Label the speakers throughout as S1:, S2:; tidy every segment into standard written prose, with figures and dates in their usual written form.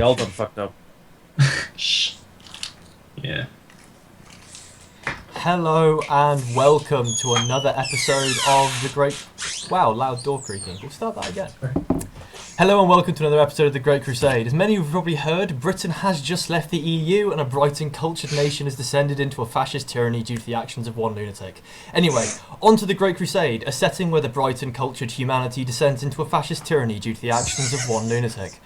S1: Y'all done fucked up.
S2: Shh. Yeah.
S3: Hello and welcome to another episode of the Great... Wow, loud door creaking. We'll start that again. Hello and welcome to another episode of the Great Crusade. As many of you have probably heard, Britain has just left the EU and a bright and cultured nation has descended into a fascist tyranny due to the actions of one lunatic. Anyway, on to the Great Crusade, a setting where the bright and cultured humanity descends into a fascist tyranny due to the actions of one lunatic.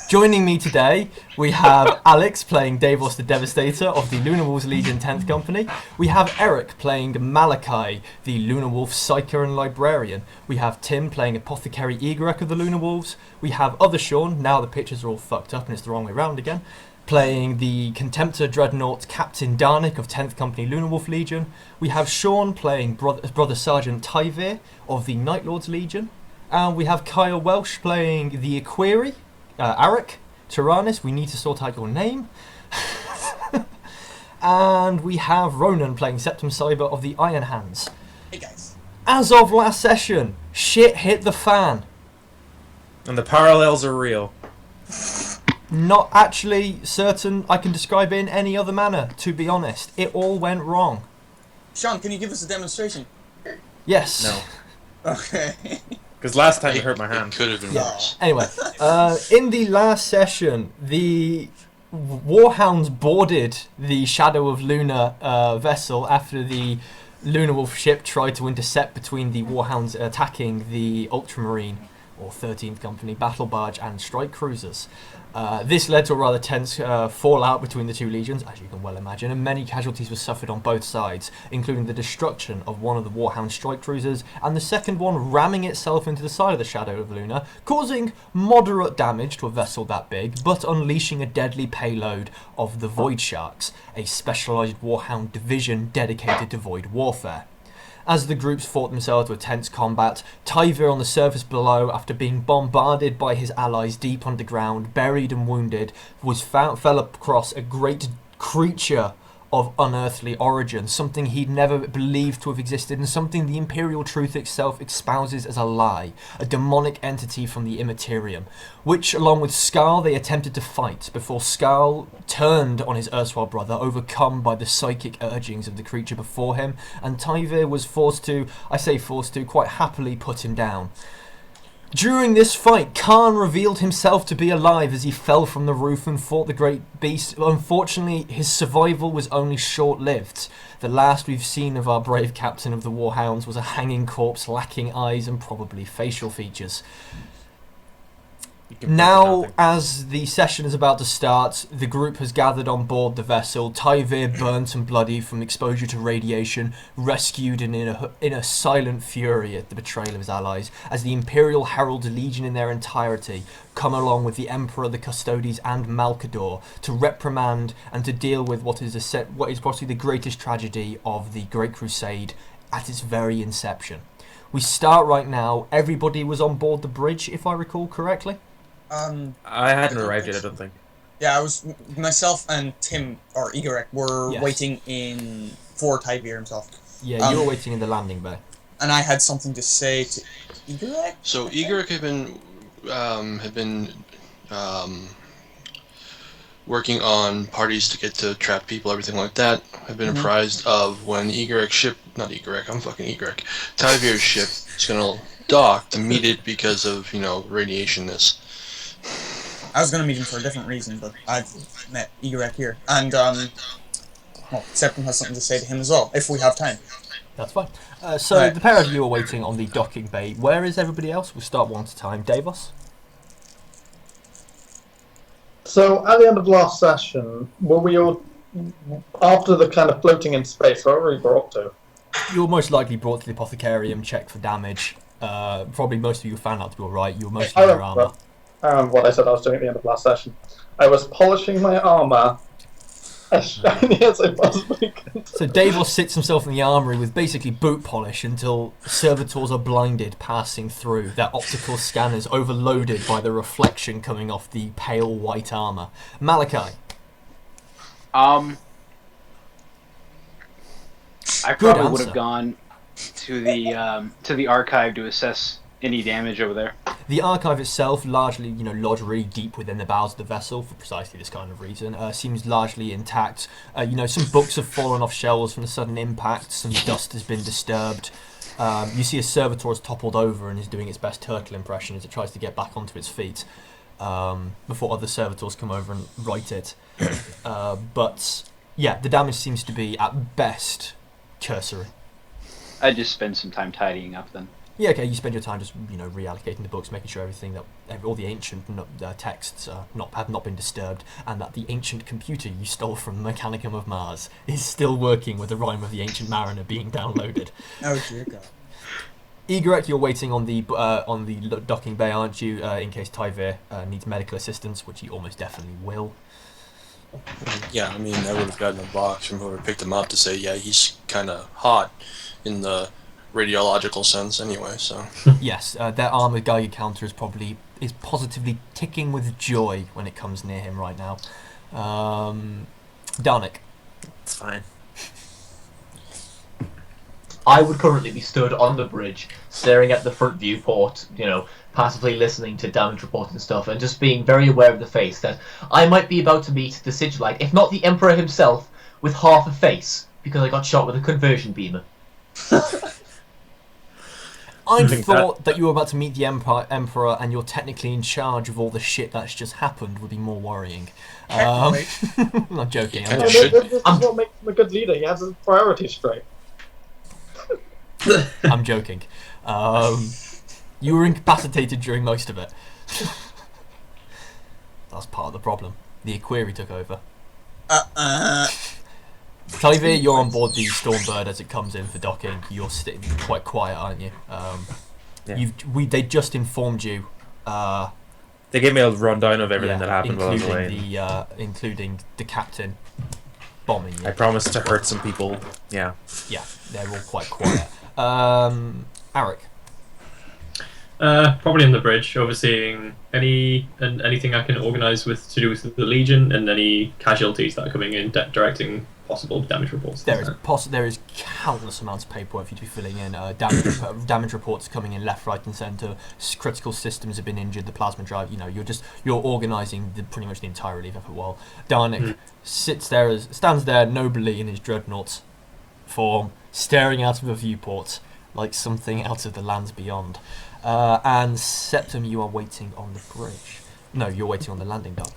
S3: Joining me today, we have Alex playing Daevos the Devastator of the Lunar Wolves Legion 10th Company. We have Arik playing Malakai, the Lunar Wolf Psyker and Librarian. We have Tim playing Apothecary Igorek of the Lunar Wolves. We have other Shaun, now the pictures are all fucked up and it's the wrong way round again, playing the Contemptor Dreadnought Captain Darnik of 10th Company Lunar Wolf Legion. We have Shaun playing Brother Sergeant Tyvir of the Night Lords Legion. And we have Kyle Welsh playing the Equerry, Arik, Taranis, we need to sort out your name. And we have Ronan playing Septum Cyber of the Iron Hands.
S4: Hey guys.
S3: As of last session, shit hit the fan.
S1: And the parallels are real.
S3: Not actually certain I can describe it in any other manner, to be honest. It all went wrong.
S4: Shaun, can you give us a demonstration?
S3: Yes.
S1: No.
S4: Okay.
S1: Because last time you hurt my hand.
S2: It could have been worse.
S3: Anyway, in the last session, the Warhounds boarded the Shadow of Luna vessel after the Lunar Wolf ship tried to intercept between the Warhounds attacking the Ultramarine, or 13th Company, battle barge and strike cruisers. This led to a rather tense fallout between the two legions, as you can well imagine, and many casualties were suffered on both sides, including the destruction of one of the Warhound strike cruisers, and the second one ramming itself into the side of the Shadow of Luna, causing moderate damage to a vessel that big, but unleashing a deadly payload of the Void Sharks, a specialised Warhound division dedicated to Void warfare. As the groups fought themselves to a tense combat, Tyvir on the surface below, after being bombarded by his allies deep underground, buried and wounded, fell across a great creature of unearthly origin, something he'd never believed to have existed, and something the Imperial Truth itself espouses as a lie, a demonic entity from the Immaterium, which, along with Skarl, they attempted to fight, before Skarl turned on his erstwhile brother, overcome by the psychic urgings of the creature before him, and Tyvir was quite happily put him down. During this fight, Khan revealed himself to be alive as he fell from the roof and fought the great beast. Unfortunately, his survival was only short-lived. The last we've seen of our brave captain of the Warhounds was a hanging corpse lacking eyes and probably facial features. Now, as the session is about to start, the group has gathered on board the vessel. Tyvir, burnt and bloody from exposure to radiation, rescued and in a silent fury at the betrayal of his allies, as the Imperial Herald Legion in their entirety come along with the Emperor, the Custodes and Malkador to reprimand and to deal with what is possibly the greatest tragedy of the Great Crusade at its very inception. We start right now. Everybody was on board the bridge, if I recall correctly.
S1: I hadn't arrived yet, I don't think.
S4: Yeah, myself and Tim, or Igorek, were
S3: Yes.
S4: waiting for Tyvir himself.
S3: Yeah, you were waiting in the landing bay.
S4: And I had something to say to Igorek?
S2: So Igorek had been working on parties to get to trap people, everything like that. I've been apprised of when Tyvir's ship is gonna dock to meet it because of, radiationness.
S4: I was going to meet him for a different reason, but I've met Igorek here. And, Septum has something to say to him as well, if we have time.
S3: That's fine. So
S4: Right.
S3: the pair of you are waiting on the docking bay. Where is everybody else? We'll start one at a time. Daevos?
S5: So, at the end of last session, were we all, after the kind of floating in space, where were we brought to?
S3: You were most likely brought to the Apothecarium, checked for damage. Probably most of you found out to be alright. You were mostly in your armour.
S5: I remember what I said I was doing at the end of last session. I was polishing my armour as shiny as I possibly could.
S3: So Daevos sits himself in the armoury with basically boot polish until servitors are blinded passing through, their optical scanners overloaded by the reflection coming off the pale white armour. Malakai?
S6: I
S3: Good
S6: probably would
S3: answer.
S6: have gone to the archive to assess any damage over there.
S3: The archive itself, largely, lodged really deep within the bowels of the vessel for precisely this kind of reason, seems largely intact. Some books have fallen off shelves from the sudden impact. Some dust has been disturbed. You see a servitor has toppled over and is doing its best turtle impression as it tries to get back onto its feet before other servitors come over and right it. But yeah, the damage seems to be at best cursory.
S6: I just spend some time tidying up then.
S3: Yeah, okay. You spend your time just reallocating the books, making sure all the ancient texts have not been disturbed, and that the ancient computer you stole from Mechanicum of Mars is still working with the Rime of the Ancient Mariner being downloaded.
S4: Oh dear God.
S3: Igorek, you're waiting on the docking bay, aren't you? In case Tyvir needs medical assistance, which he almost definitely will.
S2: Yeah, I mean, I would have gotten a box from whoever picked him up to say, yeah, he's kind of hot in the radiological sense anyway, so.
S3: Yes, their armored Geiger counter is positively ticking with joy when it comes near him right now. Darnik.
S1: It's fine.
S7: I would currently be stood on the bridge, staring at the front viewport, passively listening to damage reports and stuff, and just being very aware of the face that I might be about to meet the Sigilite, if not the Emperor himself, with half a face, because I got shot with a conversion beamer.
S3: I thought that you were about to meet the Emperor and you're technically in charge of all the shit that's just happened would be more worrying. I'm joking.
S5: This is what makes him a good leader. He has his priorities straight.
S3: I'm joking. You were incapacitated during most of it. That's part of the problem. The Equerry took over. Tyvir, you're on board the Stormbird as it comes in for docking. You're sitting quite quiet, aren't you?
S1: Yeah.
S3: They just informed you.
S1: They gave me a rundown of everything that happened while I was away.
S3: Including the captain bombing you.
S1: I promised to hurt some people. Yeah.
S3: Yeah, they're all quite quiet. Arik.
S8: Probably on the bridge, overseeing anything I can organise to do with the Legion and any casualties that are coming in, directing possible damage reports.
S3: There is countless amounts of paperwork for you to be filling in. Damage reports coming in left, right, and centre. Critical systems have been injured. The plasma drive. You're organising pretty much the entire relief effort. While Darnik stands there nobly in his Dreadnought form, staring out of a viewport like something out of the lands beyond. And Septum, you are waiting on the bridge. No, you're waiting on the landing dock.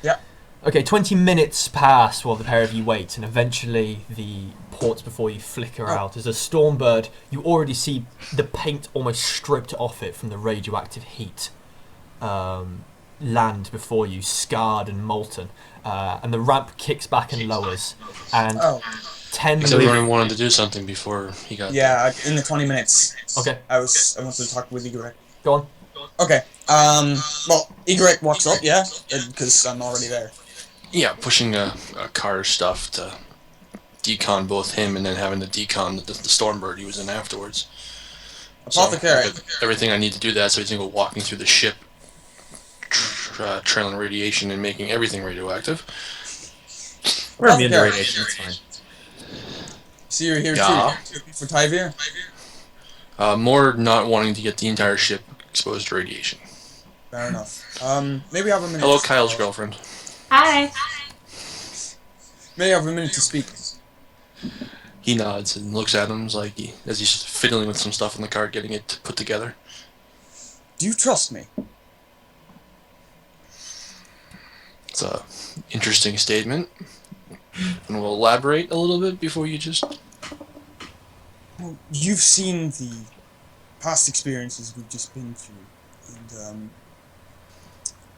S4: Yeah.
S3: Okay, 20 minutes pass while the pair of you wait, and eventually the ports before you flicker out. As a Stormbird, you already see the paint almost stripped off it from the radioactive heat. Land before you, scarred and molten. And the ramp kicks back and lowers. And 10
S2: Except Ronan wanted to do something before he got
S4: Yeah, in the 20 minutes.
S3: Okay.
S4: I wanted to talk with Igorek.
S3: Go on.
S4: Okay. Well, Igorek walks up, yeah, because I'm already there.
S2: Yeah, pushing a car stuff to decon both him and then having to decon the Stormbird he was in afterwards.
S4: Apothecary.
S2: So, everything I need to do that so he's going to go walking through the ship, trailing radiation and making everything radioactive.
S1: We're immune to radiation, it's fine.
S4: So you're here
S2: Yeah.
S4: too for Tyvir?
S2: More not wanting to get the entire ship exposed to radiation.
S4: Fair enough. Maybe I have a minute.
S2: Hello, Kyle's girlfriend.
S9: Hi.
S4: Maybe I have a minute to speak.
S2: He nods and looks at him as he's fiddling with some stuff in the car, getting it put together.
S4: Do you trust me?
S2: It's a interesting statement. And we'll elaborate a little bit before you just...
S4: Well, you've seen the past experiences we've just been through, and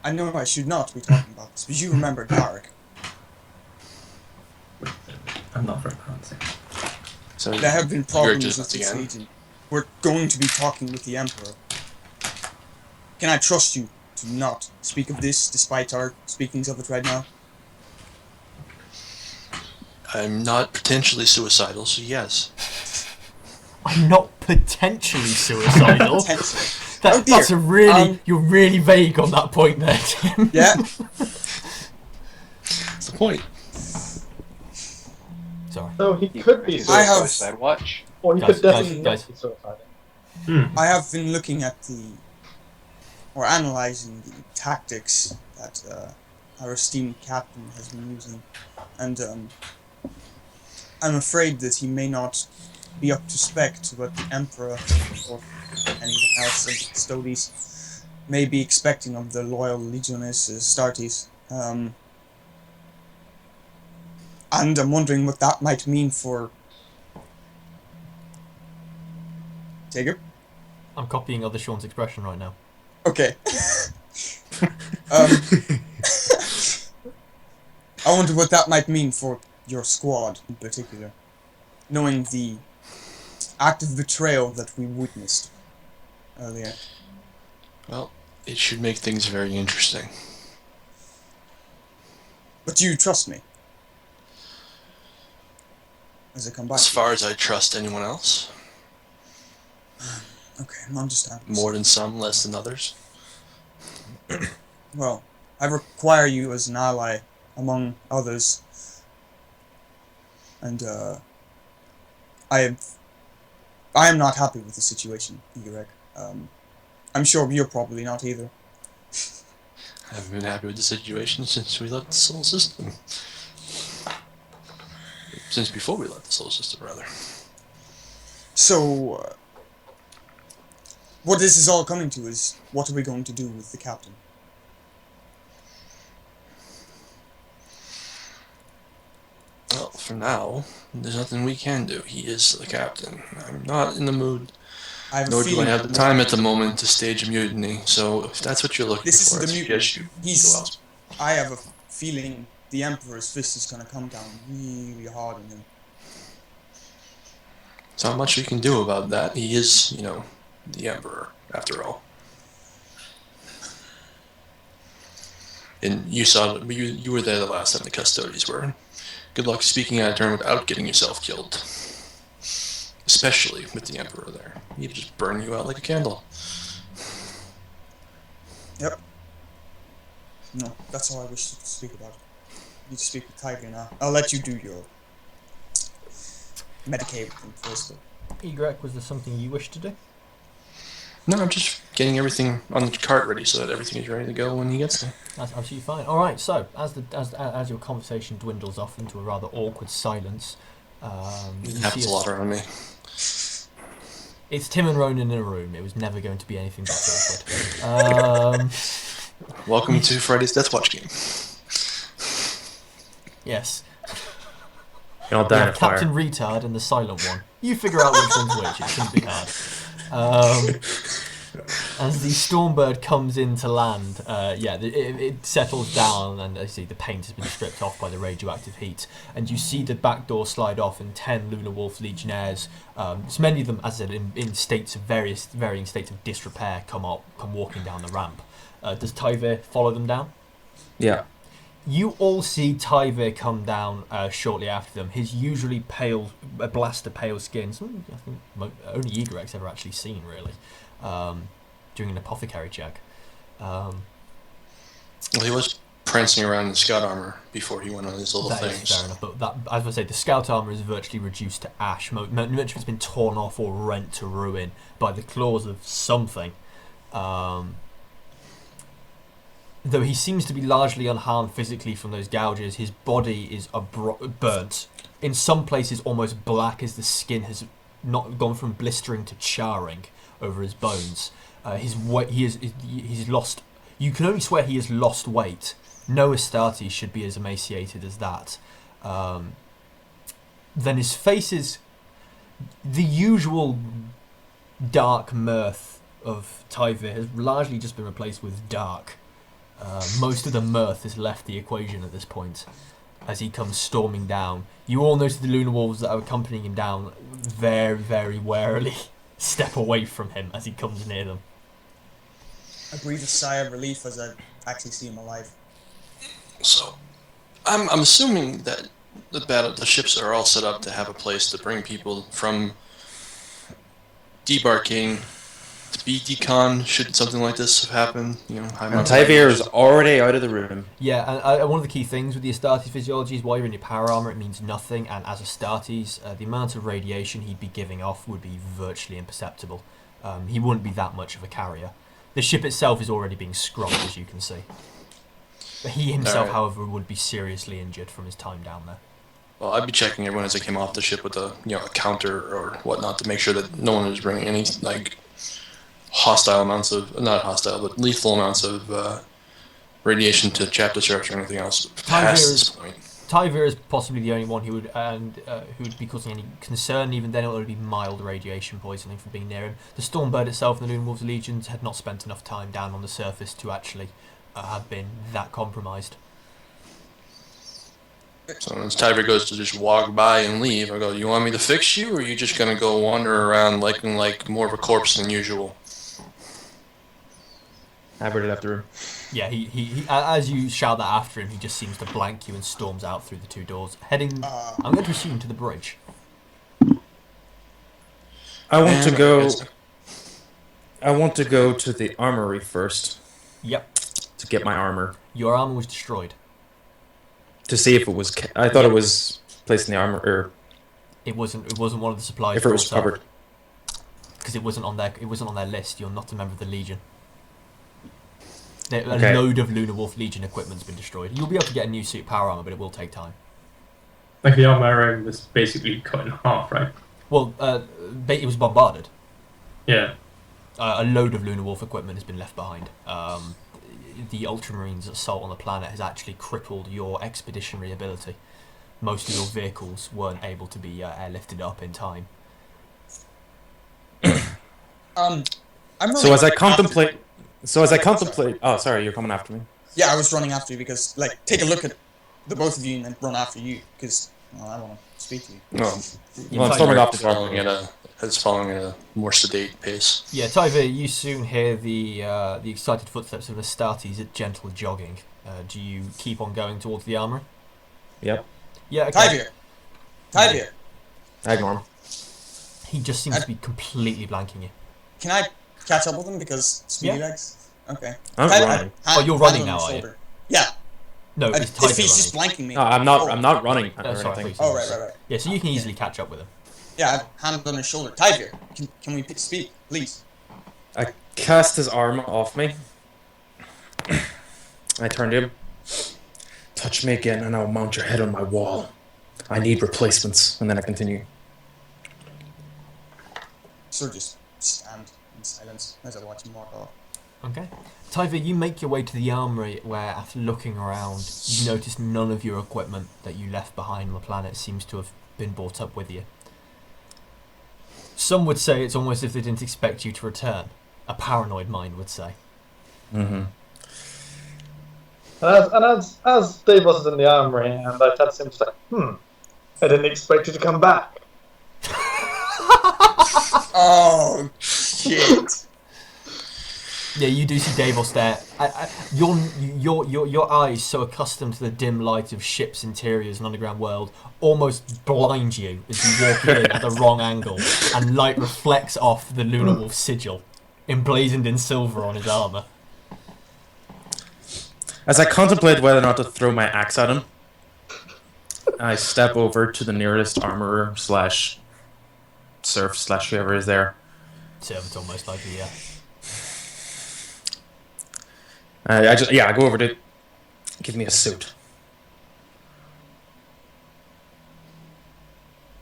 S4: I know I should not be talking about this, but you remember Arik.
S8: I'm not very promising.
S2: So
S4: There have been problems with
S2: just
S4: this
S2: again.
S4: legion. We're going to be talking with the Emperor. Can I trust you to not speak of this, despite our speakings of it right now?
S2: I'm not potentially suicidal, so yes.
S3: I'm not potentially suicidal.
S4: Potentially.
S3: That's a really... you're really vague on that point there, Tim.
S4: Yeah.
S2: That's the point.
S3: Sorry.
S5: So he could be
S4: I have-
S5: suicidal.
S6: Watch.
S5: Or he
S3: Guys,
S5: could definitely
S3: guys.
S5: not be suicidal.
S4: I have been looking at the or analysing the tactics that our esteemed captain has been using, and I'm afraid that he may not be up to spec to what the Emperor or anyone else of the Custodes may be expecting of the loyal legiones Astartes. And I'm wondering what that might mean for... Tager?
S3: I'm copying other Shaun's expression right now.
S4: Okay. I wonder what that might mean for your squad in particular, knowing the act of betrayal that we witnessed earlier.
S2: Well, it should make things very interesting.
S4: But do you trust me? As I come back.
S2: As far as I trust anyone else.
S4: Okay, I understand.
S2: More than some, less than others.
S4: Well, I require you as an ally among others. And I am not happy with the situation, Igorek. I'm sure you're probably not either.
S2: I haven't been happy with the situation since we left the Soul System. Since before we left the Soul System, rather.
S4: So, what this is all coming to is, what are we going to do with the captain?
S2: Well, for now, there's nothing we can do. He is the captain. I'm not in the mood, nor do I have the time at the moment to stage a mutiny. So, if that's what you're looking for,
S4: This is the mutiny.
S2: He's.
S4: I have a feeling the Emperor's fist is going to come down really hard on him.
S2: There's not much we can do about that. He is, the Emperor, after all. And you saw, you were there the last time the Custodes were. Good luck speaking out of turn without getting yourself killed. Especially with the Emperor there. He'd just burn you out like a candle.
S4: Yep. No, that's all I wish to speak about. You need to speak with Tyvir now. I'll let you do your Medicaid with him first.
S3: Igorek, was there something you wished to do?
S2: No, I'm just getting everything on the cart ready so that everything is ready to go when he gets there.
S3: That's absolutely fine. All right. So as your conversation dwindles off into a rather awkward silence,
S2: It happens a lot around me.
S3: It's Tim and Ronan in a room. It was never going to be anything but awkward.
S2: Welcome to Friday's Deathwatch game.
S3: Yes.
S1: You're all dying of fire.
S3: Captain Retard and the Silent One. You figure out which one's which. It shouldn't be hard. As the Stormbird comes in to land, it settles down, and I see the paint has been stripped off by the radioactive heat, and you see the back door slide off, and 10 Lunar Wolf Legionnaires, so many of them, as I said, in states of varying states of disrepair, come walking down the ramp. Does Tyvir follow them down?
S1: Yeah.
S3: You all see Tyvir come down shortly after them. His usually blaster pale skin, something I think only Igorek's ever actually seen, really, during an apothecary check.
S2: Well, he was prancing around in scout armor before he went on his little
S3: That
S2: things.
S3: is fair enough, but that, as I say, the scout armor is virtually reduced to ash. Much of it's been torn off or rent to ruin by the claws of something. Though he seems to be largely unharmed physically from those gouges, his body is burnt. In some places, almost black, as the skin has not gone from blistering to charring over his bones. He's lost. You can only swear he has lost weight. No Astartes should be as emaciated as that. Then his face is the usual dark mirth of Tyvir has largely just been replaced with dark. Most of the mirth has left the equation at this point as he comes storming down. You all notice the Lunar Wolves that are accompanying him down very, very warily step away from him as he comes near them.
S4: I breathe a sigh of relief as I actually see him alive.
S2: So, I'm assuming that the ships are all set up to have a place to bring people from debarking to be decon should something like this have happened.
S1: And Tyvir is already out of the room.
S3: Yeah, and one of the key things with the Astartes physiology is while you're in your power armor, it means nothing, and as Astartes, the amount of radiation he'd be giving off would be virtually imperceptible. He wouldn't be that much of a carrier. The ship itself is already being scrubbed, as you can see. But he himself, however, would be seriously injured from his time down there.
S2: Well, I'd be checking everyone as they came off the ship with a counter or whatnot to make sure that no one was bringing any hostile amounts of, not hostile, but lethal amounts of radiation to chapter surface or anything else past this point.
S3: Tyvir is possibly the only one who would be causing any concern. Even then, it would be mild radiation poisoning from being near him. The Stormbird itself and the Lunar Wolves Legions had not spent enough time down on the surface to actually have been that compromised.
S2: So as Tyvir goes to just walk by and leave, I go, "You want me to fix you, or are you just gonna go wander around looking like more of a corpse than usual?"
S1: I've already left the room.
S3: Yeah, he as you shout that after him, he just seems to blank you and storms out through the two doors, heading, I'm going to assume, to the bridge.
S1: I want to go to the armory first.
S3: Yep.
S1: To get my armor.
S3: Your armor was destroyed.
S1: To see if it was... I thought it was placed in the armor...
S3: It wasn't one of the supplies.
S1: If it was covered.
S3: Because it wasn't on their list. You're not a member of the Legion. A load of Lunar Wolf Legion equipment's been destroyed. You'll be able to get a new suit power armor, but it will take time.
S8: Like the armor was basically cut in half, right?
S3: Well, it was bombarded.
S8: Yeah.
S3: A load of Lunar Wolf equipment has been left behind. The Ultramarines' assault on the planet has actually crippled your expeditionary ability. Most of your vehicles weren't able to be airlifted up in time.
S1: So as I contemplate... Oh, sorry, you're coming after me.
S4: Yeah, I was running after you because, take a look at the both of you and then run after you because I want to speak to you.
S2: Well, I'm storming off the following at a more sedate pace.
S3: Yeah, Tyvir, you soon hear the excited footsteps of Astartes at gentle jogging. Do you keep on going towards the armory?
S1: Yep.
S3: Yeah, okay.
S4: Tyvir!
S1: I ignore him.
S3: He just seems to be completely blanking you.
S4: Can I catch up with him because speedy legs? Okay.
S1: I'm running.
S3: You're running now, are you?
S4: Yeah.
S3: No,
S4: if he's just blanking me.
S1: No, I'm not running.
S3: Sorry.
S4: Right.
S3: Yeah, so you can easily catch up with him.
S4: Yeah, I have hand on his shoulder. Tyvir, can we speak, please?
S1: I cast his arm off me. I turn to him. Touch me again and I'll mount your head on my wall. I need replacements. And then I continue.
S4: So just stand in silence as I watch him walk off.
S3: Okay. Tyvir, you make your way to the armory where, after looking around, you notice none of your equipment that you left behind on the planet seems to have been brought up with you. Some would say it's almost as if they didn't expect you to return. A paranoid mind would say.
S5: Mm-hmm. And as Daevos is in the armory, and I tell him to say, I didn't expect you to come back.
S4: Oh, shit.
S3: Yeah, you do see Daevos there. Your eyes, so accustomed to the dim light of ships' interiors and underground world, almost blind you as you walk in at the wrong angle, and light reflects off the Lunar Wolf sigil, emblazoned in silver on his armour.
S1: As I contemplate whether or not to throw my axe at him, I step over to the nearest armorer / serf / whoever is there.
S3: Servitor, most likely, yeah.
S1: I go over to give me a suit.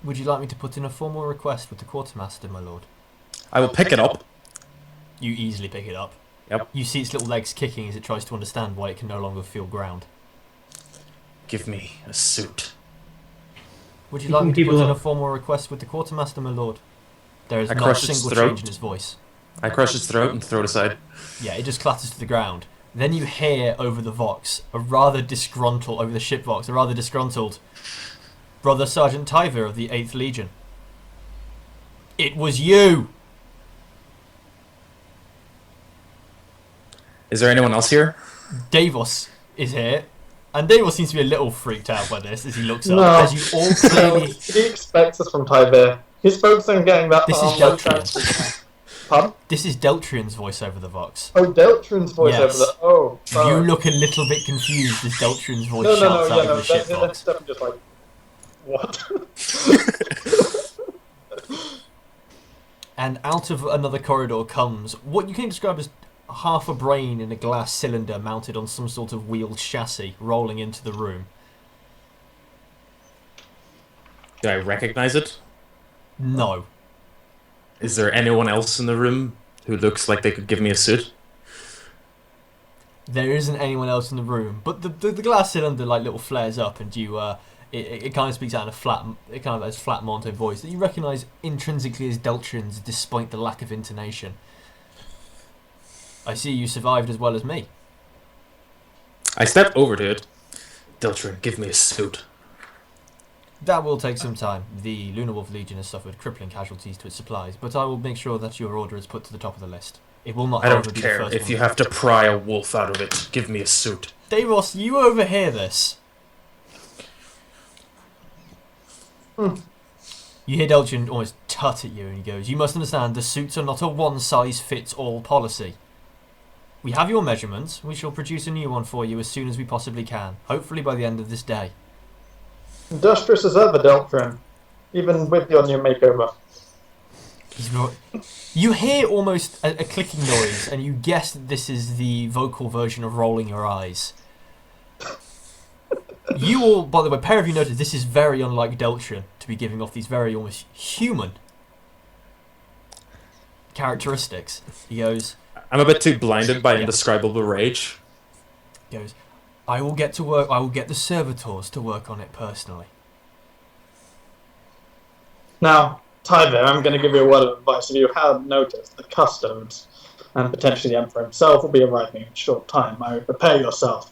S3: Would you like me to put in a formal request with the quartermaster, my lord?
S1: I will pick it up.
S3: You easily pick it up.
S1: Yep.
S3: You see its little legs kicking as it tries to understand why it can no longer feel ground.
S1: Give me a suit.
S3: Would you like me to put in a formal request with the quartermaster, my lord? There is not a single change in his voice.
S1: I crush its throat and throw it aside.
S3: Yeah, it just clatters to the ground. Then you hear over the ship vox, a rather disgruntled Brother Sergeant Tyvir of the 8th Legion. It was you!
S1: Is there anyone else here?
S3: Daevos is here. And Daevos seems to be a little freaked out by this as he looks up. As you all clearly...
S5: He expects us from Tyvir. He's focused on getting that...
S3: This is Deltrian.
S5: Pardon?
S3: This is Deltrian's voice over the vox.
S5: Oh, Deltrian's voice over the... Oh.
S3: You look a little bit confused as Deltrian's voice shouts out of the ship vox.
S5: That's just like... What?
S3: And out of another corridor comes what you can describe as half a brain in a glass cylinder mounted on some sort of wheeled chassis rolling into the room.
S1: Do I recognize it?
S3: No.
S1: Is there anyone else in the room who looks like they could give me a suit?
S3: There isn't anyone else in the room, but the glass cylinder like little flares up, and you it kind of speaks out in a flat, it kind of has flat monotone voice that you recognise intrinsically as Deltrin's, despite the lack of intonation. I see you survived as well as me.
S1: I step over to it. Deltrin, give me a suit.
S3: That will take some time. The Lunar Wolf Legion has suffered crippling casualties to its supplies, but I will make sure that your order is put to the top of the list. It will not.
S1: I
S3: however,
S1: don't
S3: be the
S1: care
S3: first
S1: if
S3: one.
S1: you have to pry a wolf out of it. Give me a suit.
S3: Daevos, you overhear this. You hear Deltrin almost tut at you, and he goes, "You must understand, the suits are not a one-size-fits-all policy. We have your measurements. We shall produce a new one for you as soon as we possibly can. Hopefully by the end of this day."
S5: Industrious as ever, Deltrin. Even with your new makeover.
S3: You hear almost a clicking noise, and you guess that this is the vocal version of rolling your eyes. You all, by the way, a pair of you notice this is very unlike Deltrin to be giving off these very almost human characteristics. He goes,
S1: I'm a bit too blinded by indescribable rage.
S3: He goes, "I will get to work. I will get the servitors to work on it personally."
S5: Now, Tyvir, I'm going to give you a word of advice. If you have noticed, the custodes and potentially the Emperor himself will be arriving in a short time. I would prepare yourself.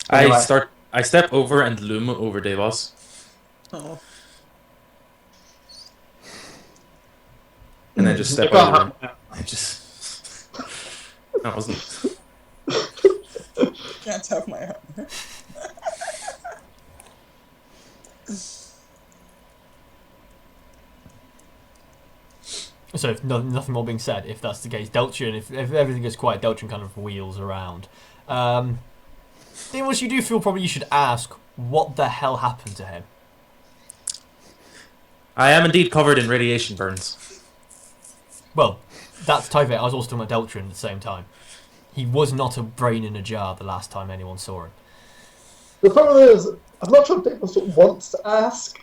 S5: Anyway.
S1: I step over and loom over Daevos.
S4: Oh.
S1: And then just step
S5: You can't
S1: over.
S5: have-
S1: I just... That wasn't...
S4: Can't have my hammer.
S3: So if nothing more being said, if that's the case, Deltrin, if everything goes quiet, Deltrin kind of wheels around. Then once you do feel probably you should ask what the hell happened to him.
S1: I am indeed covered in radiation burns.
S3: Well, that's Tyvir. I was also talking about Deltrin at the same time. He was not a brain in a jar the last time anyone saw him.
S5: The problem is, I'm not sure Daevos wants to ask.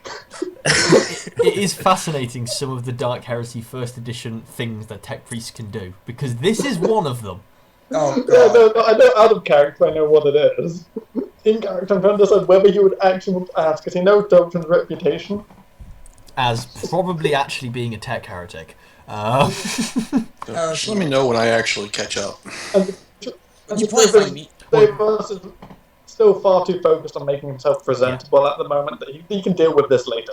S3: It is fascinating some of the Dark Heresy First Edition things that tech priests can do, because this is one of them.
S4: Oh,
S5: Yeah,
S4: God.
S5: no, I know out of character I know what it is. In character I'm trying to decide whether you would actually want to ask, because he knows Deltrin's reputation.
S3: As probably actually being a tech heretic.
S2: Just let me know when I actually catch up.
S5: And
S4: You
S5: the
S4: probably
S5: truth is,
S4: find me.
S5: Daevos is still far too focused on making himself presentable at the moment that he can deal with this later.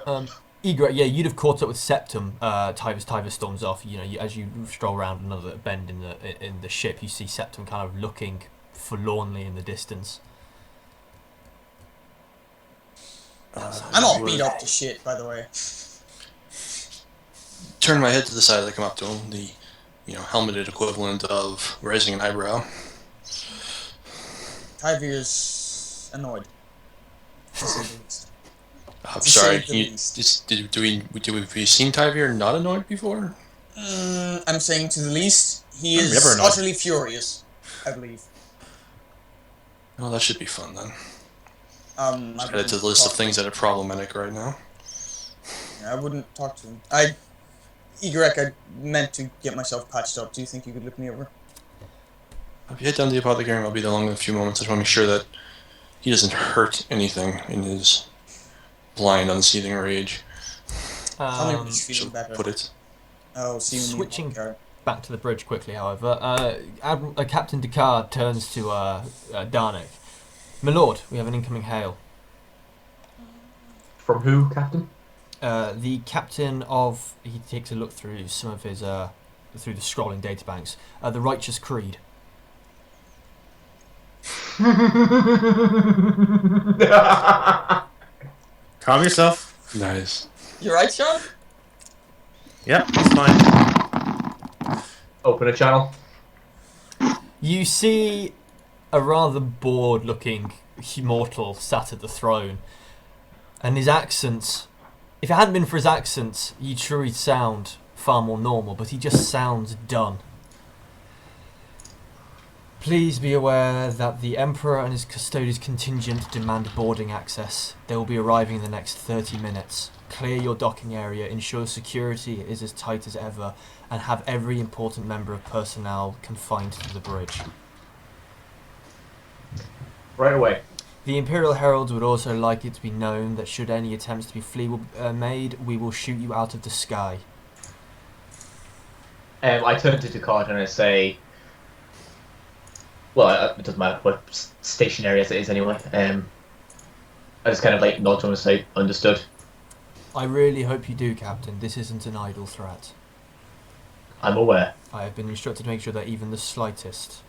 S3: Igorek, yeah, you'd have caught up with Septum. Tyvir storms off. You know, as you stroll around another bend in the ship, you see Septum kind of looking forlornly in the distance.
S4: I'm all beat up to shit, by the way.
S2: Turn my head to the side as I come up to him, the helmeted equivalent of raising an eyebrow.
S4: Tyvir's annoyed. To say the least.
S2: I'm
S4: To
S2: sorry,
S4: say the
S2: can you,
S4: least.
S2: have we seen Tyvir not annoyed before?
S4: I'm saying to the least, he
S1: I'm
S4: is
S1: never annoyed.
S4: utterly furious, I believe.
S2: Well, that should be fun then.
S4: I
S2: Add it to
S4: wouldn't
S2: the list of
S4: talk-
S2: things that are problematic right now.
S4: I wouldn't talk to him. Igorek, I meant to get myself patched up. Do you think you could look me over?
S2: If you head down to the Apothecary, I'll be along in a few moments. I just want to make sure that he doesn't hurt anything in his blind, unseething rage.
S4: Tell me when he's feeling
S2: So
S4: better.
S2: put it.
S4: Oh, see you in the
S3: Switching
S4: Apothecary.
S3: back to the bridge quickly, however, Captain Descartes turns to Darnik. My lord, we have an incoming hail.
S7: From who, Captain?
S3: The captain of... He takes a look through some of his... through the scrolling databanks. The Righteous Creed.
S1: Calm yourself.
S2: Nice.
S4: You right, Shaun?
S1: Yep, it's fine.
S7: Open a channel.
S3: You see a rather bored-looking mortal sat at the throne, and his accents... If it hadn't been for his accents, you'd sure he'd sound far more normal, but he just sounds done. Please be aware that the Emperor and his Custodes contingent demand boarding access. They will be arriving in the next 30 minutes. Clear your docking area, ensure security is as tight as ever, and have every important member of personnel confined to the bridge.
S7: Right away.
S3: The Imperial Heralds would also like it to be known that should any attempts to be flee made, we will shoot you out of the sky.
S7: I turn to Ducard and I say, well, it doesn't matter what station area it is anyway. I just kind of like nod to him and say, understood.
S3: I really hope you do, Captain. This isn't an idle threat.
S7: I'm aware.
S3: I have been instructed to make sure that even the slightest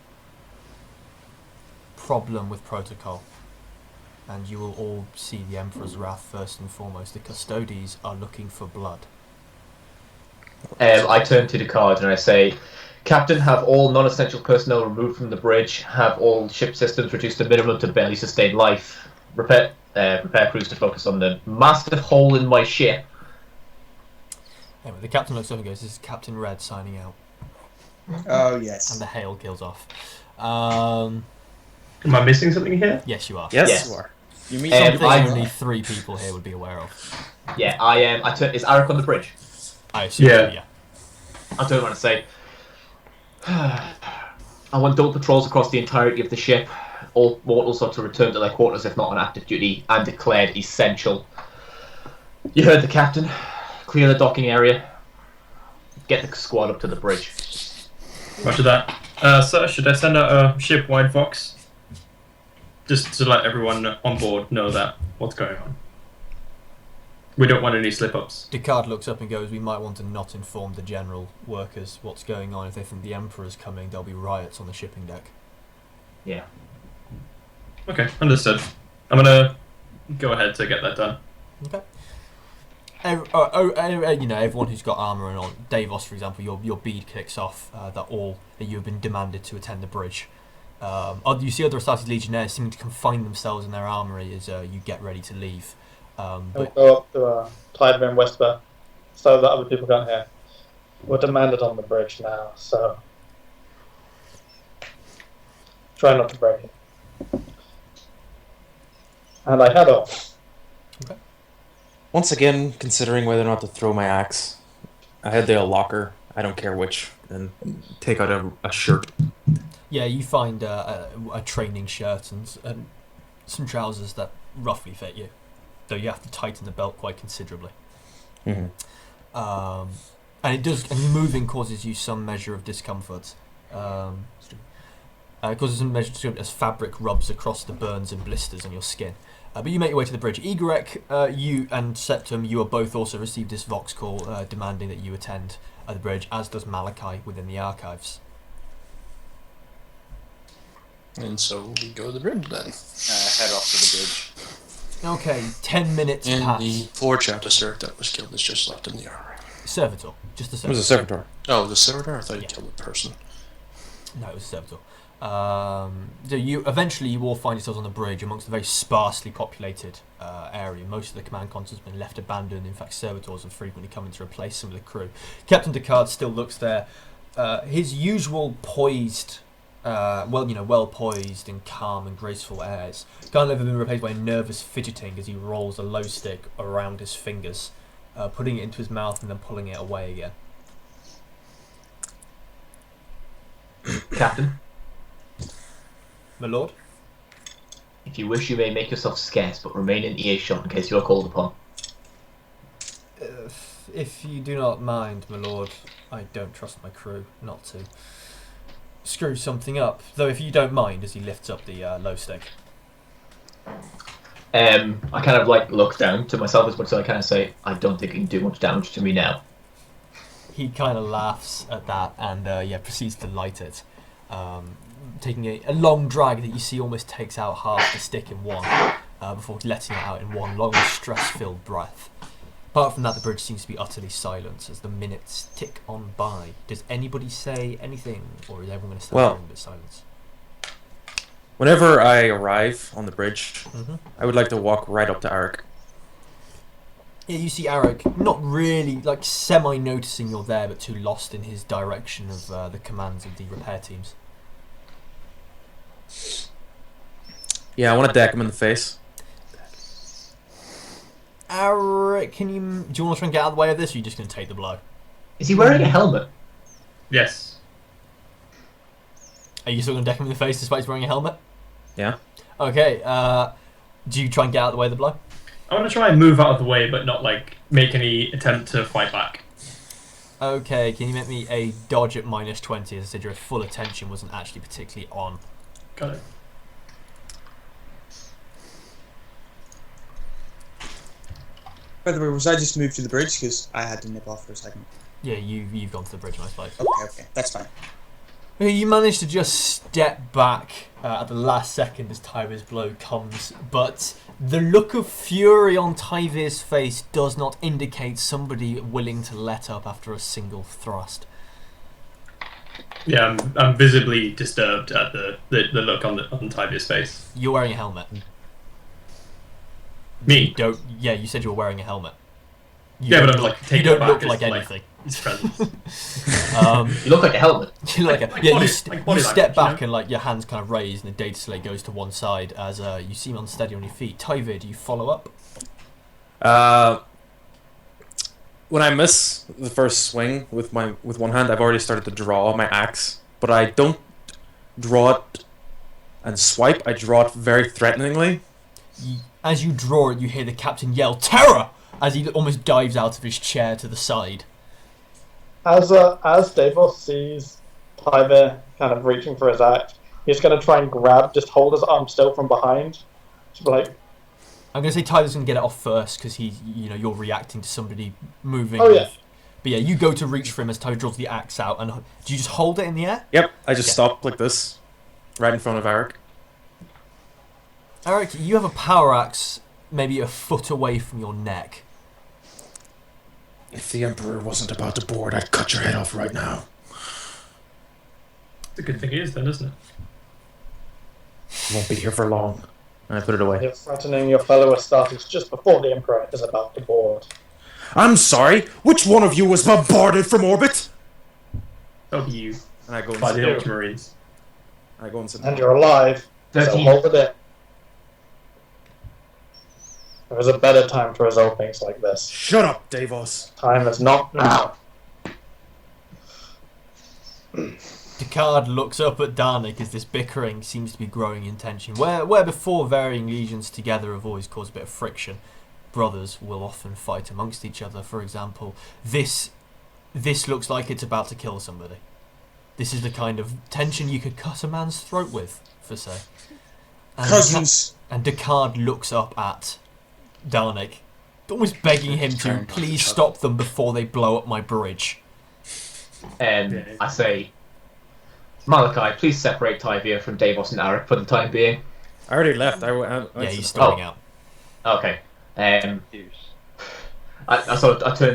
S3: problem with protocol, and you will all see the Emperor's wrath first and foremost. The Custodes are looking for blood.
S7: I turn to Ducard and I say, Captain, have all non-essential personnel removed from the bridge, have all ship systems reduced to minimum to barely sustain life, prepare crews to focus on the massive hole in my ship.
S3: Anyway, the Captain looks up and goes, this is Captain Red signing out.
S4: Oh, yes.
S3: And the hail kills off.
S8: Am I missing something here?
S3: Yes, you are.
S1: Yes, you are.
S4: You mean
S3: Something
S7: I-
S3: only 3 people here would be aware of.
S7: Yeah, I turn. Is Arik on the bridge?
S3: I assume, yeah.
S7: I turn around and say, I want double patrols across the entirety of the ship. All mortals are to return to their quarters if not on active duty and declared essential. You heard the captain. Clear the docking area. Get the squad up to the bridge.
S8: Roger that. Sir, should I send out a ship-wide vox? Just to let everyone on board know that what's going on. We don't want any slip-ups.
S3: Ducard looks up and goes, we might want to not inform the general workers what's going on. If they think the Emperor's coming, there'll be riots on the shipping deck.
S7: Yeah.
S8: Okay, understood. I'm gonna go ahead to get that done.
S3: Okay. Everyone who's got armour and on Daevos, for example, your bead kicks off that you have been demanded to attend the bridge. You see other Astartes legionnaires seeming to confine themselves in their armoury as you get ready to leave.
S5: We'll go up to Tyvir and whisper so that other people can't hear. We're demanded on the bridge now, so try not to break it. And I head off.
S3: Okay.
S1: Once again, considering whether or not to throw my axe, I head to a locker, I don't care which, and take out a shirt.
S3: Yeah, you find a training shirt and some trousers that roughly fit you, though you have to tighten the belt quite considerably.
S1: Mm-hmm.
S3: And it does. And moving causes you some measure of discomfort. It causes some measure of discomfort as fabric rubs across the burns and blisters on your skin. But you make your way to the bridge. Igorek, you and Septum, you are both also received this vox call demanding that you attend the bridge, as does Malakai within the archives.
S2: And so we go to the bridge then.
S6: Head off to the bridge.
S3: Okay, 10 minutes
S2: And
S3: pass.
S2: the poor chap serf that was killed is just left in the armory.
S3: Servitor, just a
S1: It
S3: servitor.
S1: was a servitor.
S2: Oh, the servitor? I thought you
S3: Yeah.
S2: killed a person.
S3: No, it was a servitor. So you all find yourselves on the bridge amongst a very sparsely populated area. Most of the command console has been left abandoned. In fact, servitors have frequently come in to replace some of the crew. Captain Ducard still looks there. His usual poised, well poised and calm and graceful airs kind of have been replaced by nervous fidgeting as he rolls a low stick around his fingers, putting it into his mouth and then pulling it away again.
S7: Captain,
S3: My lord?
S7: if you wish, you may make yourself scarce, but remain in earshot in case you are called upon.
S3: If you do not mind, my lord, I don't trust my crew not to screw something up. Though if you don't mind, as he lifts up the low stick.
S7: I kind of like look down to myself as much as I kind of say, I don't think it can do much damage to me now.
S3: He kind of laughs at that and proceeds to light it, taking a long drag that you see almost takes out half the stick in one, before letting it out in one long stress-filled breath. Apart from that, the bridge seems to be utterly silent as the minutes tick on by. Does anybody say anything, or is everyone going to stand there in a bit of silence?
S1: Whenever I arrive on the bridge,
S3: Mm-hmm.
S1: I would like to walk right up to Arik.
S3: Yeah, you see Arik, not really, like, semi-noticing you're there, but too lost in his direction of the commands of the repair teams.
S1: Yeah, I want to deck him in the face.
S3: Arik, do you want to try and get out of the way of this, or are you just going to take the blow?
S7: Is he wearing a helmet?
S8: Yes.
S3: Are you still going to deck him in the face despite he's wearing a helmet?
S1: Yeah.
S3: Okay, do you try and get out of the way of the blow?
S8: I want to try and move out of the way, but not like make any attempt to fight back.
S3: Okay, can you make me a dodge at -20? As I said, your full attention wasn't actually particularly on.
S8: Got it.
S4: By the way, was I just moved to the bridge? Because I had to nip off for a second.
S3: Yeah, you've gone to the bridge, most likely.
S4: Okay, that's fine.
S3: You managed to just step back at the last second as Tyvir's blow comes, but the look of fury on Tyvir's face does not indicate somebody willing to let up after a single thrust.
S8: Yeah, I'm visibly disturbed at the look on Tyvir's face.
S3: You're wearing a helmet.
S8: Me?
S3: Yeah, you said you were wearing a helmet.
S8: Yeah, but I'm like
S3: You
S8: taking
S3: don't
S8: it back
S3: look
S8: as,
S3: like anything.
S8: His presence.
S7: You look like a helmet.
S3: You look like
S8: Body
S3: step
S8: language,
S3: back and like your hands kind of raised and the data slate goes to one side as you seem unsteady on your feet. Tyvir, do you follow up?
S1: When I miss the first swing with one hand, I've already started to draw my axe, but I don't draw it and swipe. I draw it very threateningly.
S3: As you draw it, you hear the captain yell "Terror!" as he almost dives out of his chair to the side.
S5: As Daevos sees Tyvir kind of reaching for his axe, he's going to try and just hold his arm still from behind. Just be like,
S3: I'm going to say Tyler's going to get it off first because you're reacting to somebody moving.
S5: Oh, yeah.
S3: But yeah, you go to reach for him as Tyler draws the axe out, and do you just hold it in the air?
S1: Yep, I just stop like this, right in front of Arik.
S3: Arik, you have a power axe maybe a foot away from your neck.
S1: If the Emperor wasn't about to board, I'd cut your head off right now.
S8: It's a good thing it is then, isn't it?
S1: Won't be here for long. And I put it away.
S5: you're threatening your fellow Astartes just before the Emperor is about to board.
S1: I'm sorry, which one of you was bombarded from orbit?
S8: That'll be you.
S1: And I go
S8: By the
S1: and
S8: Ultramarines.
S1: sit
S5: And you're alive, so
S7: 13.
S5: hold it in. There is a better time to resolve things like this.
S1: Shut up, Daevos.
S5: Time is not now.
S3: Descartes looks up at Darnik as this bickering seems to be growing in tension. Where before varying legions together have always caused a bit of friction, brothers will often fight amongst each other. For example, this looks like it's about to kill somebody. This is the kind of tension you could cut a man's throat with, for say.
S4: Cousins.
S3: And Descartes looks up at Darnik, almost begging him to please stop them before they blow up my bridge.
S7: I say, Malakai, please separate Tyvir from Daevos and Arik for the time being.
S1: I already left.
S3: Yeah, he's storming out.
S7: Okay. I turn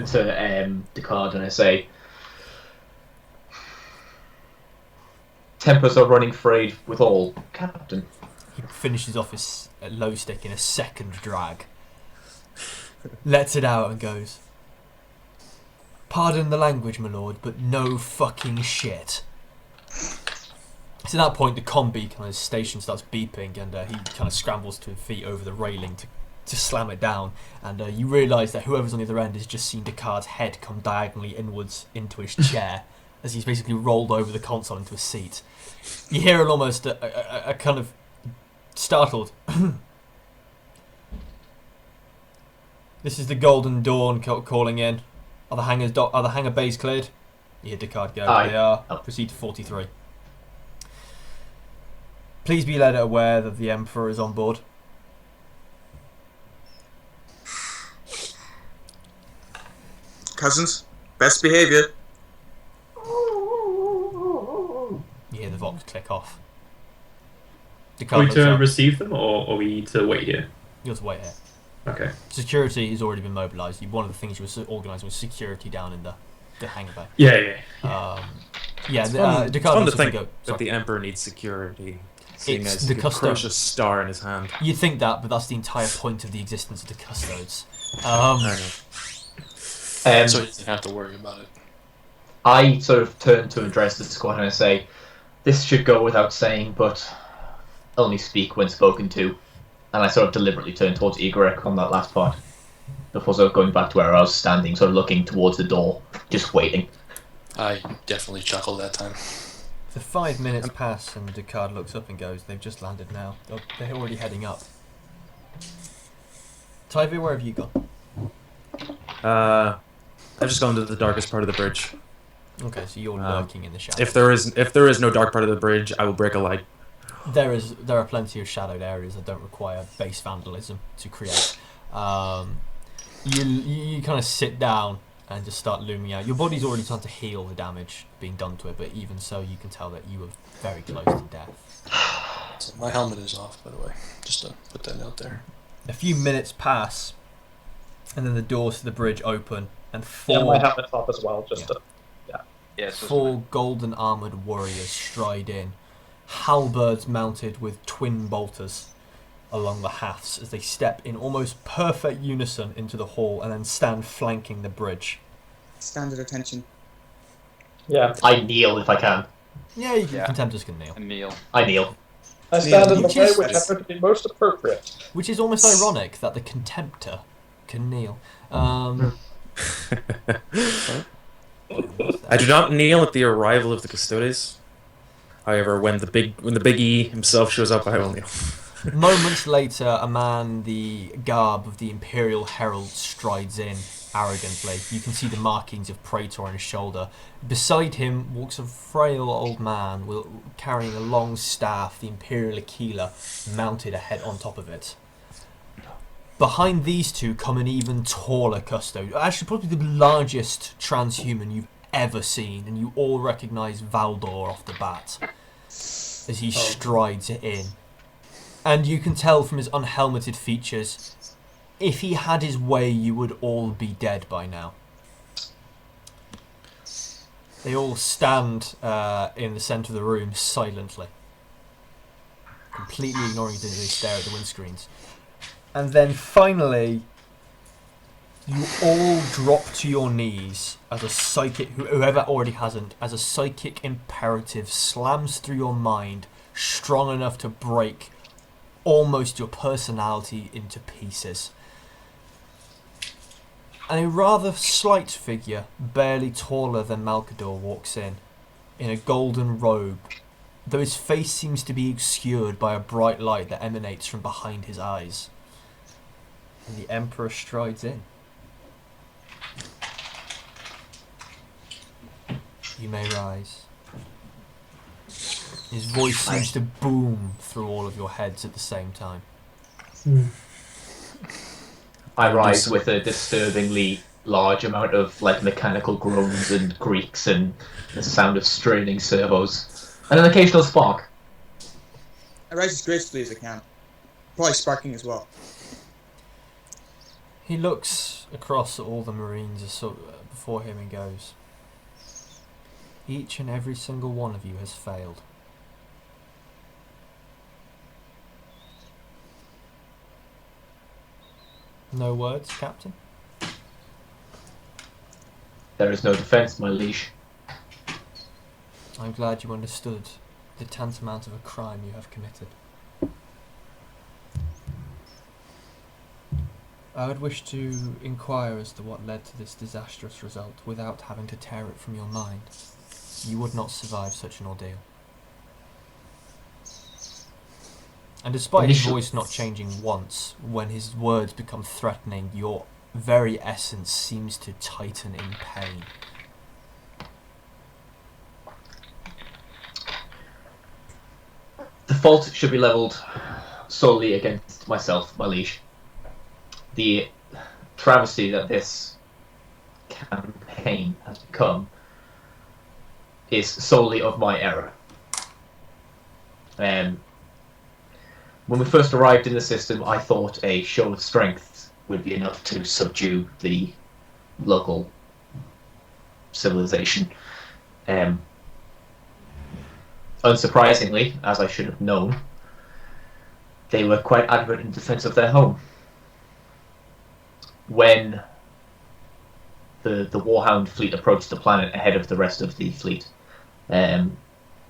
S7: to Descartes and I say, tempers are running frayed with all, Captain.
S3: He finishes off his low stick in a second drag. Lets it out and goes, "Pardon the language, my lord, but no fucking shit." So at that point, the comm beacon on his station starts beeping, and he kind of scrambles to his feet over the railing to slam it down. And you realise that whoever's on the other end has just seen Descartes' head come diagonally inwards into his chair as he's basically rolled over the console into a seat. You hear an almost a kind of startled. This is the Golden Dawn calling in. Are the hangar bays cleared? You hear Descartes go.
S7: Aye.
S3: They are. Proceed to 43. Please be led aware that the Emperor is on board.
S4: Cousins, best behaviour.
S3: You hear the Vox click off.
S8: Are we
S3: Descartes looks
S8: to
S3: up.
S8: receive them, or are we to wait here?
S3: You have to wait here.
S8: Okay.
S3: Security has already been mobilised. One of the things you were organising was security down in the hangar bay.
S8: Yeah.
S3: Yeah,
S1: It's fun
S3: Descartes
S1: to think
S3: go.
S1: that the Emperor needs security, seeing
S3: It's
S1: as
S3: the
S1: he can
S3: custom.
S1: crush a star in his hand.
S3: You'd think that, but that's the entire point of the existence of the custodes.
S1: I
S2: So you didn't have to worry about it.
S7: I sort of turn to address the squad and I say, this should go without saying, but only speak when spoken to. And I sort of deliberately turn towards Igorek on that last part, before sort of going back to where I was standing, sort of looking towards the door, just waiting.
S2: I definitely chuckled that time.
S3: The 5 minutes pass and Descartes looks up and goes, they've just landed now. They're already heading up. Tyvir, where have you gone?
S1: I've just gone to the darkest part of the bridge.
S3: Okay, so you're lurking in the shadows.
S1: If there is no dark part of the bridge, I will break a light.
S3: There are plenty of shadowed areas that don't require base vandalism to create. You kind of sit down and just start looming out. Your body's already starting to heal the damage being done to it, but even so, you can tell that you were very close to death.
S2: So my helmet is off, by the way, just to put that out there.
S3: A few minutes pass, and then the doors to the bridge open, and
S5: my helmet's off as well, just to...
S6: Yes.
S3: Four golden armoured warriors stride in, halberds mounted with twin bolters along the halves as they step in almost perfect unison into the hall and then stand flanking the bridge.
S4: Standard attention.
S5: Yeah.
S7: I kneel if I can.
S3: Yeah, Contemptors can kneel.
S6: Kneel.
S7: I kneel.
S5: I stand in the
S3: Which
S5: way
S3: is-
S5: which I think would be most appropriate.
S3: Which is almost ironic that the Contemptor can kneel.
S1: I do not kneel at the arrival of the Custodes. However, when the big E himself shows up, I will kneel.
S3: Moments later, a man the garb of the Imperial Herald strides in arrogantly. You can see the markings of Praetor on his shoulder. Beside him walks a frail old man carrying a long staff, the Imperial Aquila, mounted ahead on top of it. Behind these two come an even taller Custo, actually probably the largest transhuman you've ever seen, and you all recognise Valdor off the bat as he strides in. And you can tell from his unhelmeted features, if he had his way, you would all be dead by now. They all stand in the centre of the room silently, completely ignoring it as they stare at the windscreens. And then finally, you all drop to your knees as a psychic, whoever already hasn't, as a psychic imperative slams through your mind, strong enough to break almost your personality into pieces. And a rather slight figure, barely taller than Malkador, walks in a golden robe, though his face seems to be obscured by a bright light that emanates from behind his eyes. And the Emperor strides in. You may rise. His voice seems to boom through all of your heads at the same time.
S7: I rise with a disturbingly large amount of mechanical groans and creaks and the sound of straining servos. And an occasional spark.
S4: I rise as gracefully as I can. Probably sparking as well.
S3: He looks across at all the Marines before him and goes, each and every single one of you has failed. No words, Captain?
S7: There is no defence, my liege.
S3: I'm glad you understood the tantamount of a crime you have committed. I would wish to inquire as to what led to this disastrous result without having to tear it from your mind. You would not survive such an ordeal. And despite his voice not changing once, when his words become threatening, your very essence seems to tighten in pain.
S7: The fault should be levelled solely against myself, my liege. The travesty that this campaign has become is solely of my error. When we first arrived in the system, I thought a show of strength would be enough to subdue the local civilization. Unsurprisingly, as I should have known, they were quite adamant in defense of their home. when the Warhound fleet approached the planet ahead of the rest of the fleet,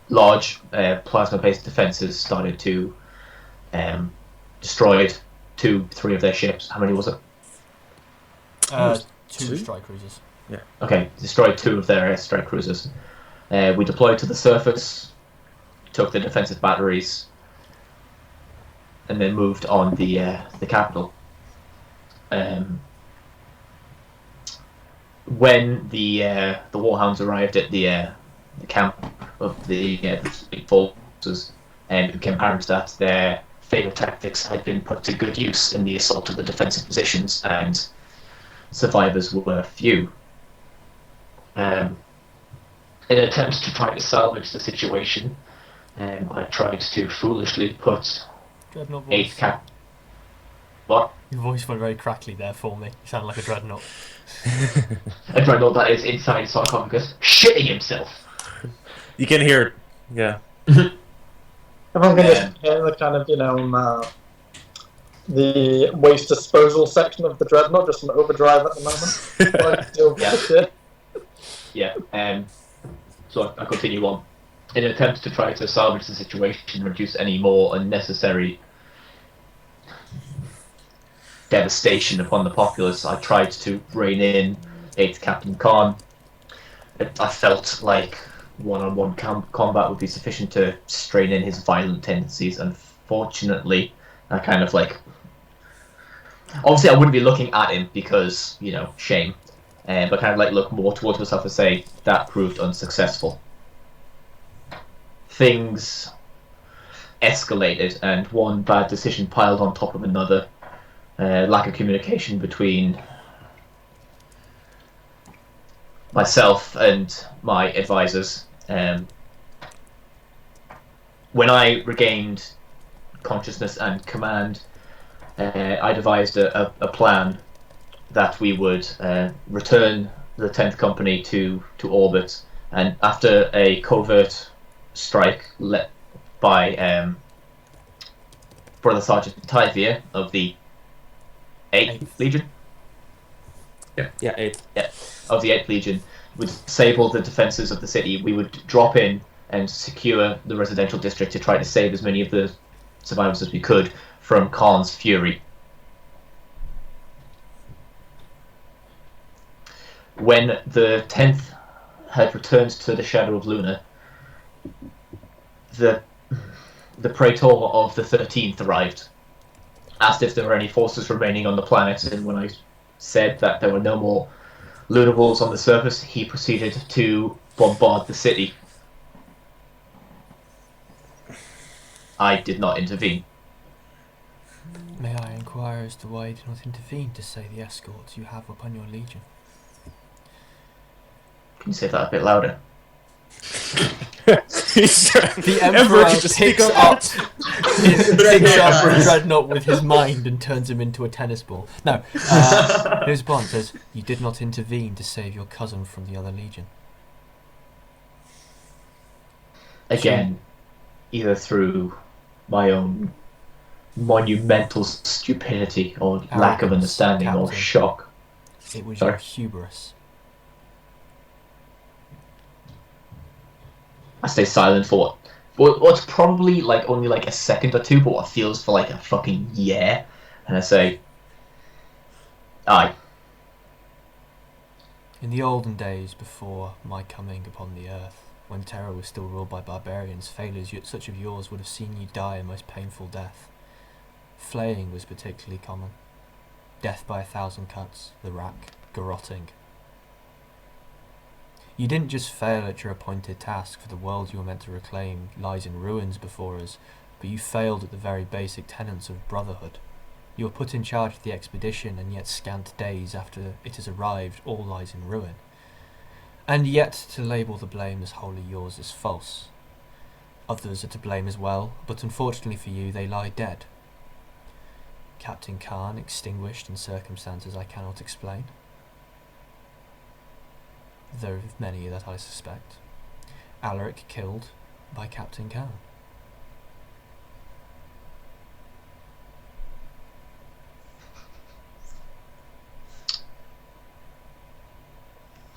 S7: large plasma-based defenses started to destroy 2-3 of their ships. How many was it?
S3: Two strike cruisers.
S1: Yeah.
S7: Okay, destroyed 2 of their strike cruisers. We deployed to the surface, took the defensive batteries, and then moved on the capital. When the Warhounds arrived at the camp of the fleet forces, it became apparent that their favourite tactics had been put to good use in the assault of the defensive positions, and survivors were few. In an attempt to try to salvage the situation, I tried to foolishly put
S3: Dreadnought
S7: 8
S3: voice.
S7: What?
S3: Your voice went very crackly there for me. You sound like a Dreadnought.
S7: A Dreadnought that is inside sarcophagus, shitting himself.
S1: You can hear it. Yeah.
S5: Everyone can just hear the kind of, the waste disposal section of the Dreadnought, just an overdrive at the moment. Like, still shit.
S7: Yeah, so I continue on. In an attempt to try to salvage the situation and reduce any more unnecessary devastation upon the populace, I tried to rein in 8th Captain Khan. I felt like one-on-one combat would be sufficient to strain in his violent tendencies. Unfortunately, I kind of like... Obviously, I wouldn't be looking at him because, shame. But kind of like look more towards myself and say, that proved unsuccessful. Things escalated, and one bad decision piled on top of another. Lack of communication between myself and my advisors. When I regained consciousness and command, I devised a plan that we would return the 10th Company to orbit, and after a covert strike led by Brother Sergeant Tyvir of the 8th Legion?
S1: Yeah, 8.
S7: Yeah, of the 8th Legion, would disable the defences of the city. We would drop in and secure the residential district to try to save as many of the survivors as we could from Khan's fury. When the 10th had returned to the Shadow of Luna, the Praetor of the 13th arrived, asked if there were any forces remaining on the planet, and when I said that there were no more Lunar Wolves on the surface, he proceeded to bombard the city. I did not intervene.
S3: May I inquire as to why you did not intervene to save the escorts you have upon your legion?
S7: Can you say that a bit louder?
S3: The Emperor picks up Dreadnought with his mind and turns him into a tennis ball. No, his response says, "You did not intervene to save your cousin from the other legion."
S7: Again, either through my own monumental stupidity or lack of
S3: Arrogance,
S7: understanding or
S3: Captain.
S7: shock.
S3: It was
S7: Sorry?
S3: your hubris.
S7: I stay silent for what's probably like only like a second or two, but what feels for like a fucking year. And I say, aye.
S3: In the olden days before my coming upon the earth, when terror was still ruled by barbarians, failures such of yours would have seen you die a most painful death. Flaying was particularly common. Death by 1,000 cuts, the rack, garrotting. You didn't just fail at your appointed task, for the world you were meant to reclaim lies in ruins before us, but you failed at the very basic tenets of brotherhood. You were put in charge of the expedition, and yet scant days after it has arrived, all lies in ruin. And yet to label the blame as wholly yours is false. Others are to blame as well, but unfortunately for you they lie dead. Captain Khan extinguished in circumstances I cannot explain. There are many that I suspect. Arik killed by Captain Khan.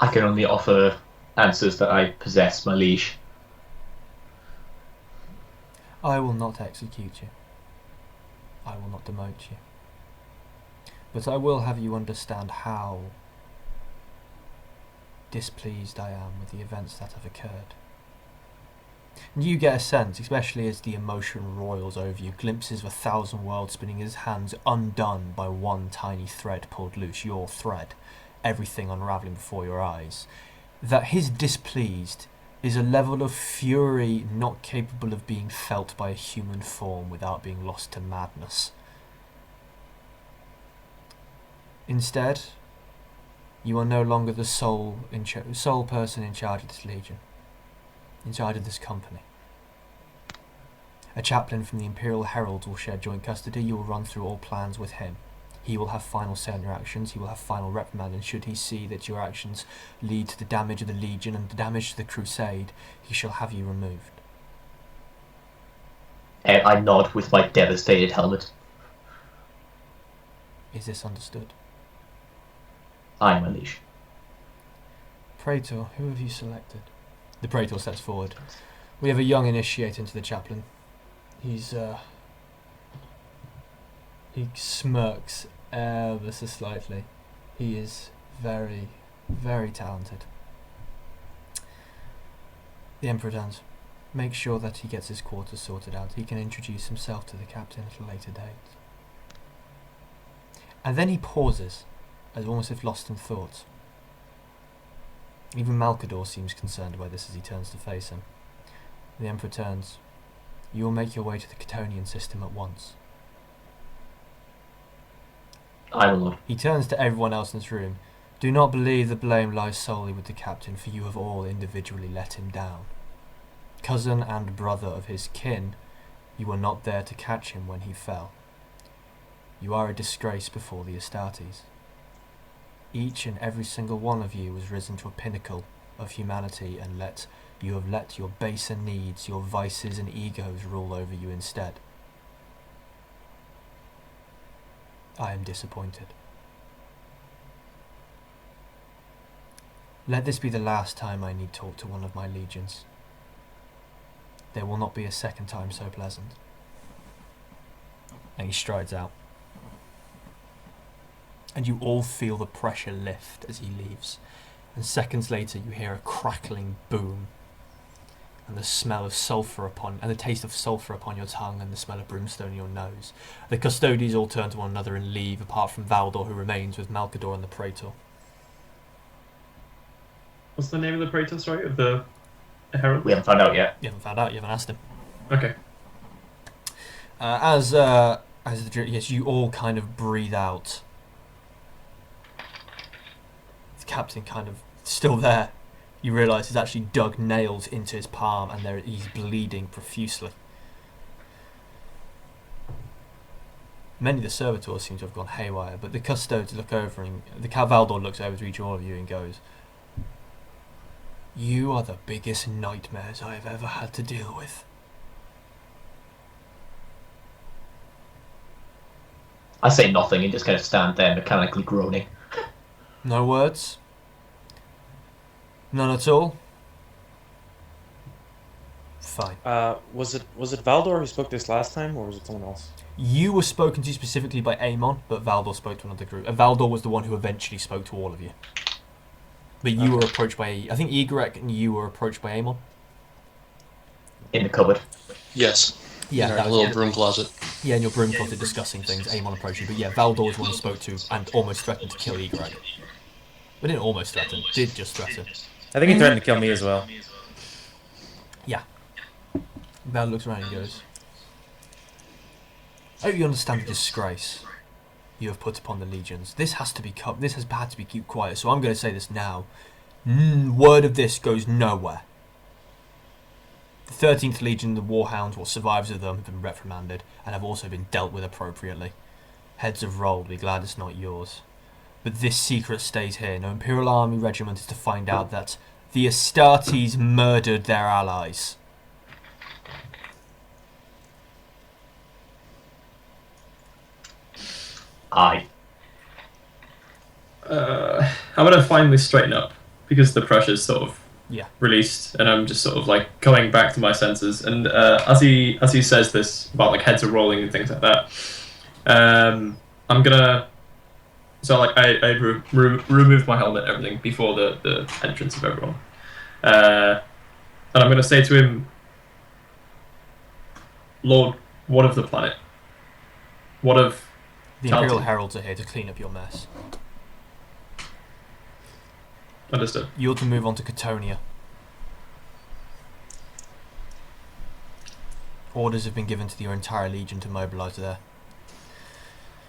S7: I can only offer answers that I possess, my liege.
S3: I will not execute you. I will not demote you. But I will have you understand how displeased I am with the events that have occurred. And you get a sense, especially as the emotion roils over you, glimpses of 1,000 worlds spinning, his hands undone by one tiny thread pulled loose, your thread, everything unravelling before your eyes, that his displeased is a level of fury not capable of being felt by a human form without being lost to madness. Instead, you are no longer the sole person in charge of this legion, in charge of this company. A chaplain from the Imperial Heralds will share joint custody. You will run through all plans with him. He will have final say on your actions. He will have final reprimand, and should he see that your actions lead to the damage of the Legion and the damage to the Crusade, he shall have you removed.
S7: I nod with my devastated helmet.
S3: Is this understood?
S7: Aye, my liege.
S3: Praetor, who have you selected? The Praetor steps forward. We have a young initiate into the chaplain. He smirks ever so slightly. He is very, very talented. The Emperor turns. Make sure that he gets his quarters sorted out. He can introduce himself to the captain at a later date. And then he pauses, as almost if lost in thought. Even Malkador seems concerned by this as he turns to face him. The Emperor turns. You will make your way to the Catonian system at once.
S7: I will not.
S3: He turns to everyone else in this room. Do not believe the blame lies solely with the captain, for you have all individually let him down. Cousin and brother of his kin, you were not there to catch him when he fell. You are a disgrace before the Astartes. Each and every single one of you was risen to a pinnacle of humanity, and you have let your baser needs, your vices and egos rule over you instead. I am disappointed. Let this be the last time I need talk to one of my legions. There will not be a second time so pleasant. And he strides out. And you all feel the pressure lift as he leaves. And seconds later you hear a crackling boom. And the smell of sulphur and the taste of sulphur upon your tongue, and the smell of brimstone in your nose. The custodians all turn to one another and leave, apart from Valdor, who remains with Malkador and the Praetor.
S8: What's the name of the Praetor, sorry, of the Herald?
S7: We haven't found out yet.
S3: You haven't found out, you haven't asked him.
S8: Okay.
S3: Yes, you all kind of breathe out. The captain kind of still there. You realise he's actually dug nails into his palm, and he's bleeding profusely. Many of the servitors seem to have gone haywire, but the custodes look over, and the Valdor looks over to each one of you and goes, "You are the biggest nightmares I have ever had to deal with."
S7: I say nothing and just kind of stand there mechanically groaning.
S3: No words? None at all? Fine.
S1: Was it Valdor who spoke this last time, or was it someone else?
S3: You were spoken to specifically by Amon, but Valdor spoke to another group. Valdor was the one who eventually spoke to all of you. But you were approached by... I think Igorek and you were approached by Amon.
S7: In the cupboard.
S2: Yes.
S3: Yeah,
S2: in our little broom closet.
S3: Yeah, in your broom closet discussing things. Amon approached you, but yeah, Valdor was the one who spoke to and almost threatened to kill Igorek. But didn't almost threaten, did just threaten.
S1: I think he threatened to kill me as well.
S3: Yeah. Val looks around and goes, I hope you understand the disgrace you have put upon the legions. This has had to be kept quiet, so I'm going to say this now. Word of this goes nowhere. The 13th Legion, the Warhounds, or survivors of them, have been reprimanded and have also been dealt with appropriately. Heads have rolled, be glad it's not yours. But this secret stays here. No Imperial Army regiment is to find out that the Astartes murdered their allies.
S7: Aye.
S8: I'm gonna finally straighten up. because the pressure's sort of
S3: Yeah.
S8: released, and I'm just sort of like coming back to my senses. And as he says this about like heads are rolling and things like that, I'm gonna. So like I removed my helmet and everything before the entrance of everyone, and I'm gonna say to him, Lord, what of the planet? What of
S3: the Imperial Heralds are here to clean up your mess.
S8: Understood.
S3: You're to move on to Catonia. Orders have been given to your entire legion to mobilise there.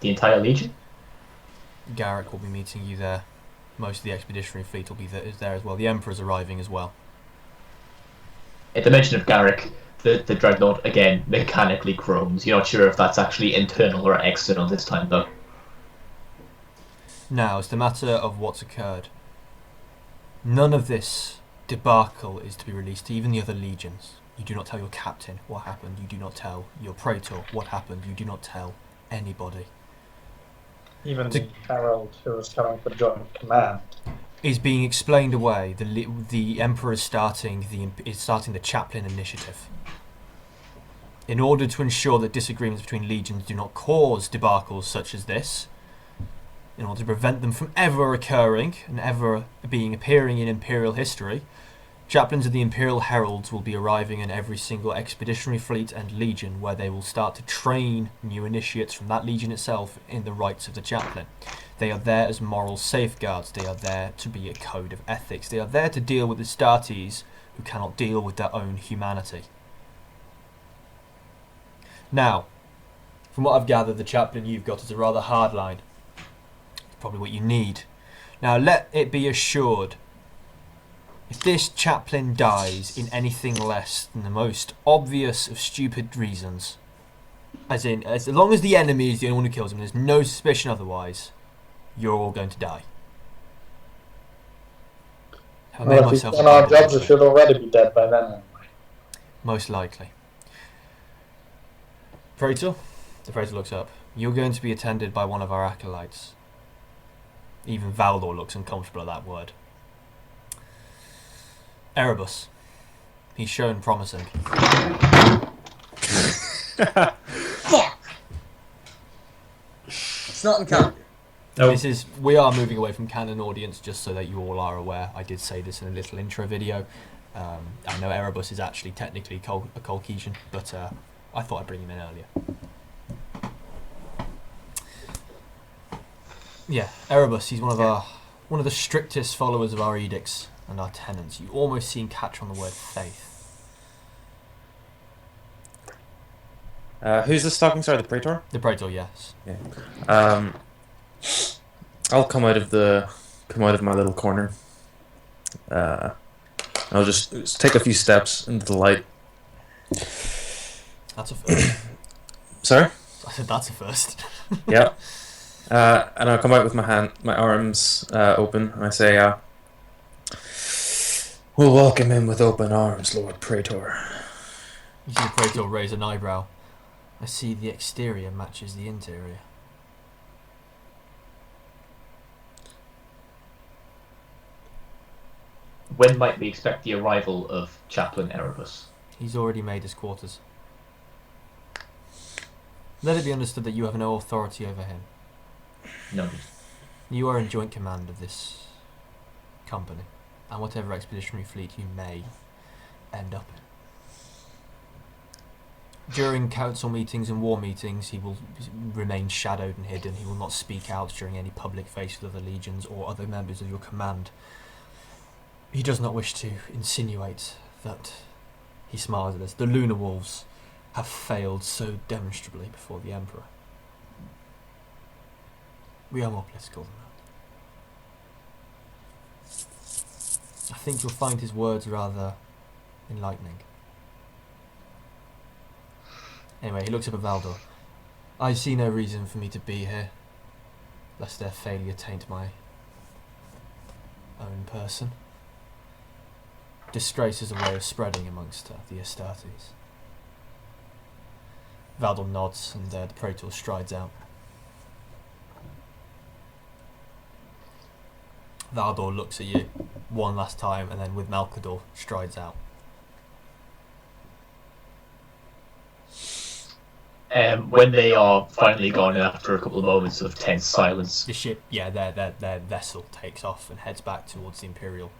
S7: The entire legion?
S3: Garrick will be meeting you there. Most of the expeditionary fleet will be there as well. The Emperor's arriving as well.
S7: At the mention of Garrick, the Dreadnought again mechanically groans. You're not sure if that's actually internal or external this time, though.
S3: Now, it's the matter of what's occurred. None of this debacle is to be released to even the other legions. You do not tell your captain what happened. You do not tell your praetor what happened. You do not tell anybody.
S5: Even the herald who was coming for joint command
S3: is being explained away. The Emperor is starting the Chaplain Initiative. In order to ensure that disagreements between legions do not cause debacles such as this, in order to prevent them from ever occurring and ever appearing in Imperial history, chaplains of the Imperial Heralds will be arriving in every single expeditionary fleet and legion, where they will start to train new initiates from that legion itself in the rights of the chaplain. They are there as moral safeguards. They are there to be a code of ethics. They are there to deal with the Astartes who cannot deal with their own humanity. Now, from what I've gathered, the chaplain you've got is a rather hard line. It's probably what you need. Now, let it be assured, if this chaplain dies in anything less than the most obvious of stupid reasons, as long as the enemy is the only one who kills him, there's no suspicion otherwise, you're all going to die.
S5: Well, if he's done our jobs, we should already be dead by then anyway.
S3: Most likely. Praetor? The Praetor looks up. You're going to be attended by one of our acolytes. Even Valdor looks uncomfortable at that word. Erebus. He's shown promising.
S4: Fuck! It's not in canon.
S8: Nope.
S3: We are moving away from canon audience, just so that you all are aware. I did say this in a little intro video. I know Erebus is actually technically a Colchesian, but I thought I'd bring him in earlier. Yeah, Erebus. He's one of the strictest followers of our edicts and our tenets. You almost see him catch on the word faith.
S1: Who's this talking? Sorry, the Praetor?
S3: The Praetor, yes.
S1: Yeah. I'll come out of my little corner. I'll just take a few steps into the light.
S3: That's a first.
S1: Sorry?
S3: I said that's a first.
S1: Yeah. And I'll come out with my arms open, and I say, "We'll welcome him with open arms, Lord Praetor."
S3: You see the Praetor raise an eyebrow. I see the exterior matches the interior.
S7: When might we expect the arrival of Chaplain Erebus?
S3: He's already made his quarters. Let it be understood that you have no authority over him.
S7: No.
S3: You are in joint command of this company, and whatever expeditionary fleet you may end up in. During council meetings and war meetings, he will remain shadowed and hidden. He will not speak out during any public face with other legions or other members of your command. He does not wish to insinuate that he smiles at us. The Lunar Wolves have failed so demonstrably before the Emperor. We are more political than that. I think you'll find his words rather enlightening. Anyway, he looks up at Valdor. I see no reason for me to be here, lest their failure taint my own person. Disgrace is a way of spreading amongst the Astartes. Valdor nods, and the Praetor strides out. Valdor looks at you. one last time, and then with Malkador strides out.
S7: When they are finally gone after a couple of moments of tense silence,
S3: The ship, their vessel takes off and heads back towards the Imperial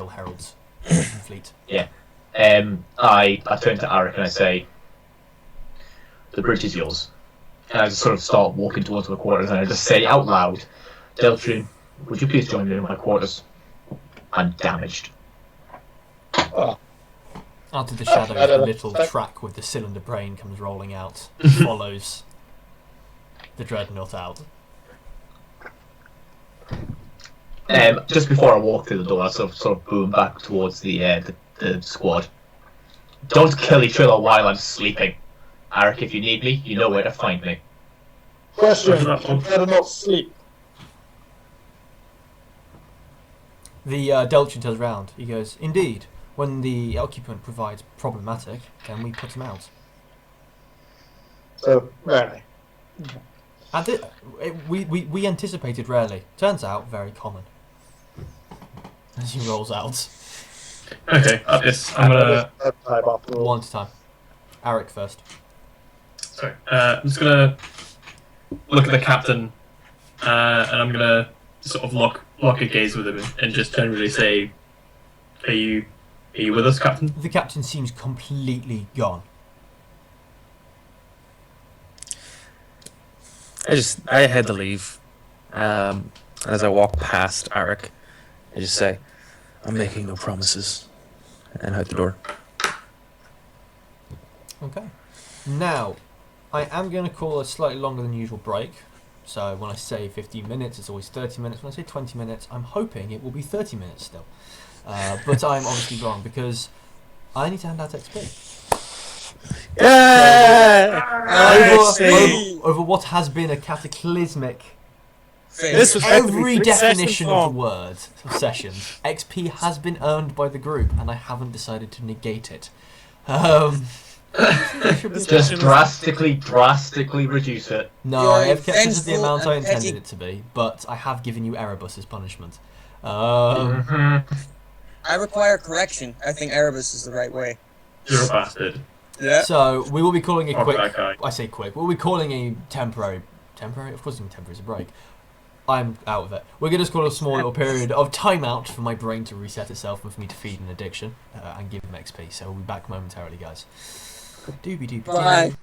S3: Herald's fleet.
S7: Yeah. I turn to Arik and I say, "The bridge is yours." And I just sort of start walking towards my quarters, and I just say out loud, "Deltrin, would you please join me in my quarters? I'm damaged."
S3: Out of the shadows, the little track with the cylinder brain comes rolling out, follows the Dreadnought out.
S7: Just before I walk through the door, I sort of boom back towards the squad. "Don't kill each other while I'm sleeping. Arik, if you need me, you know where to find me."
S5: Question: better not sleep.
S3: The Delchin turns round. He goes, "Indeed, when the occupant provides problematic, then we put him out."
S5: So rarely.
S3: We anticipated rarely. Turns out, very common. As he rolls out.
S8: Okay, I'm gonna.
S3: One at a time. Arik first.
S8: Sorry. I'm just gonna look at the captain, and I'm gonna sort of lock a gaze with him and just generally say, "Are you with us, Captain?"
S3: The captain seems completely gone.
S1: I had to leave. As I walk past Arik, I just say, "I'm making no promises," and out the door.
S3: Okay. Now, I am going to call a slightly longer than usual break. So when I say 15 minutes, it's always 30 minutes. When I say 20 minutes, I'm hoping it will be 30 minutes still. But I'm obviously wrong because I need to hand out XP. Over what has been a cataclysmic...
S1: This was
S3: every
S1: practically 3
S3: definition
S1: sessions
S3: of the
S1: long.
S3: word of sessions. XP has been earned by the group, and I haven't decided to negate it.
S7: Just drastically reduce it.
S3: No, I have kept it at the
S4: vengeful
S3: amount I
S4: and
S3: intended
S4: petty.
S3: it to be, but I have given you Erebus as punishment.
S4: I require correction. I think Erebus is the right way.
S8: You're a bastard.
S4: Yeah.
S3: So we will be calling a
S8: Fuck
S3: quick.
S8: that guy.
S3: I say quick. We'll be calling a temporary. Temporary? Of course, it's temporary. It's a break. I'm out of it. We're going to just call a small little period of timeout for my brain to reset itself and for me to feed an addiction and give him XP. So we'll be back momentarily, guys. Doobie doobie.
S4: Bye.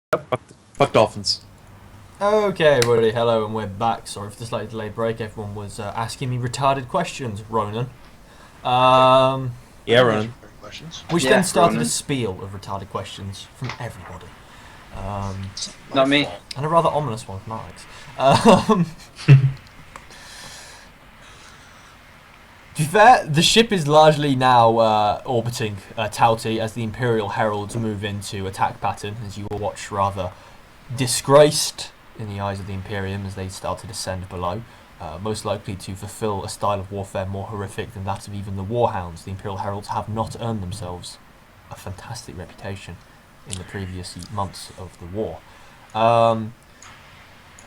S1: Fuck dolphins.
S3: Okay, everybody, hello, and we're back. Sorry for the slightly delayed break. Everyone was asking me retarded questions, Ronan.
S1: Yeah, Ronan.
S3: Which then started a spiel of retarded questions from everybody.
S6: Not me.
S3: And a rather ominous one from Alex. To be fair, the ship is largely now orbiting Tauti as the Imperial Heralds move into attack pattern, as you will watch rather disgraced in the eyes of the Imperium as they start to descend below, most likely to fulfill a style of warfare more horrific than that of even the Warhounds. The Imperial Heralds have not earned themselves a fantastic reputation in the previous months of the war.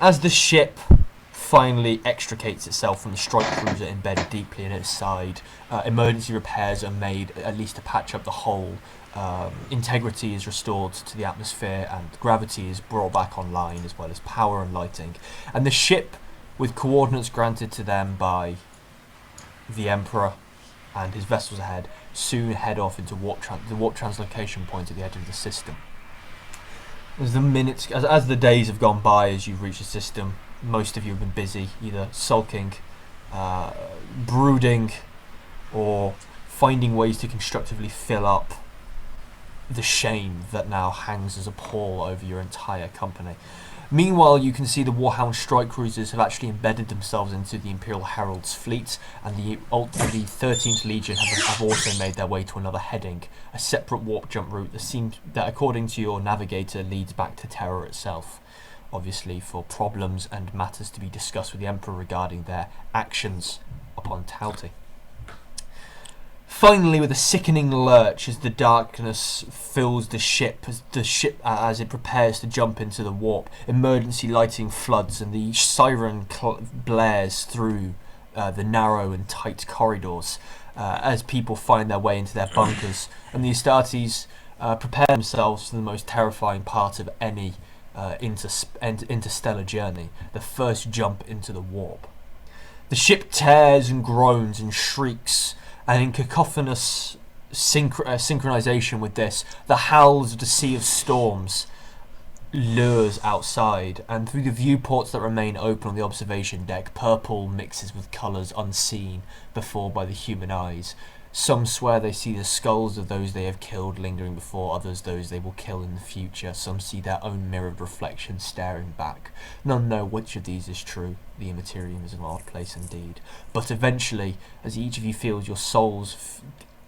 S3: As the ship finally extricates itself from the strike cruiser embedded deeply in its side, emergency repairs are made, at least to patch up the hole. Integrity is restored to the atmosphere and gravity is brought back online, as well as power and lighting. And the ship, with coordinates granted to them by the Emperor and his vessels ahead, soon head off into the warp translocation point at the edge of the system. As the days have gone by, as you've reached the system, most of you have been busy either sulking, brooding, or finding ways to constructively fill up the shame that now hangs as a pall over your entire company. Meanwhile, you can see the Warhound strike cruisers have actually embedded themselves into the Imperial Herald's fleet, and the 13th Legion have also made their way to another heading, a separate warp jump route that according to your navigator, leads back to Terror itself, obviously for problems and matters to be discussed with the Emperor regarding their actions upon Tauti. Finally, with a sickening lurch as the darkness fills the ship, as it prepares to jump into the warp, emergency lighting floods and the siren blares through the narrow and tight corridors as people find their way into their bunkers, and the Astartes prepare themselves for the most terrifying part of any interstellar journey, the first jump into the warp. The ship tears and groans and shrieks, and in cacophonous synchronization with this, the howls of the Sea of Storms lures outside, and through the viewports that remain open on the observation deck, purple mixes with colours unseen before by the human eyes. Some swear they see the skulls of those they have killed lingering before others, those they will kill in the future. Some see their own mirrored reflection staring back. None know which of these is true. The Immaterium is an odd place indeed. But eventually, as each of you feels your souls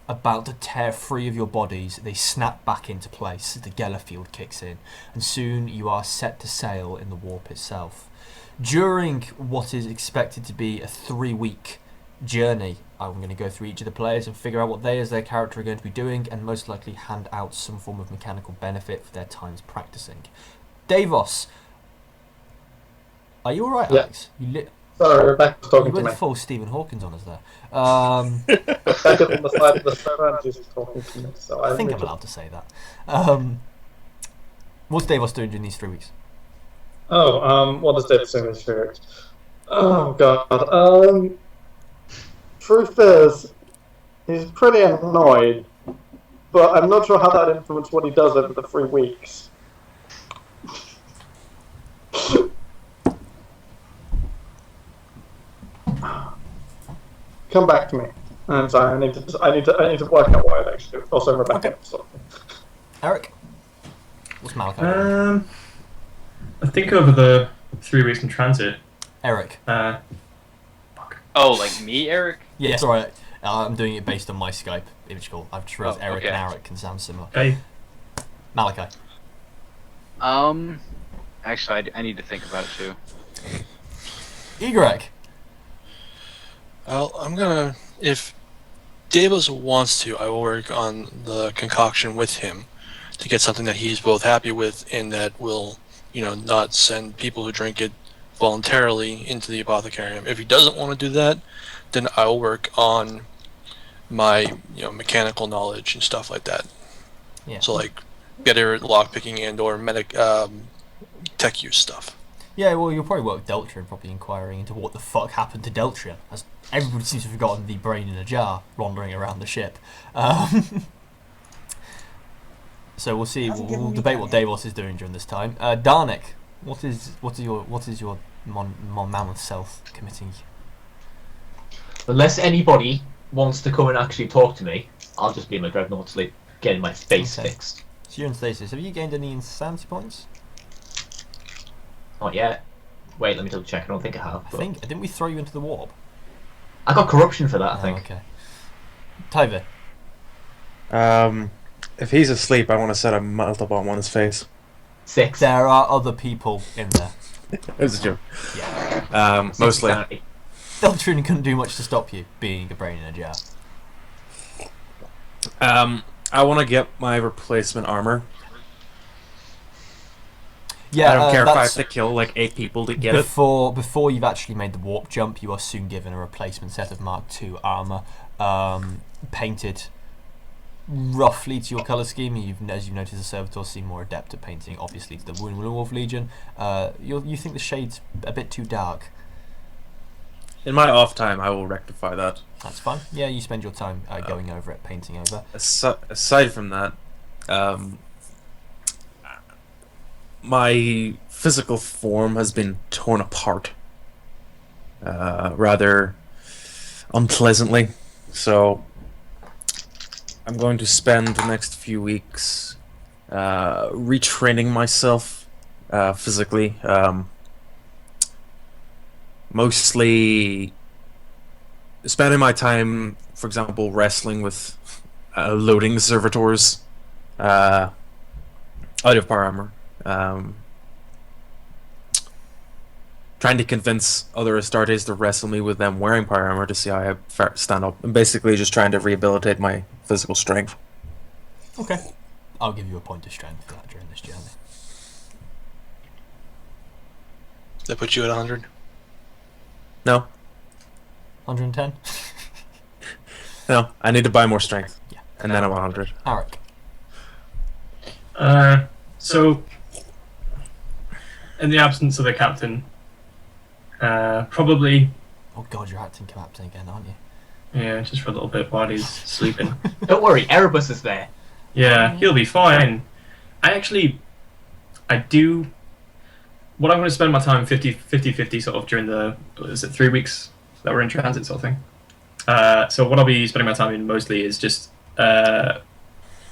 S3: about to tear free of your bodies, they snap back into place as the Gellerfield kicks in, and soon you are set to sail in the warp itself. During what is expected to be a 3-week journey, I'm going to go through each of the players and figure out what they as their character are going to be doing, and most likely hand out some form of mechanical benefit for their times practicing. Daevos, are you alright, Alex?
S5: Sorry, Rebecca's talking
S3: you
S5: to me.
S3: went full Stephen Hawkins on us there.
S5: Rebecca's on the side of the server and she's talking to me, so
S3: I think I'm allowed to say that. What's Daevos doing during these 3 weeks?
S5: What does Daevos do in these 3 weeks? Oh, God. Truth is, he's pretty annoyed, but I'm not sure how that influenced what he does over the 3 weeks. Come back to me. I'm sorry. I need to work out what I'd actually do. Also, Rebecca.
S3: Okay.
S5: So.
S3: Arik, what's Malakai doing?
S8: I think over the 3 weeks in transit.
S3: Eric.
S6: Oh, like me, Eric?
S3: Yeah, it's alright. I'm doing it based on my Skype image call. I've just realised Eric and Arik can sound similar.
S8: Hey.
S3: Malakai.
S6: Actually, I need to think about it too.
S3: Igorek.
S2: Well, I'm gonna, if Daevos wants to, I will work on the concoction with him to get something that he's both happy with and that will, not send people who drink it voluntarily into the Apothecary. If he doesn't want to do that, then I'll work on my, mechanical knowledge and stuff like that.
S3: Yeah.
S2: So like better lockpicking and or tech use stuff.
S3: Yeah, well, you'll probably work Deltrian, probably inquiring into what the fuck happened to Deltrian, as everybody seems to have forgotten the brain in a jar wandering around the ship. So we'll see.
S4: Haven't given
S3: We'll
S4: me
S3: debate
S4: that
S3: what
S4: yet.
S3: Davos is doing during this time. Darnik, what is your mammoth self committing?
S7: Unless anybody wants to come and actually talk to me, I'll just be in my Dreadnought sleep, getting my face
S3: Okay.
S7: fixed.
S3: So you're in stasis. Have you gained any insanity points?
S7: Not yet. Wait, let me double check. I don't think I have.
S3: I
S7: But
S3: think. Didn't we throw you into the warp?
S7: I got corruption for that, I
S3: Oh,
S7: think.
S3: okay. Tyvir.
S1: If he's asleep, I want to set a melt bomb on his face.
S7: 6.
S3: There are other people in there.
S1: It was a joke.
S3: Yeah.
S1: Mostly.
S7: Insanity.
S3: Deltrin couldn't do much to stop you being a brain in a jar.
S1: I want to get my replacement armor.
S3: Yeah,
S1: I don't care if I have
S3: that's
S1: to kill like 8 people to get it.
S3: before you've actually made the warp jump. You are soon given a replacement set of Mark II armor, painted roughly to your color scheme. As you've noticed, the servitors seem more adept at painting, obviously, to the Wolf Legion. You think the shade's a bit too dark.
S1: In my off time, I will rectify that.
S3: That's fine. Yeah, you spend your time going over it, painting over.
S1: Aside from that, my physical form has been torn apart rather unpleasantly. So I'm going to spend the next few weeks retraining myself physically. Mostly spending my time, for example, wrestling with loading servitors out of power armor. Trying to convince other Astartes to wrestle me with them wearing power armor to see how I stand up. And basically just trying to rehabilitate my physical strength.
S3: Okay. I'll give you a point of strength for that during this journey.
S2: That put you at 100.
S1: No,
S3: 110?
S1: no, I need to buy more strength.
S3: Yeah.
S1: And then I'm 100.
S3: Arik.
S8: So, in the absence of the captain, probably,
S3: Oh god, you're acting captain again, aren't you?
S8: yeah, just for a little bit while he's sleeping.
S7: Don't worry, Erebus is there.
S8: Yeah, he'll be fine. I do. What I'm going to spend my time 50-50 sort of during the, is it 3 weeks that we're in transit sort of thing? So what I'll be spending my time in mostly is just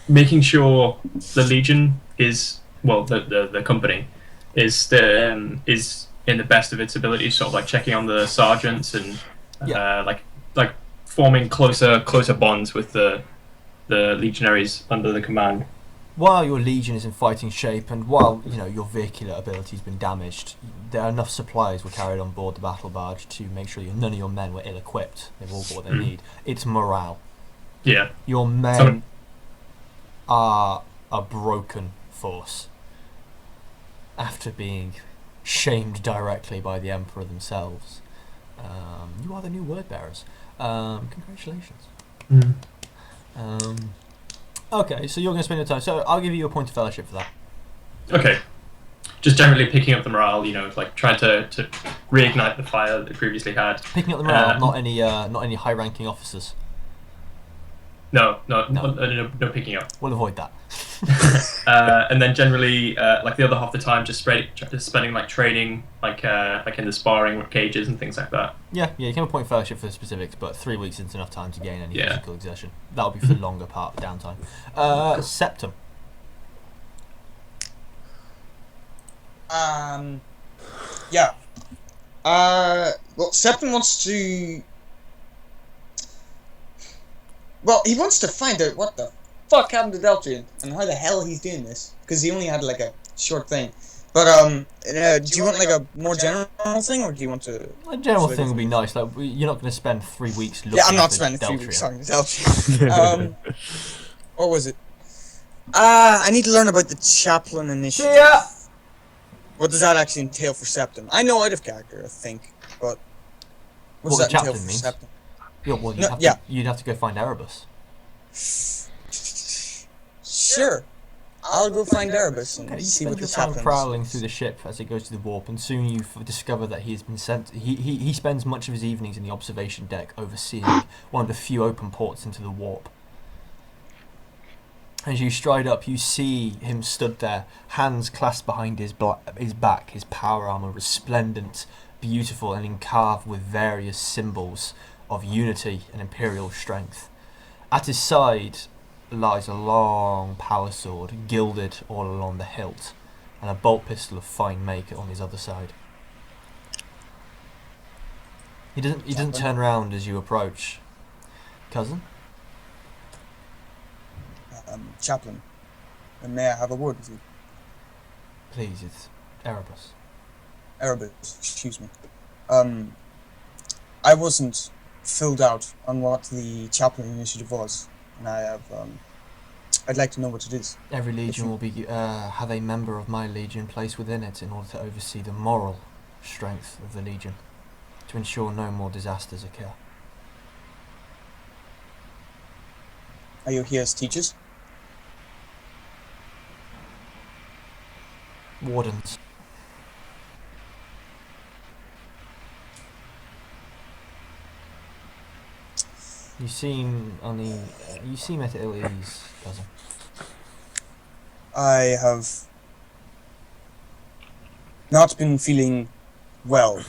S8: making sure the Legion is, well, the company is in the best of its ability, sort of like checking on the sergeants and like forming closer bonds with the legionaries under the command.
S3: While your legion is in fighting shape, and while your vehicular ability's been damaged, there are enough supplies were carried on board the battle barge to make sure none of your men were ill-equipped. They've all got what they need. It's morale.
S8: Yeah.
S3: Your men are a broken force after being shamed directly by the Emperor themselves. You are the new word bearers. Congratulations. Okay, so you're going to spend your time. So I'll give you a point of fellowship for that.
S8: Okay. Just generally picking up the morale, like trying to reignite the fire that they previously had.
S3: Picking up the morale, not any high-ranking officers.
S8: No picking up.
S3: We'll avoid that.
S8: And then generally, like the other half of the time, just spending like training, like in the sparring cages and things like that.
S3: Yeah, you can have a point of fellowship for the specifics, but 3 weeks isn't enough time to gain any
S8: Yeah.
S3: physical exertion. That'll be for the longer part of downtime. Septum.
S4: Yeah. Well, Septum wants to. Well, he wants to find out what the fuck happened to Deltrian and how the hell he's doing this, because he only had like a short thing. But do you want like a more general thing, or do you want to?
S3: A general thing would be nice. Like you're not going to spend 3 weeks looking.
S4: Yeah, I'm not
S3: for
S4: spending 3
S3: Deltrian.
S4: weeks talking to Deltrian. What was it? I need to learn about the Chaplain Initiative.
S3: Yeah.
S4: What does that actually entail for Septum? I know out of character, I think, but what does
S3: What the
S4: that entail
S3: Chaplain
S4: for
S3: means?
S4: Septum?
S3: Yeah, well,
S4: No,
S3: you'd have to go find Erebus.
S4: Sure. I'll go find Erebus and
S3: Okay, you
S4: see
S3: spend
S4: what
S3: your
S4: the
S3: time
S4: Chaplain
S3: prowling through the ship as it goes to the warp, and soon you discover that he has been sent. He spends much of his evenings in the observation deck, overseeing one of the few open ports into the warp. As you stride up, you see him stood there, hands clasped behind his back, his power armor resplendent, beautiful, and encarved with various symbols of unity and imperial strength. At his side lies a long power sword, gilded all along the hilt, and a bolt pistol of fine make on his other side. He doesn't turn around as you approach. Cousin?
S4: Chaplain, may I have a word with you?
S3: Please, it's Erebus.
S4: Erebus, excuse me. I wasn't filled out on what the chaplain initiative was, and I'd like to know what it is.
S3: Every legion will be have a member of my legion placed within it in order to oversee the moral strength of the legion, to ensure no more disasters occur.
S4: Are you here as teachers?
S3: Wardens. You seem at ill ease, cousin.
S4: I have not been feeling well.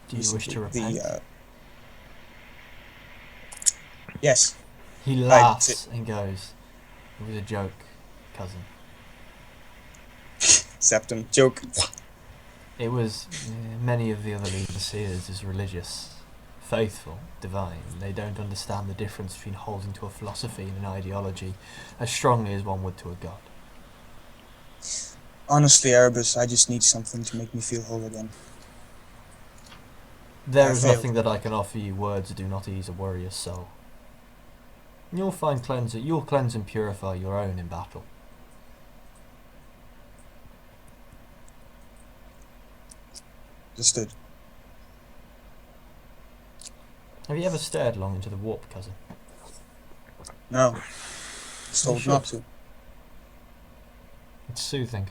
S3: Do you wish to repent?
S4: Yes.
S3: He laughs and goes, "It was a joke, cousin."
S4: Septum, joke.
S3: It was many of the other leaders is religious, faithful, divine. They don't understand the difference between holding to a philosophy and an ideology as strongly as one would to a god.
S4: Honestly, Erebus, I just need something to make me feel whole again.
S3: There is nothing that I can offer you. Words do not ease a warrior's soul. You'll cleanse and purify your own in battle.
S4: Understood.
S3: Have you ever stared long into the warp, cousin?
S4: No. Told not to.
S3: It's soothing.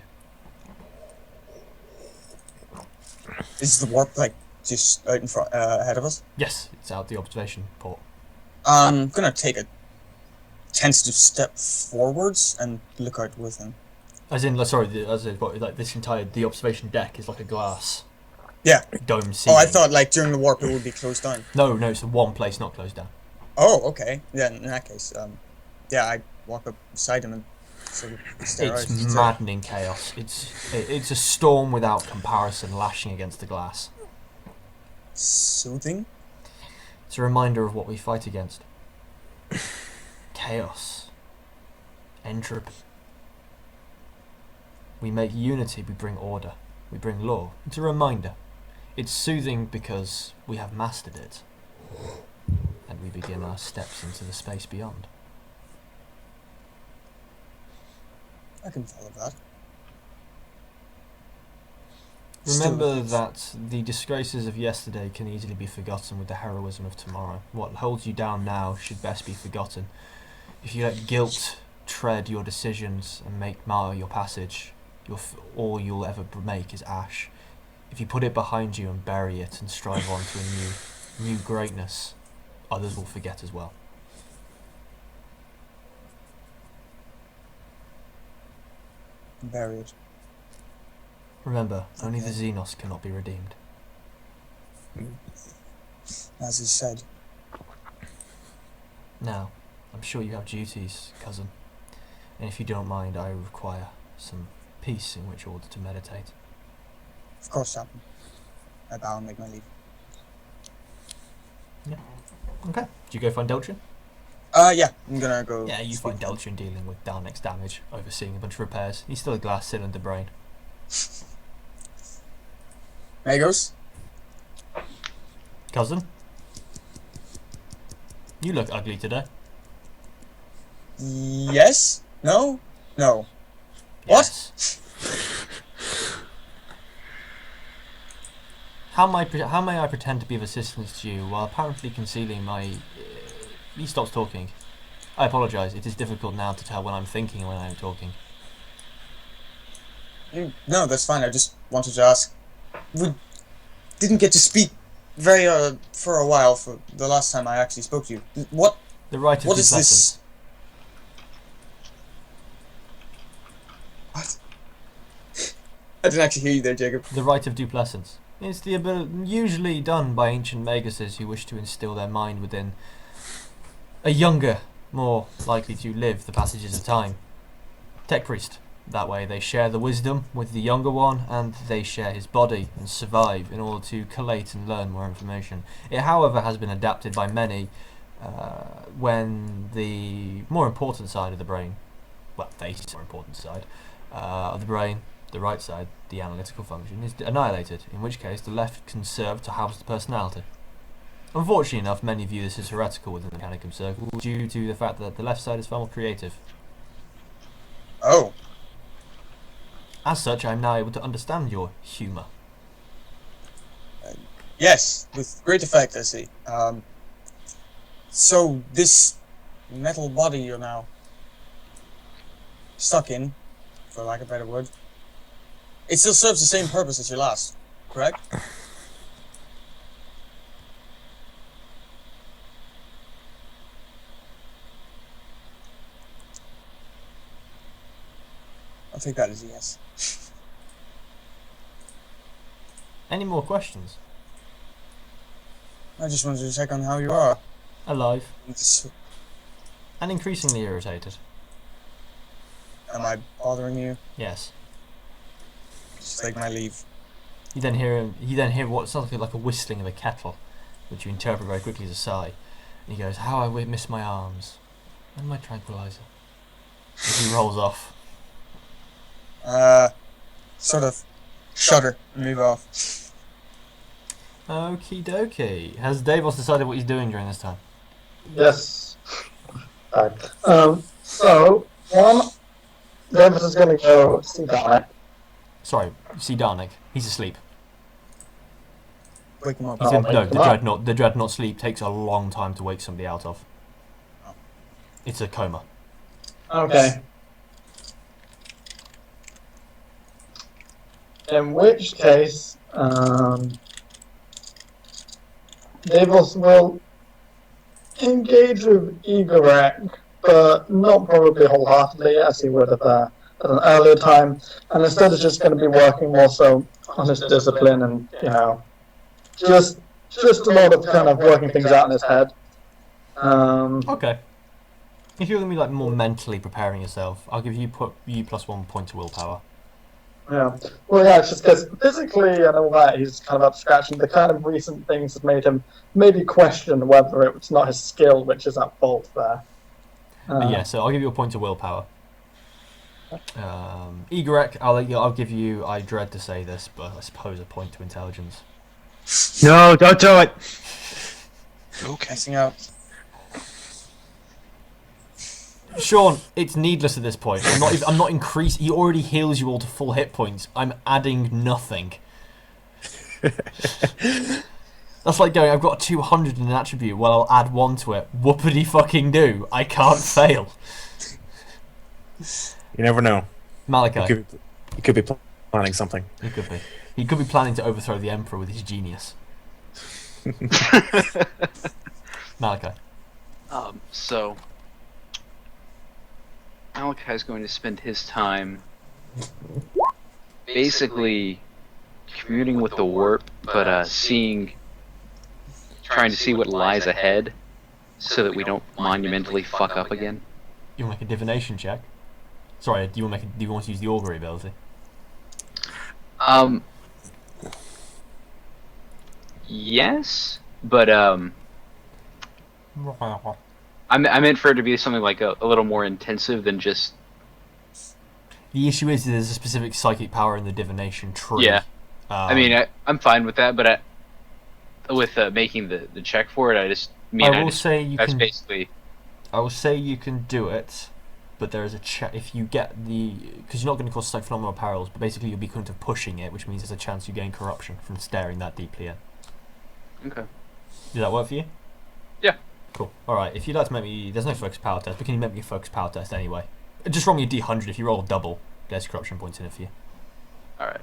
S4: Is the warp like just out in front, ahead of us?
S3: Yes, it's out the observation port.
S4: I'm gonna take a tentative step forwards and look out with him.
S3: The observation deck is like a glass.
S4: Yeah.
S3: Dome ceiling.
S4: Oh, I thought like during the warp it would be closed down.
S3: No, it's one place, not closed down.
S4: Oh, okay. Yeah, in that case, yeah, I walk up beside him and sort of stare out.
S3: It's maddening chaos. It's a storm without comparison, lashing against the glass.
S4: Soothing?
S3: It's a reminder of what we fight against. Chaos. Entropy. We make unity, we bring order, we bring law. It's a reminder. It's soothing because we have mastered it. And we begin our steps into the space beyond.
S4: I can follow that.
S3: Remember that the disgraces of yesterday can easily be forgotten with the heroism of tomorrow. What holds you down now should best be forgotten. If you let guilt tread your decisions and mar your passage, all you'll ever make is ash. If you put it behind you and bury it and strive on to a new greatness, others will forget as well.
S4: Bury it.
S3: Remember, only the Xenos cannot be redeemed.
S4: As is said.
S3: Now, I'm sure you have duties, cousin, and if you don't mind, I require some peace in which order to meditate.
S4: Of course, Captain. I bow and make my leave.
S3: Yeah. Okay. Do you go find Deltrin?
S4: Yeah, I'm gonna go.
S3: Yeah, you find Deltrin dealing with Darnik's damage, overseeing a bunch of repairs. He's still a glass cylinder brain.
S4: Magos?
S3: Cousin? You look ugly today.
S4: Yes? No? No.
S3: Yes.
S4: What?
S3: How may I pretend to be of assistance to you while apparently concealing my... He stops talking. I apologise, it is difficult now to tell when I'm thinking and when I'm talking.
S4: No, that's fine. I just wanted to ask. We didn't get to speak for a while for the last time I actually spoke to you. What
S3: The right of
S4: is
S3: this?
S4: What? I didn't actually hear you there, Jacob.
S3: The rite of duplessence. It's the ability usually done by ancient maguses who wish to instill their mind within a younger, more likely to live the passages of time. Tech priest. That way they share the wisdom with the younger one and they share his body and survive in order to collate and learn more information. It, however, has been adapted by many when the more important side of the brain, well, the more important side of the brain, the right side, the analytical function, is annihilated, in which case the left can serve to house the personality. Unfortunately enough, many view this as heretical within the Mechanicum circle due to the fact that the left side is far more creative.
S4: Oh.
S3: As such, I am now able to understand your humour.
S4: Yes, with great effect, I see. So, this metal body you're now stuck in, for lack of a better word, it still serves the same purpose as your last, correct? I'll take that as a yes.
S3: Any more questions?
S4: I just wanted to check on how you are.
S3: Alive.
S4: It's,
S3: And increasingly irritated.
S4: am I bothering you?
S3: Yes.
S4: Just take my leave.
S3: You then hear what sounds like a whistling of a kettle, which you interpret very quickly as a sigh. And he goes, "How I miss my arms. And my tranquilizer." As he rolls off.
S4: Sort of shudder and move off.
S3: Okie dokie. Has Daevos decided what he's doing during this time?
S5: Yes. So, one, Davis is going to go see Darnik.
S3: Sorry, see Darnik. He's asleep.
S4: Wake him up.
S3: He's in,
S5: wake
S3: no,
S5: him
S3: the
S5: up.
S3: Dreadnought. The Dreadnought sleep takes a long time to wake somebody out of.
S4: Oh.
S3: It's a coma.
S5: Okay. In which case, Daevos will engage with Igorek, but not probably wholeheartedly as he would have at an earlier time, and instead is just going to be working more so on his discipline and, just a lot of kind of working things out in his head.
S3: Okay. If you're going to be like more mentally preparing yourself, I'll give you +1 point to willpower.
S5: Yeah. Well, yeah, it's just because physically and all that, he's kind of up scratching. The kind of recent things have made him maybe question whether it's not his skill which is at fault there.
S3: Yeah, so I'll give you a point to willpower. Igorek, I'll give you, I dread to say this, but I suppose a point to intelligence.
S1: No, don't do it.
S4: Okay. Casting out.
S3: Shaun, it's needless at this point. I'm not increasing. He already heals you all to full hit points. I'm adding nothing. That's like going, I've got 200 in an attribute, well, I'll add 1 to it. Whoopity fucking do. I can't fail.
S1: You never know.
S3: Malakai.
S1: He could be planning something.
S3: He could be. He could be planning to overthrow the Emperor with his genius. Malakai.
S6: So Malakai's going to spend his time basically commuting with the warp, but trying to see what lies ahead, so that we don't monumentally fuck up again.
S3: You want to make a divination check? Sorry, do you want to use the augury ability?
S6: Yes, but I meant for it to be something like a little more intensive than just.
S3: The issue is there's a specific psychic power in the divination tree.
S6: Yeah, I mean I'm fine with that, but with making the check for it, I will say you
S3: can do it, but there is a check if you get because you're not going to cause like phenomenal perils, but basically you'll be kind of pushing it, which means there's a chance you gain corruption from staring that deeply in.
S6: Okay.
S3: Does that work for you?
S6: Yeah.
S3: Cool. Alright, if you'd like to make me... There's no focus power test, but can you make me a focus power test anyway? Just roll me a d100. If you roll double, there's corruption points in it for you.
S6: Alright.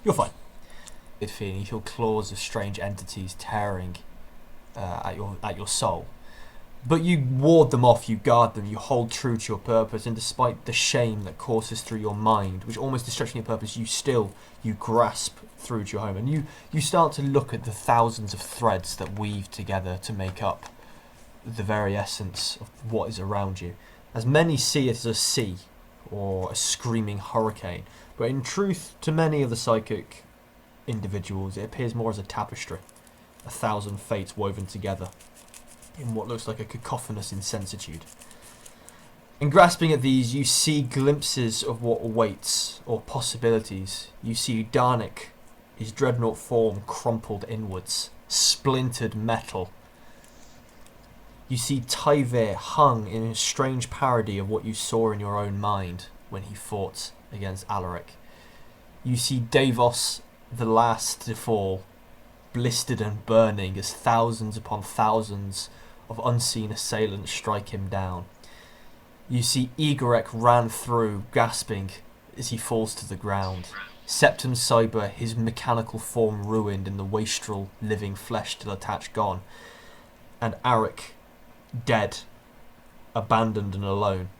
S3: You're fine. Good feeling. You feel claws of strange entities tearing at your soul. But you ward them off, you guard them, you hold true to your purpose, and despite the shame that courses through your mind, which almost distracts your purpose, you grasp through to your home, and you start to look at the thousands of threads that weave together to make up the very essence of what is around you. As many see it as a sea, or a screaming hurricane, but in truth, to many of the psychic individuals, it appears more as a tapestry, 1,000 fates woven together in what looks like a cacophonous insensitude. In grasping at these, you see glimpses of what awaits, or possibilities. You see Darnik, his dreadnought form crumpled inwards, splintered metal. You see Tyvir hung in a strange parody of what you saw in your own mind when he fought against Arik. You see Daevos, the last to fall, blistered and burning as thousands upon thousands of unseen assailants strike him down. You see Igorek ran through, gasping as he falls to the ground. Septum Cyber, his mechanical form ruined and the wastrel living flesh still attached gone. And Arik, dead, abandoned and alone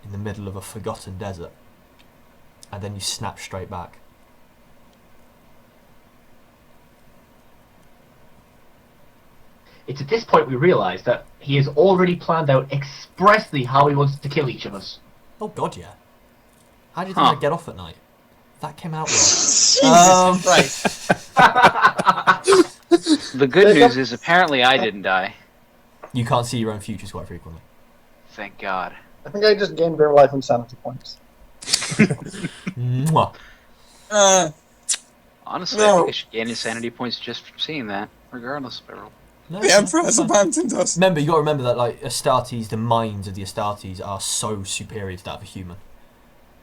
S3: in the middle of a forgotten desert. And then you snap straight back.
S7: It's at this point we realise that he has already planned out expressly how he wants to kill each of us.
S3: Oh god, yeah. How do you think I get off at night? That came out
S4: Jesus Christ.
S6: The good news is apparently I didn't die.
S3: You can't see your own futures quite frequently.
S6: Thank God.
S5: I think I just gained real life insanity points.
S3: Mwah.
S6: Honestly, I think I should gain insanity points just from seeing that, regardless of everyone.
S3: No,
S4: The Emperor has abandoned us.
S3: Remember, you got to remember that like Astartes, the minds of the Astartes are so superior to that of a human.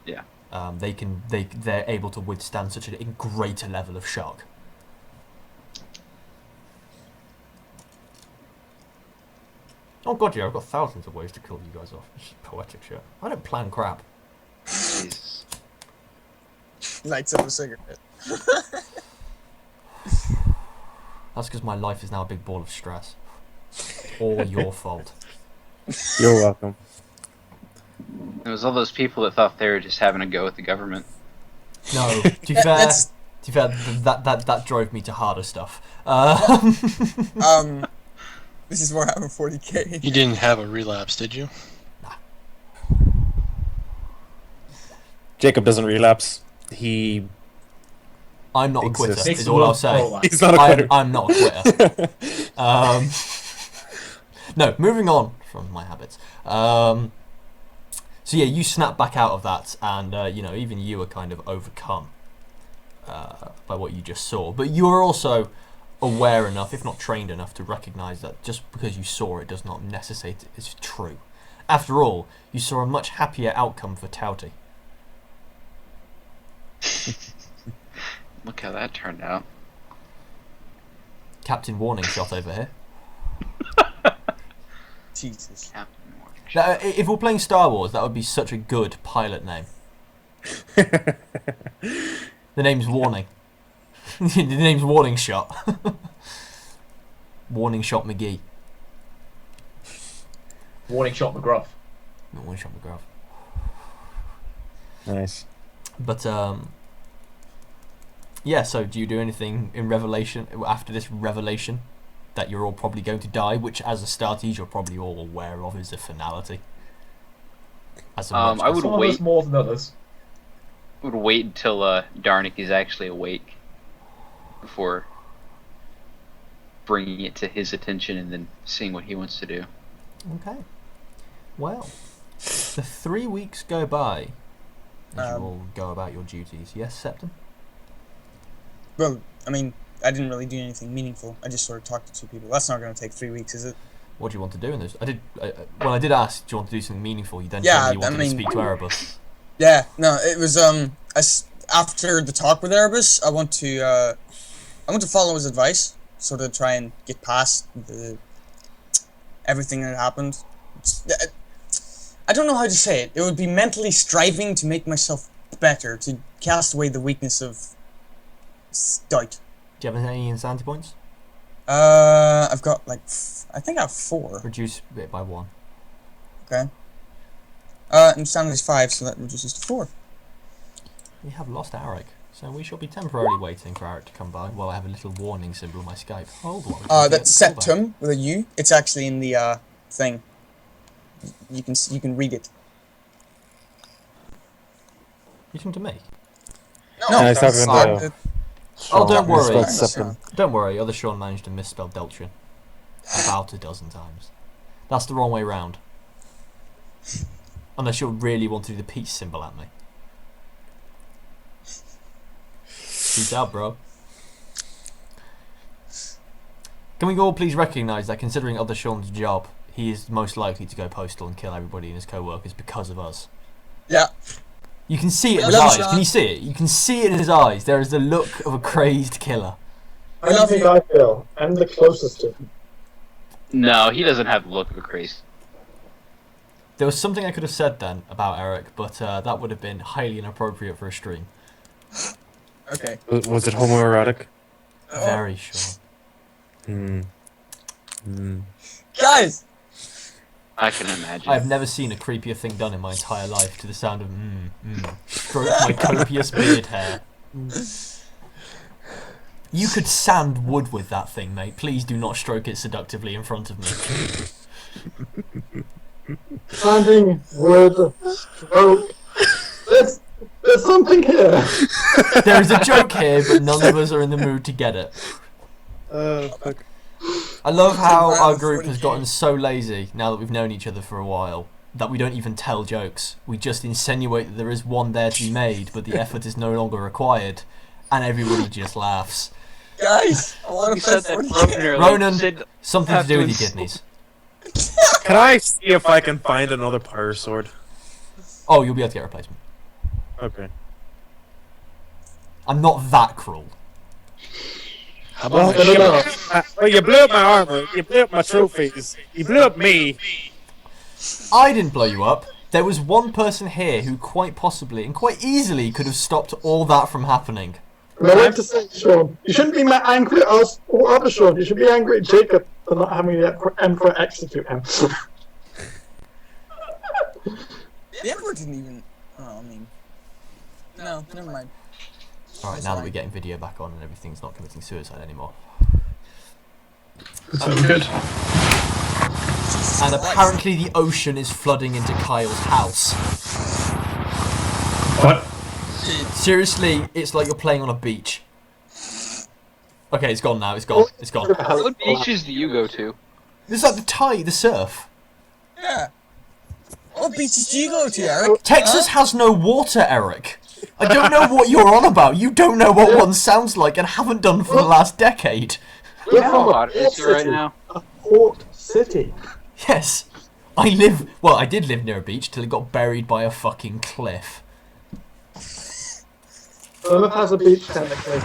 S6: Yeah.
S3: They're able to withstand such a greater level of shock. Oh god, yeah, I've got thousands of ways to kill you guys off. It's just poetic shit. I don't plan crap.
S6: Jesus.
S4: Lights up a cigarette.
S3: That's because my life is now a big ball of stress. All your fault.
S1: You're welcome.
S6: It was all those people that thought they were just having a go at the government.
S3: No, to be fair, that drove me to harder stuff.
S4: This is Warhammer 40k.
S2: You didn't have a relapse, did you?
S1: Jacob doesn't relapse.
S3: I'm not a quitter,
S1: exists.
S3: is all I'll say.
S1: He's not a quitter.
S3: I'm not a quitter. No, moving on from my habits. So yeah, you snap back out of that, and even you are kind of overcome by what you just saw. But you are also aware enough, if not trained enough, to recognise that just because you saw it does not necessitate it's true. After all, you saw a much happier outcome for Tauti.
S6: Look how that turned out.
S3: Captain Warning Shot over here.
S4: Jesus.
S6: Captain Warning.
S3: Now, if we're playing Star Wars, that would be such a good pilot name. The name's Warning. The name's Warning Shot. Warning Shot McGee.
S7: Warning Shot McGruff.
S3: Not Warning Shot McGruff.
S1: Nice.
S3: But yeah. So, do you do anything in Revelation after this revelation that you're all probably going to die? Which, as Astartes, you're probably all aware of is a finality. As a
S6: I would
S7: Some of us
S6: wait.
S7: more than others.
S6: Would wait until Darnik is actually awake before bringing it to his attention and then seeing what he wants to do.
S3: Okay. Well, the 3 weeks go by as you all go about your duties. Yes, Septum?
S4: Well, I mean, I didn't really do anything meaningful. I just sort of talked to two people. That's not going to take 3 weeks, is it?
S3: What do you want to do in those? I did ask, do you want to do something meaningful? You then
S4: Yeah,
S3: told me you wanted
S4: I mean-
S3: to speak to Erebus.
S4: Yeah, no, it was after the talk with Erebus, I want to follow his advice, sort of try and get past everything that happened. I don't know how to say it. It would be mentally striving to make myself better, to cast away the weakness of doubt.
S3: Do you have any insanity points?
S4: I've got like, I think I have 4.
S3: Reduce it by 1.
S4: Okay. And standard is 5, so that reduces to 4.
S3: We have lost Arik, so we shall be temporarily waiting for Arik to come by while I have a little warning symbol on my Skype. Hold on.
S4: That's Septum with a U. It's actually in the thing. You can read it.
S3: You talking to me?
S4: No,
S1: it's talking
S3: Oh, don't worry.
S1: Septum.
S3: Don't worry, other Shaun managed to misspell Deltrian about a dozen times. That's the wrong way round. Unless you really want to do the peace symbol at me. Peace out, bro. Can we all please recognise that considering other Shaun's job, he is most likely to go postal and kill everybody in his co-workers because of us.
S4: Yeah.
S3: You can see it in his eyes. Can you see it? You can see it in his eyes. There is the look of a crazed killer.
S5: I love you. I feel. I'm the closest to him.
S6: No, he doesn't have the look of a craze.
S3: There was something I could have said then about Arik, but that would have been highly inappropriate for a stream.
S4: Okay.
S1: Was it homoerotic?
S3: Very sure.
S4: Guys!
S6: I can imagine.
S3: I've never seen a creepier thing done in my entire life to the sound of stroke my copious beard hair. You could sand wood with that thing, mate. Please do not stroke it seductively in front of me.
S5: Sanding wood, stroke. There's something here.
S3: There is a joke here, but none of us are in the mood to get it.
S1: Fuck.
S3: I love how our group has gotten so lazy now that we've known each other for a while that we don't even tell jokes. We just insinuate that there is one there to be made, but the effort is no longer required, and everybody just laughs.
S4: Guys! I want to play 40k.
S3: Ronan, something to do with your kidneys.
S1: Can I see if I can find another power sword?
S3: Oh, you'll be able to get a replacement.
S1: Okay.
S3: I'm not that cruel.
S1: Well, you blew up my armor, you blew up my trophies, you blew up me.
S3: I didn't blow you up. There was one person here who quite possibly and quite easily could have stopped all that from happening.
S5: And I like to say, Shaun, you shouldn't be angry at us or other Shaun. You should be angry at Jacob for not having the Emperor execute him.
S4: The Emperor didn't even... Oh, I mean... No, never mind.
S3: Alright, now that we're getting video back on and everything's not committing suicide anymore.
S8: So good.
S3: And apparently the ocean is flooding into Kyle's house.
S8: What?
S3: Seriously, it's like you're playing on a beach. Okay, it's gone now, it's gone, it's gone.
S6: What beaches do you go to?
S3: This is like the surf.
S4: Yeah. What beaches do you go to, Arik?
S3: Texas has no water, Eric. I don't know what you're on about. You don't know what one sounds like and haven't done for the last decade.
S6: You know how hot it is here right now?
S5: A port city.
S3: Yes. I did live near a beach till it got buried by a fucking cliff.
S5: Plymouth has a beach, technically.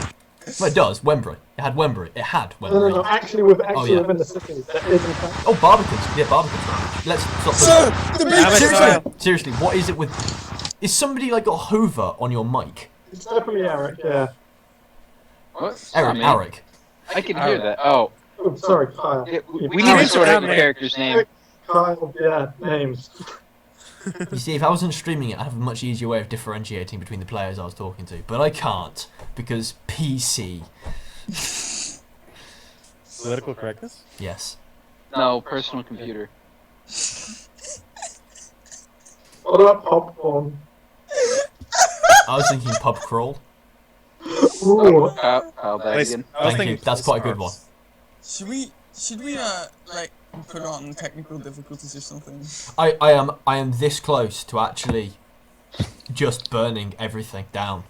S3: Well, it does. Wembury. It had Wembury. It had Wembury.
S5: No, actually, within the city. That is in fact.
S3: Oh, Barbican's. Yeah, Barbican's. Let's stop.
S4: Sir, the beach!
S3: Seriously, what is it with... Is somebody like got Hoover on your mic?
S5: It's definitely Arik, yeah.
S6: What?
S3: Arik.
S6: I can hear that. Oh.
S5: Oh, sorry, Kyle.
S6: We need to sort out your character's name.
S5: Kyle, yeah, names.
S3: You see, if I wasn't streaming it, I'd have a much easier way of differentiating between the players I was talking to. But I can't, because PC.
S1: Political correctness?
S3: Yes.
S6: No, personal computer.
S5: What about popcorn?
S3: I was thinking pub crawl.
S5: Ooh.
S6: Back again.
S3: Thank you. That's quite a good one.
S4: Should we like put on technical difficulties or something?
S3: I am this close to actually just burning everything down.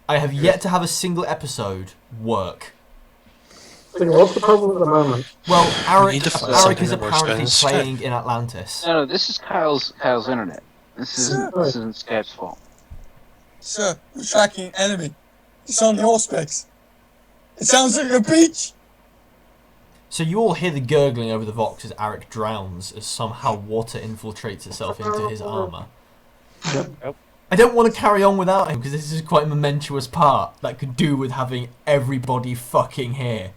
S3: I have yet to have a single episode work.
S5: What's the problem at the moment?
S3: Well,
S2: need to find
S3: Arik
S2: something
S3: is
S2: that works
S3: apparently
S2: best.
S3: playing in Atlantis.
S6: No, this is Kyle's internet. This isn't Skype's fault.
S4: Sir, we're tracking enemy. It's on your specs. It sounds like a beach!
S3: So you all hear the gurgling over the Vox as Arik drowns as somehow water infiltrates itself into his armour.
S1: Yep.
S3: I don't want to carry on without him because this is quite a momentous part that could do with having everybody fucking here.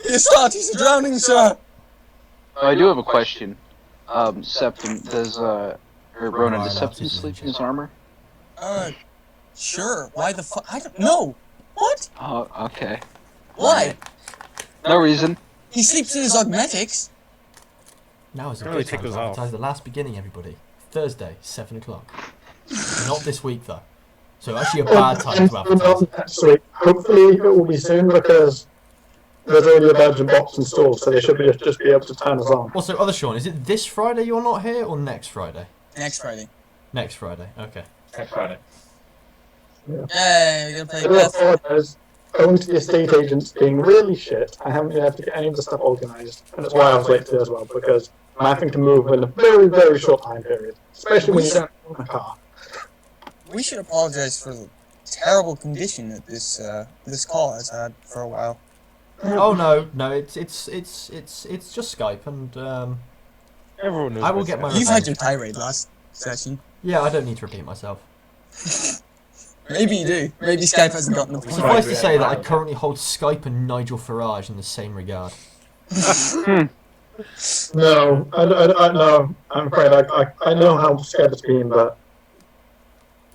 S4: He's not. He's drowning, sir.
S6: I do have a question. Septum, does Ronan, does Septum sleep in his armor?
S4: Sure. Why the fuck? I don't know. What?
S6: Oh, okay.
S4: Why?
S6: No reason.
S4: He sleeps in his augmetics.
S3: Now is a
S1: Really
S3: good
S1: take
S3: time
S1: those
S3: to
S1: off.
S3: advertise the last beginning, everybody. Thursday, 7 o'clock. Not this week, though. So actually a bad time to advertise.
S5: Next week. Hopefully it will be soon because there's only a Belgian box installed, so they should just be able to turn us on.
S3: Also, other Shaun, is it this Friday you're not here or next Friday?
S4: Next Friday.
S3: Next Friday, okay.
S7: Next Friday.
S4: Hey, we're gonna play
S5: I do
S4: Death.
S5: apologise. Owing to the estate agents being really shit, I haven't been able to get any of the stuff organised, and that's why I was late today as well, because I'm having to move in a very, very short time period, especially when you don't own a car.
S4: We should apologize for the terrible condition that this call has had for a while.
S3: Oh no, it's just Skype, and
S1: Everyone knows.
S3: I will
S1: what's
S3: get my
S1: happening.
S4: You've had your tirade last session.
S3: yeah, I don't need to repeat myself.
S4: Maybe you do. Maybe Skype hasn't gotten the point.
S3: Suffice to say that I currently hold Skype and Nigel Farage in the same regard.
S5: No, no, I'm afraid I know how scared it's been, but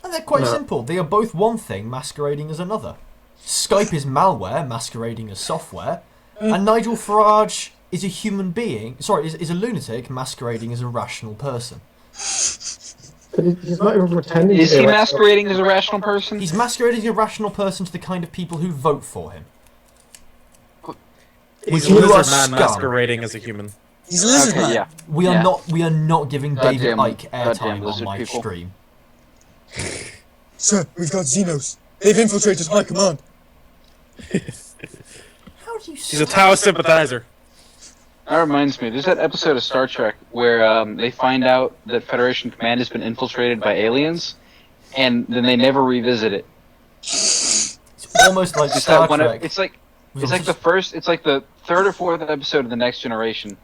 S3: And they're quite
S5: No.
S3: simple. They are both one thing masquerading as another. Skype is malware masquerading as software, and Nigel Farage is a human being. Sorry, is a lunatic masquerading as a rational person.
S5: but he's not even pretending
S6: Is
S5: to
S6: he
S5: be
S6: masquerading as a rational person?
S3: He's masquerading as a rational person to the kind of people who vote for him.
S1: He's
S3: You
S1: a
S3: are
S1: lizard man
S3: scum.
S1: masquerading as a human.
S4: He's a lizard
S6: Okay,
S4: man.
S6: yeah.
S3: We are
S6: Yeah.
S3: not giving David
S6: Goddamn-
S3: Icke
S6: goddamn
S3: airtime on
S6: lizard
S3: my
S6: people.
S3: stream.
S4: Sir, we've got Xenos. They've infiltrated High Command.
S3: How do you
S1: He's a Tau sympathizer.
S6: That reminds me, there's that episode of Star Trek where they find out that Federation Command has been infiltrated by aliens, and then they never revisit it.
S3: It's almost like
S6: Just
S3: Star
S6: that one.
S3: Trek.
S6: It's like
S3: was
S6: the first. It's like the third or fourth episode of the Next Generation.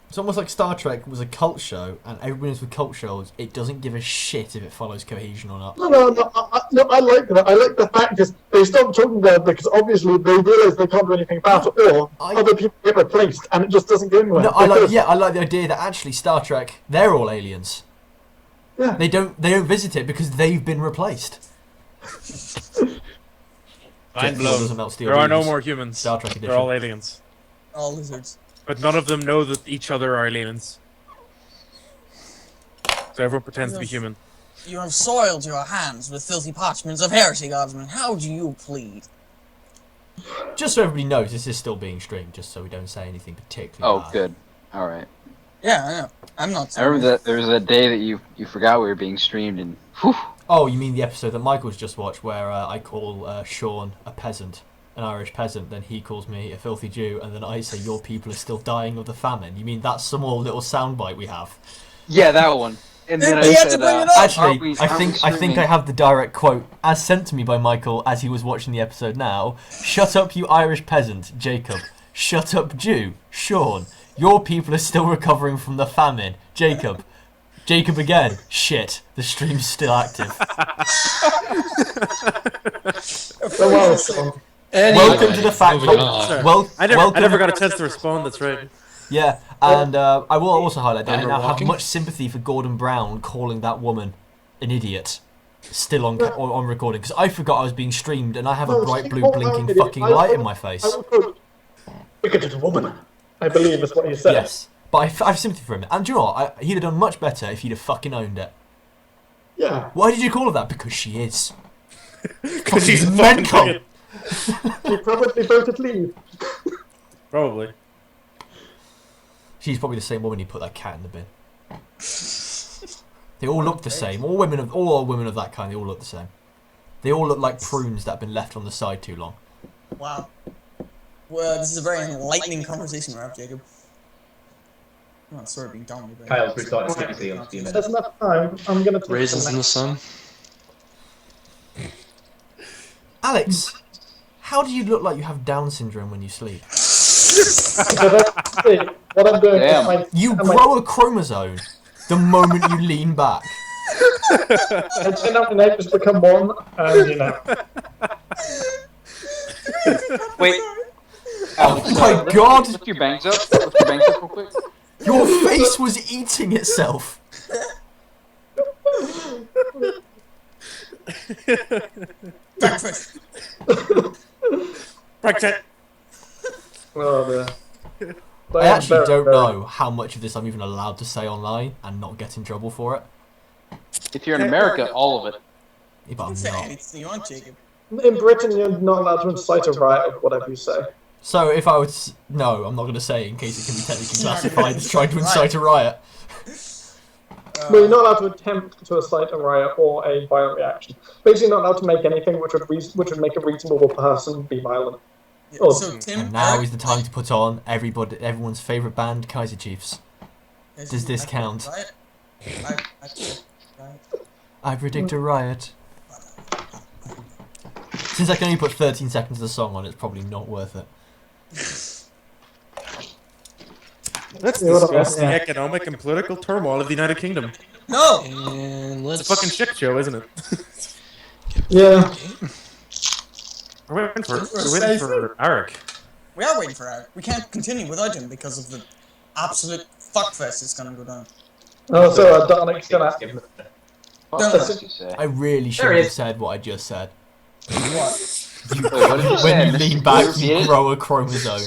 S3: It's almost like Star Trek was a cult show, and everyone knows with cult shows, it doesn't give a shit if it follows cohesion or not.
S5: No, I like that. I like the fact is they stopped talking about it because obviously they realise they can't do anything about it, or other people get replaced, and it just doesn't go anywhere.
S3: No, I like the idea that actually Star Trek, they're all aliens.
S5: Yeah.
S3: They don't visit it because they've been replaced.
S1: Mind
S3: Jet
S1: blown.
S3: doesn't melt steel
S1: There are no
S3: beams.
S1: more humans.
S3: Star Trek edition.
S1: They're all aliens.
S4: All lizards.
S1: But none of them know that each other are aliens. So everyone pretends to be human.
S4: You have soiled your hands with filthy parchments of heresy, Godsman. How do you plead?
S3: Just so everybody knows, this is still being streamed, just so we don't say anything particularly
S6: Oh,
S3: bad.
S6: good. All right.
S4: Yeah, I know. I'm not.
S6: I remember that there was that day that you forgot we were being streamed, and whew,
S3: Oh, you mean the episode that Michael's just watched, where I call Shaun a peasant, an Irish peasant, then he calls me a filthy Jew, and then I say your people are still dying of the famine. You mean that small little soundbite we have?
S6: yeah, that one. And then
S4: He
S6: I
S4: had to
S6: said,
S4: bring it up!
S3: Actually, I think I have the direct quote as sent to me by Michael as he was watching the episode now. Shut up, you Irish peasant, Jacob. Shut up, Jew, Shaun. Your people are still recovering from the famine, Jacob. Jacob again. Shit, the stream's still active. Welcome to the fact.
S1: I never got a chance to respond. That's right.
S3: Yeah, and I will also highlight that I now have much sympathy for Gordon Brown calling that woman an idiot. Still on recording, because I forgot I was being streamed and I have a bright blue blinking fucking light in my face.
S5: Bigoted woman, I believe is what he said.
S3: Yes, but I have sympathy for him. And do you know what? He'd have done much better if he'd have fucking owned it.
S5: Yeah.
S3: Why did you call her that? Because she is.
S1: Because she's
S3: mental.
S1: fucking
S5: He probably voted leave.
S1: Probably.
S3: She's probably the same woman who put that cat in the bin. They all look the same. All women of that kind, they all look the same. They all look like prunes that have been left on the side too long.
S4: Wow. Well, this is a very enlightening conversation we're having, Jacob. I'm not sort of being dominated by
S7: Kyle's restarting CPC on a few minutes.
S5: There's enough time. I'm gonna take
S2: Raisins in the sun.
S3: Alex, how do you look like you have Down syndrome when you sleep?
S5: What I'm doing
S6: Damn.
S5: is my,
S3: You grow a chromosome the moment you lean back.
S5: I turn out and I just become one, and you know.
S6: wait,
S3: Oh my god!
S6: Lift your bangs up. Lift your bangs up real quick.
S3: Your face was eating itself.
S4: Breakfast.
S1: Breakfast.
S5: Oh,
S3: I actually don't know how much of this I'm even allowed to say online and not get in trouble for it.
S6: If you're in America, all of it.
S3: Yeah, but
S4: You can
S3: I'm
S4: say
S3: not.
S4: anything you want, Jacob.
S5: In Britain, you're not allowed to incite a riot or whatever you say.
S3: So if I was... No, I'm not going to say in case it can be technically classified as trying to incite a riot.
S5: Well, you're not allowed to attempt to incite a riot or a violent reaction. Basically, you're not allowed to make anything which would make a reasonable person be violent.
S4: Yeah,
S5: Oh.
S4: so Tim,
S3: And now
S4: Eric,
S3: is the time to put on everyone's favourite band, Kaiser Chiefs. Does this count?
S4: Right? Right.
S3: I predict a riot. Since I can only put 13 seconds of the song on, it's probably not worth it.
S1: Let's discuss the economic and political turmoil of the United Kingdom.
S4: No!
S2: And let's...
S1: It's a fucking shit show, isn't it?
S5: Yeah.
S1: We're waiting for Arik.
S4: We are waiting for Arik. We can't continue without him because of the absolute fuckfest it's gonna go down.
S5: Oh, so Darnik's gonna.
S6: What did you say?
S3: I really should have said what I just said.
S4: What?
S6: Wait, what did you say?
S3: When you lean back,
S6: Repeat
S3: you
S6: it?
S3: grow a chromosome.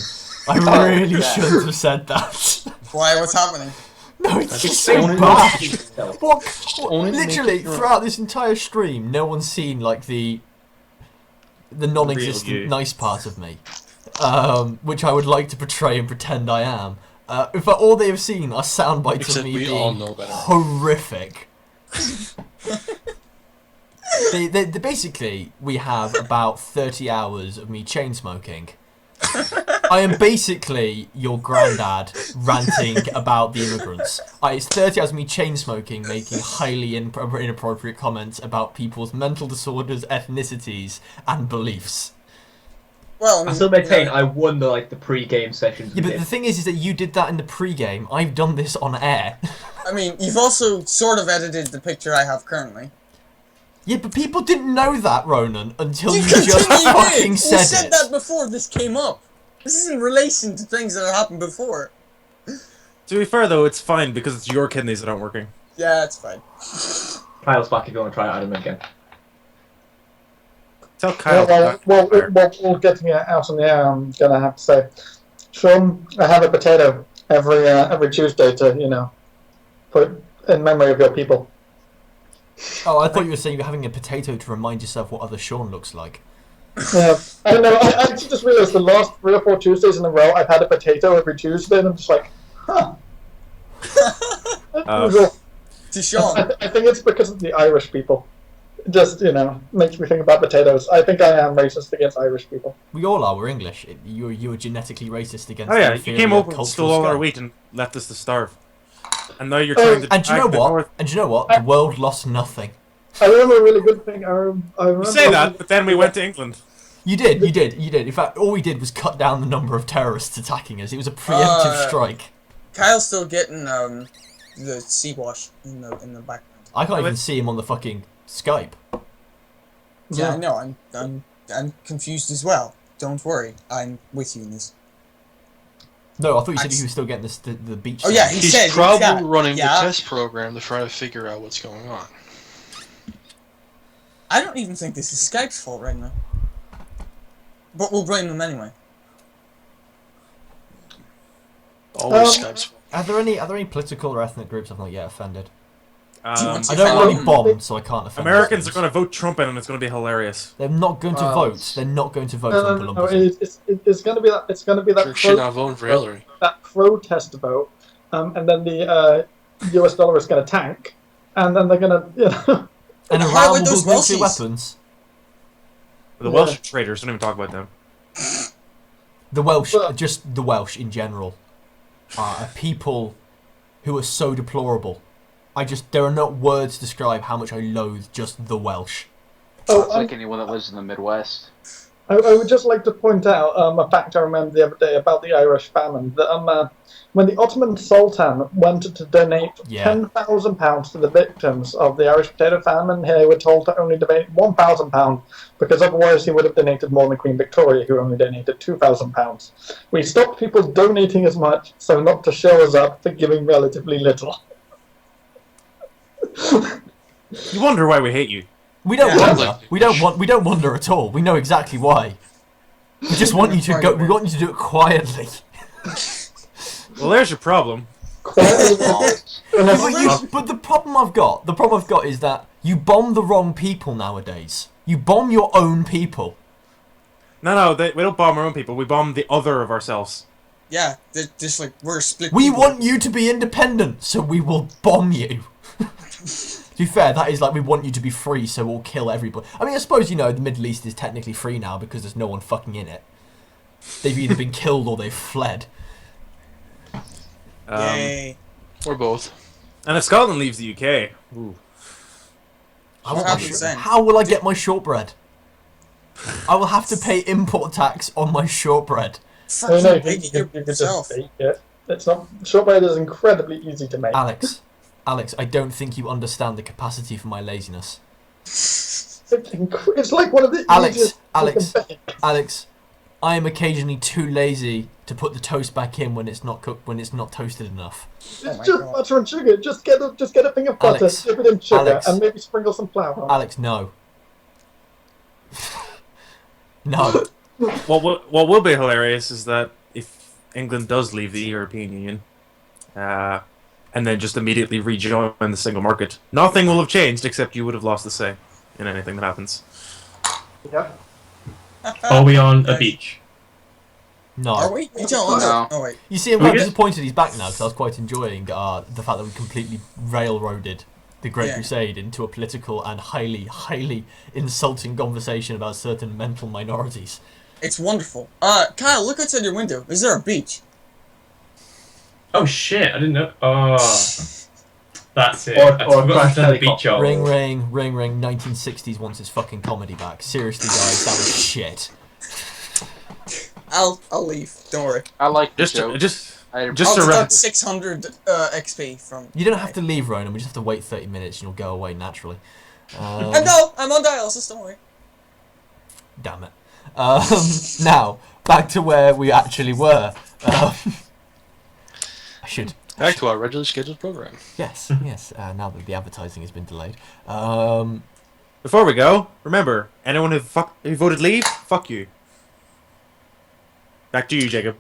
S3: I really shouldn't have said that.
S4: Why? What's happening?
S3: No, it's
S2: That's
S3: so
S2: only
S3: bad.
S2: make-
S3: What?
S2: only to
S3: Literally,
S2: make it
S3: throughout this entire stream, no one's seen like the non-existent
S1: Real you.
S3: nice part of me, which I would like to portray and pretend I am. In fact, all they have seen are sound bites
S2: Except
S3: of me
S2: we all
S3: being
S2: know better.
S3: horrific. they basically, we have about 30 hours of me chain smoking. I am basically your granddad ranting about the immigrants. It's 30 hours of me chain smoking, making highly inappropriate comments about people's mental disorders, ethnicities, and beliefs.
S4: Well,
S7: I still maintain I won the pre-game sessions.
S3: Yeah, but the thing is that you did that in the pre-game. I've done this on air.
S4: I mean, you've also sort of edited the picture I have currently.
S3: Yeah, but people didn't know that, Ronan, until you
S4: continually
S3: just fucking
S4: did.
S3: said
S4: You said
S3: it.
S4: that before this came up. This is in relation to things that have happened before.
S1: To be fair, though, it's fine because it's your kidneys that aren't working.
S4: Yeah, it's fine.
S7: Kyle's back if you want to try Adam again.
S1: Tell Kyle.
S5: Well, getting it out on the air, I'm gonna have to say, Shaun, I have a potato every Tuesday to put in memory of your people.
S3: Oh, I thought you were saying you're having a potato to remind yourself what other Shaun looks like.
S5: Yeah, I don't know. I actually just realised the last 3 or 4 Tuesdays in a row, I've had a potato every Tuesday, and I'm just like, huh.
S4: To Shaun.
S5: I think it's because of the Irish people. It just, makes me think about potatoes. I think I am racist against Irish people.
S3: We all are. We're English. You were genetically racist against.
S1: Oh yeah, you
S3: inferior
S1: came over and
S3: cultural
S1: stole all our
S3: scum.
S1: wheat and left us to starve. And now you're trying to.
S3: And do you know what? And do you know what? The world lost nothing.
S5: I remember a really good thing. I remember
S1: You say that, but then we went to England.
S3: You did. In fact, all we did was cut down the number of terrorists attacking us. It was a preemptive strike.
S4: Kyle's still getting the sea wash in the background.
S3: I can't even see him on the fucking Skype.
S4: Yeah, I know. I'm confused as well. Don't worry, I'm with you in this.
S3: No, I thought you said he was still getting the beach.
S4: Oh yeah,
S2: He's
S4: said
S2: probably running the test program to try to figure out what's going on.
S4: I don't even think this is Skype's fault right now. But we'll blame them anyway.
S2: Always Skype's fault.
S3: Are there any political or ethnic groups I've not yet offended?
S4: want to
S3: I don't
S4: offend
S3: really bomb, so I can't offend.
S1: Americans are
S3: Muslims.
S1: going to vote Trump in, and it's going to be hilarious.
S3: They're not going to vote. They're not going to vote on
S5: No,
S3: Columbus.
S5: it's going to be that. It's going to be that.
S2: Sure, she's not voting for Hillary.
S5: That protest vote, and then the US dollar is going to tank, and then they're going to,
S3: And
S4: How
S3: Iran
S4: about
S3: will
S4: those
S3: build nuclear
S4: Welsies?
S3: weapons.
S1: The Welsh traitors, don't even talk about them.
S3: The Welsh, just the Welsh in general, are a people who are so deplorable. There are not words to describe how much I loathe just the Welsh.
S6: It's like anyone that lives in the Midwest.
S5: I would just like to point out a fact I remember the other day about the Irish famine. That when the Ottoman Sultan went to donate £10,000 to the victims of the Irish potato famine, they were told to only donate £1,000 because otherwise he would have donated more than Queen Victoria, who only donated £2,000. We stopped people donating as much so not to show us up for giving relatively little.
S1: You wonder why we hate you.
S3: We don't wonder. We don't wonder at all. We know exactly why. We just want you to go. We want you to do it quietly.
S1: Well, there's your problem.
S3: But the problem I've got is that you bomb the wrong people nowadays. You bomb your own people.
S1: No, we don't bomb our own people. We bomb the other of ourselves.
S4: Yeah, just like we're split.
S3: We
S4: people.
S3: want you to be independent, so we will bomb you. To be fair, that is like we want you to be free, so we'll kill everybody. I mean, I suppose, the Middle East is technically free now because there's no one fucking in it. They've either been killed or they've fled.
S4: Yay.
S2: Or both.
S1: And if Scotland leaves the UK, ooh.
S3: How will I get my shortbread? I will have to pay import tax on my shortbread.
S5: You could just bake it. It's not. Shortbread is incredibly easy to make.
S3: Alex, I don't think you understand the capacity for my laziness.
S5: It's like one of the
S3: Alex, I am occasionally too lazy to put the toast back in when it's not cooked, when it's not toasted enough.
S5: It's just butter and sugar. Just get a thing of butter, dip it in sugar, and maybe sprinkle some flour on.
S3: Alex, no. No.
S1: What will be hilarious is that if England does leave the European Union, and then just immediately rejoin the single market, nothing will have changed except you would have lost the say in anything that happens.
S5: Yep.
S8: Are we on a beach?
S3: No.
S4: Are we? You don't know. Oh wait.
S3: You see, I'm quite disappointed he's back now because I was quite enjoying the fact that we completely railroaded the Great Crusade into a political and highly, highly insulting conversation about certain mental minorities.
S4: It's wonderful. Kyle, look outside your window. Is there a beach?
S8: Oh shit! I didn't know. Oh, that's it.
S7: Or
S8: the beach.
S3: Ring, ring, ring, ring. 1960s wants its fucking comedy back. Seriously, guys, that was shit.
S4: I'll leave. Don't worry.
S6: I like the
S1: Just
S6: show.
S1: to
S4: deduct 600 XP from.
S3: You don't have to leave, Ronan. We just have to wait 30 minutes and you'll go away naturally.
S4: No, I'm on dialysis. Don't worry.
S3: Damn it. Now back to where we actually were. I should.
S2: Back to our regularly scheduled program.
S3: Yes. Now that the advertising has been delayed.
S1: Before we go, remember, anyone who voted leave, fuck you. Back to you, Jacob.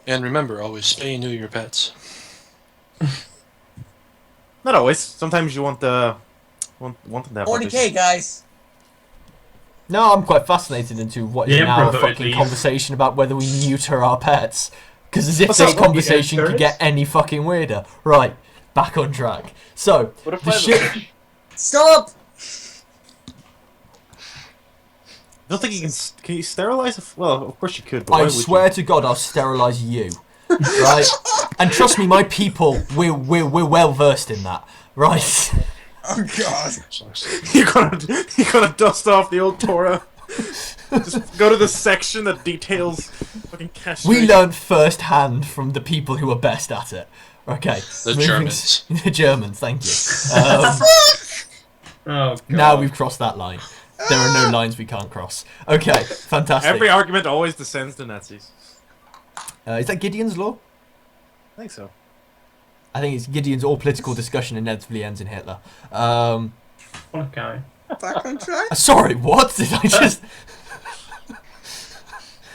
S2: And remember, always spay and neuter your pets.
S1: Not always. Sometimes you want them to have
S4: 40k, guys.
S3: No, I'm quite fascinated into what is now a fucking conversation about whether we neuter our pets. Because as if this conversation could get any fucking weirder. Right, back on track. So, the ship...
S4: Stop!
S1: I don't think you can you sterilize well, of course you could, but
S3: I swear to God I'll sterilize you. Right? And trust me, my people, we're well versed in that. Right?
S4: Oh god.
S1: You're gonna dust off the old Torah. Just go to the section that details fucking castration.
S3: We learned first-hand from the people who are best at it. Okay.
S2: The Germans.
S3: The Germans, thank you.
S8: Oh, God.
S3: Now we've crossed that line. There are no lines we can't cross. Okay, fantastic.
S1: Every argument always descends to Nazis.
S3: Is that Gideon's law?
S1: I think so.
S3: I think it's Gideon's all political discussion inevitably ends in Hitler.
S8: What a guy.
S4: Back on track?
S3: Sorry, what? Did I just...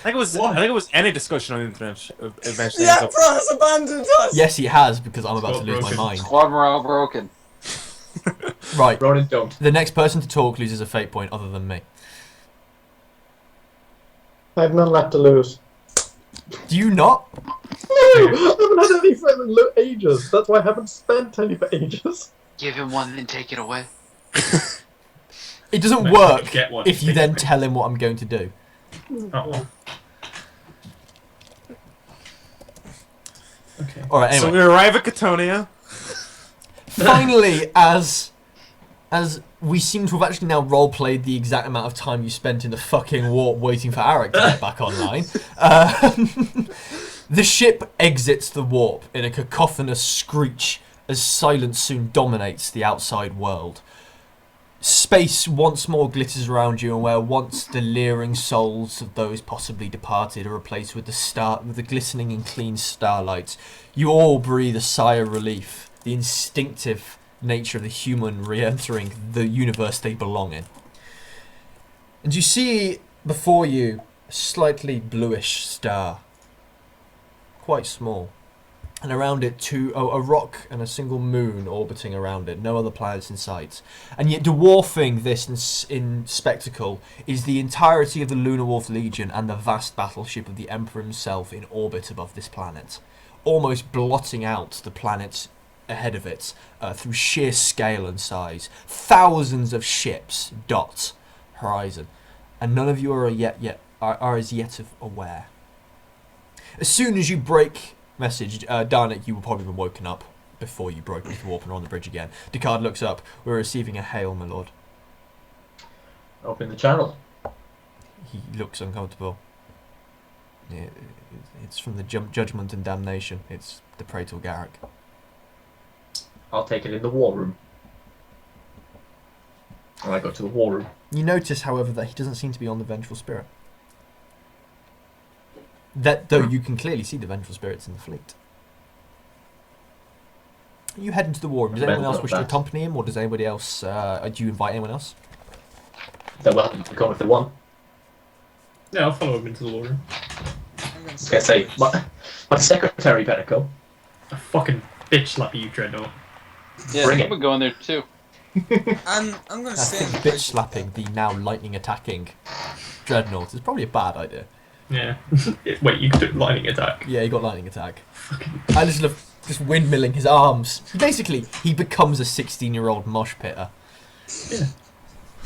S1: I think it was any discussion on the internet eventually.
S4: Yeah, bro has abandoned us!
S3: Yes, he has, because I'm about to lose my mind.
S6: Squad morale broken.
S3: Right.
S7: Ronan, don't.
S3: The next person to talk loses a fate point other than me.
S5: I have none left to lose.
S3: Do you not?
S5: No! I haven't had any for ages. That's why I haven't spent any for ages.
S6: Give him one, then take it away.
S3: It doesn't
S8: No,
S3: work
S8: get one,
S3: if you
S8: take
S3: then
S8: it.
S3: tell him what I'm going to do.
S8: Oh. Okay.
S3: Alright,
S1: So
S3: anyway.
S1: we arrive at Catonia.
S3: Finally, as as we seem to have actually now role-played the exact amount of time you spent in the fucking warp waiting for Arik to get back online. The ship exits the warp in a cacophonous screech as silence soon dominates the outside world. Space once more glitters around you, and where once the leering souls of those possibly departed are replaced with the glistening and clean starlight, you all breathe a sigh of relief, the instinctive nature of the human re-entering the universe they belong in. And you see before you a slightly bluish star, quite small, and around it a rock and a single moon orbiting around it, no other planets in sight. And yet dwarfing this in spectacle is the entirety of the Lunar Wolf Legion and the vast battleship of the Emperor himself in orbit above this planet, almost blotting out the planet ahead of it through sheer scale and size. Thousands of ships dot horizon, and none of you are as yet aware. As soon as you break message, Darnik, you will probably have been woken up before you broke into the warp and are on the bridge again. Descartes looks up. We're receiving a hail, my lord.
S7: Open the channel.
S3: He looks uncomfortable. It's from the Judgment and Damnation. It's the Praetor Garrick.
S7: I'll take it in the war room. And I go to the war room.
S3: You notice, however, that he doesn't seem to be on the Vengeful Spirit. That, though, you can clearly see the Vengeful Spirits in the fleet. You head into the war room. Does anyone else wish to accompany him, or does anybody else? Do you invite anyone else?
S7: They're welcome to come if they want.
S8: Yeah, I'll follow him into the war room.
S4: I'm gonna
S7: I say, my secretary better go.
S8: I fucking bitch slap you, Dreadnought.
S6: Yeah,
S7: Bring
S6: I'm
S7: it.
S6: gonna go in there too.
S4: I'm gonna
S3: I
S4: stay in
S3: think
S4: the
S3: bitch slapping the now lightning attacking Dreadnought is probably a bad idea.
S8: Yeah. Wait, you could do lightning attack.
S3: Yeah, he got lightning attack. I just love just windmilling his arms. Basically, he becomes a 16-year-old mosh pitter.
S8: Yeah.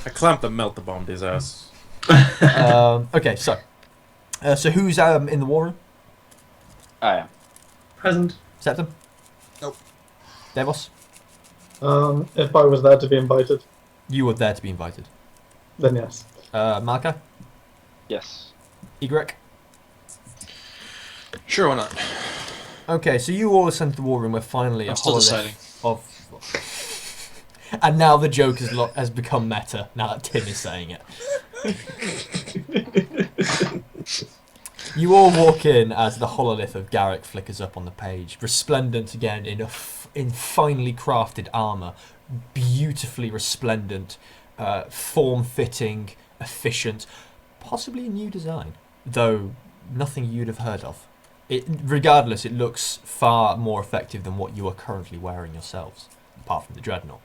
S1: I clamped and melt the bomb to his ass.
S3: Okay, so who's in the war room?
S6: I am.
S8: Present.
S3: Septum?
S4: Nope.
S3: Daevos?
S5: If I was there to be invited,
S3: You were there to be invited.
S5: then yes.
S3: Malakai?
S6: Yes.
S3: Igorek?
S2: Sure, why not?
S3: Okay, so you all ascend to the war room where finally
S2: I'm still deciding.
S3: And now the joke has become meta, now that Tim is saying it. You all walk in as the hololith of Garrick flickers up on the page, resplendent again in finely crafted armour, beautifully resplendent, form-fitting, efficient, possibly a new design, though nothing you'd have heard of. Regardless, it looks far more effective than what you are currently wearing yourselves, apart from the Dreadnought.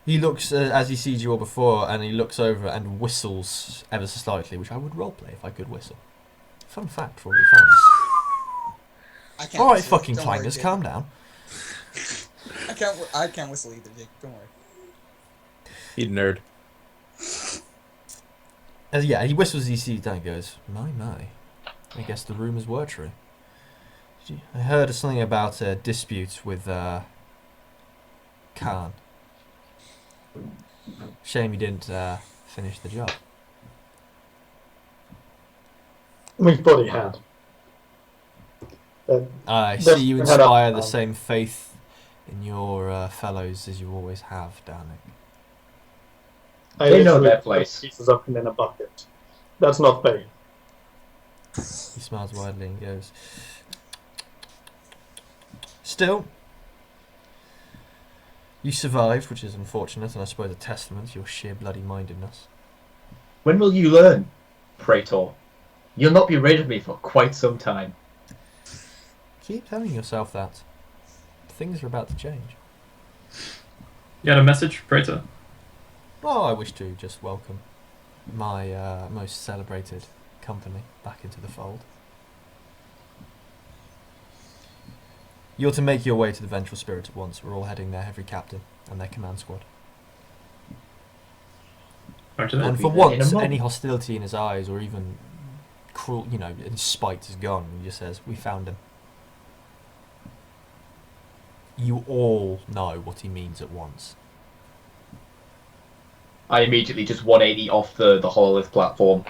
S3: He looks, as he sees you all before, and he looks over and whistles ever so slightly, which I would roleplay if I could whistle. Fun fact for all your fans.
S4: I can't
S3: Alright,
S4: whistle.
S3: fucking
S4: Don't worry,
S3: clangers,
S4: Jake.
S3: calm down.
S4: I can't whistle either, Jake. Don't worry.
S1: You nerd.
S3: He whistles as he sees that and goes, my. I guess the rumours were true. I heard something about a dispute with Khan. Shame you didn't finish the job.
S5: We bloody had.
S3: I
S5: Just
S3: see you
S5: head up,
S3: inspire the same faith in your fellows as you always have, Darnik.
S5: They
S7: know their place.
S5: Pieces up and in a bucket. That's not fair.
S3: He smiles widely and goes, still, you survived, which is unfortunate, and I suppose a testament to your sheer bloody mindedness.
S7: When will you learn, Praetor? You'll not be rid of me for quite some time.
S3: Keep telling yourself that. Things are about to change.
S8: You had a message, Praetor?
S3: Well, I wish to just welcome my most celebrated company back into the fold. You're to make your way to the Vengeful Spirit at once. We're all heading there, every captain and their command squad.
S8: Roger that.
S3: And for
S7: be there in a
S3: once,
S7: moment.
S3: any hostility in his eyes or even cruel, in spite is gone. He just says, "We found him." You all know what he means at once.
S7: I immediately just 180 off the hololith platform,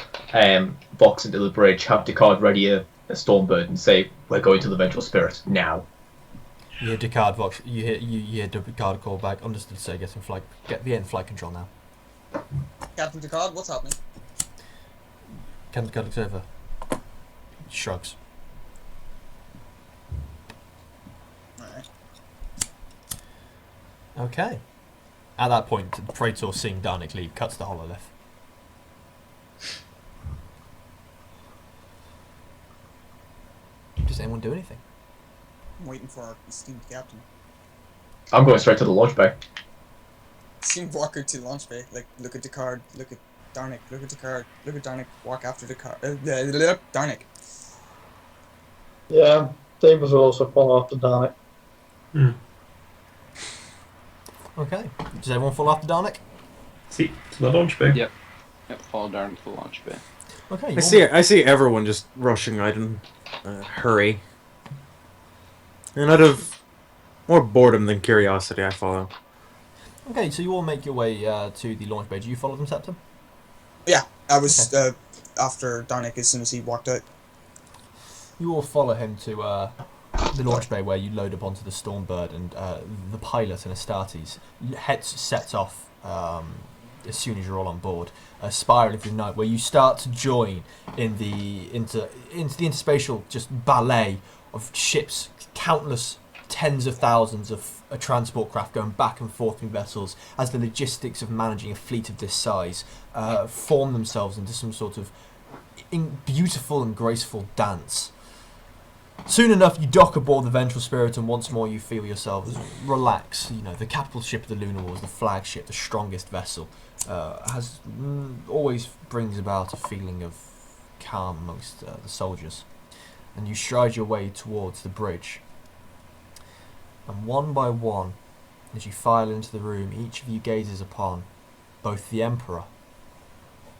S7: box into the bridge, have Descartes ready a Stormbird and say, we're going to the Vengeful Spirit now.
S3: You hear Descartes vox. You hear Descartes call back. Understood. Say get in flight control now.
S4: Captain Descartes, what's happening?
S3: Captain Descartes looks over. Shrugs.
S4: Alright.
S3: Okay. At that point, the Praetor, seeing Darnik leave, cuts the hololith. Does anyone do anything?
S4: I'm waiting for our esteemed captain.
S7: I'm going straight to the launch bay.
S4: Esteemed walker to the launch bay. Like, look at Descartes, look at Darnik, look at Descartes, look at Darnik, walk after Descartes. Darnik.
S5: Yeah, Daevos will also follow after Darnik.
S3: Okay. Does everyone fall after Darnik?
S8: See, to the launch bay.
S6: Yep. Yep, fall down to the launch bay.
S3: Okay.
S1: I see everyone just rushing out in hurry. And out of more boredom than curiosity, I follow.
S3: Okay, so you all make your way to the launch bay. Do you follow them, Septum?
S4: Yeah, I was after Darnik as soon as he walked out.
S3: You all follow him to the launch bay where you load up onto the Stormbird, and the pilot and Astartes sets off as soon as you're all on board. A spiral through the night where you start to join in the into the interspatial just ballet of ships, countless tens of thousands of transport craft going back and forth between vessels as the logistics of managing a fleet of this size form themselves into some sort of beautiful and graceful dance. Soon enough, you dock aboard the Vengeful Spirit, and once more you feel yourselves relax. You know, the capital ship of the Lunar Wars, the flagship, the strongest vessel, always brings about a feeling of calm amongst the soldiers. And you stride your way towards the bridge. And one by one, as you file into the room, each of you gazes upon both the Emperor,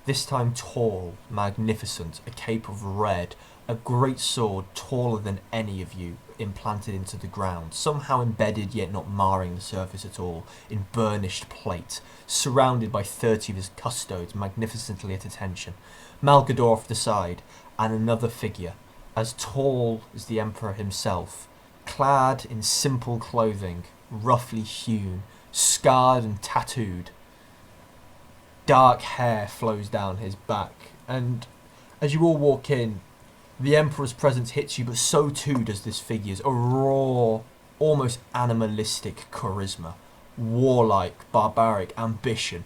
S3: this time tall, magnificent, a cape of red, a great sword taller than any of you implanted into the ground, somehow embedded yet not marring the surface at all, in burnished plate, surrounded by 30 of his custodes magnificently at attention, Malgador off the side, and another figure, as tall as the Emperor himself, clad in simple clothing, roughly hewn, scarred and tattooed. Dark hair flows down his back, and as you all walk in, the Emperor's presence hits you, but so too does this figure's. A raw, almost animalistic charisma, warlike, barbaric ambition,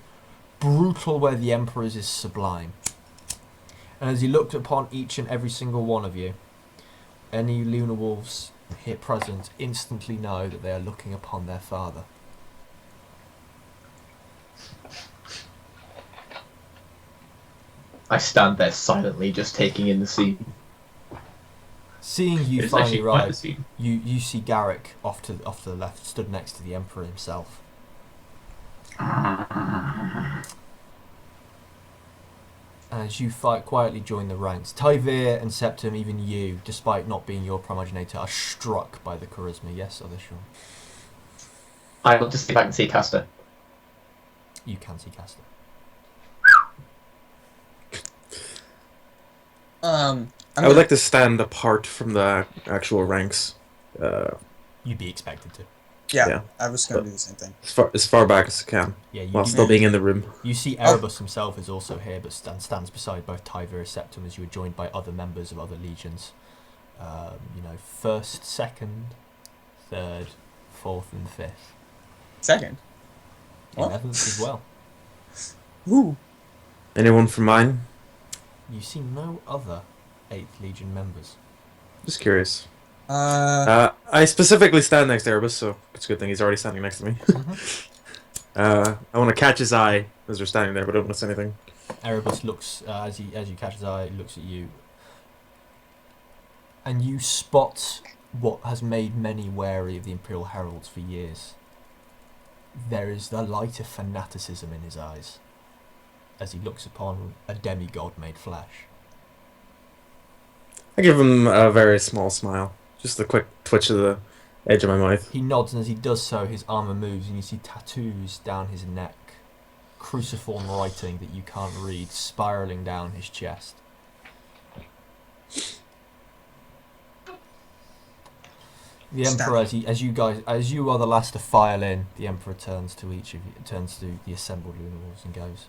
S3: brutal where the Emperor's is sublime. And as he looked upon each and every single one of you, any Lunar Wolves here present instantly know that they are looking upon their father.
S7: I stand there silently, just taking in the scene.
S3: Seeing you
S8: It's
S3: finally
S8: actually quite the
S3: arrive,
S8: scene.
S3: you see Garrick off to the left, stood next to the Emperor himself. As you quietly join the ranks, Tyvir and Septum, even you, despite not being your primogenitor, are struck by the charisma. Yes, other Shaun?
S7: I want to see if I can see Caster.
S3: You can see Caster.
S1: I would like to stand apart from the actual ranks.
S3: You'd be expected to.
S4: Yeah, I was going to do the same thing.
S1: As far back as I can,
S3: Yeah,
S1: while still being in the room.
S3: You see Erebus himself is also here, but stands beside both Tyvir and Septum as you are joined by other members of other legions. First, second, third, fourth, and fifth.
S4: Second? What?
S3: 11th as well.
S4: Ooh.
S1: Anyone from mine?
S3: You see no other 8th Legion members.
S1: Just curious. I specifically stand next to Erebus, so it's a good thing he's already standing next to me. I want to catch his eye as they're standing there, but I don't notice anything.
S3: Erebus looks, as you catch his eye, looks at you. And you spot what has made many wary of the Imperial Heralds for years. There is the light of fanaticism in his eyes, as he looks upon a demigod made flesh.
S1: I give him a very small smile. Just a quick twitch of edge of my mouth.
S3: He nods, and as he does so, his armour moves, and you see tattoos down his neck, cruciform writing that you can't read, spiralling down his chest. The Emperor, as you are the last to file in, the Emperor turns to each of you, turns to the assembled Lunar Wolves and goes,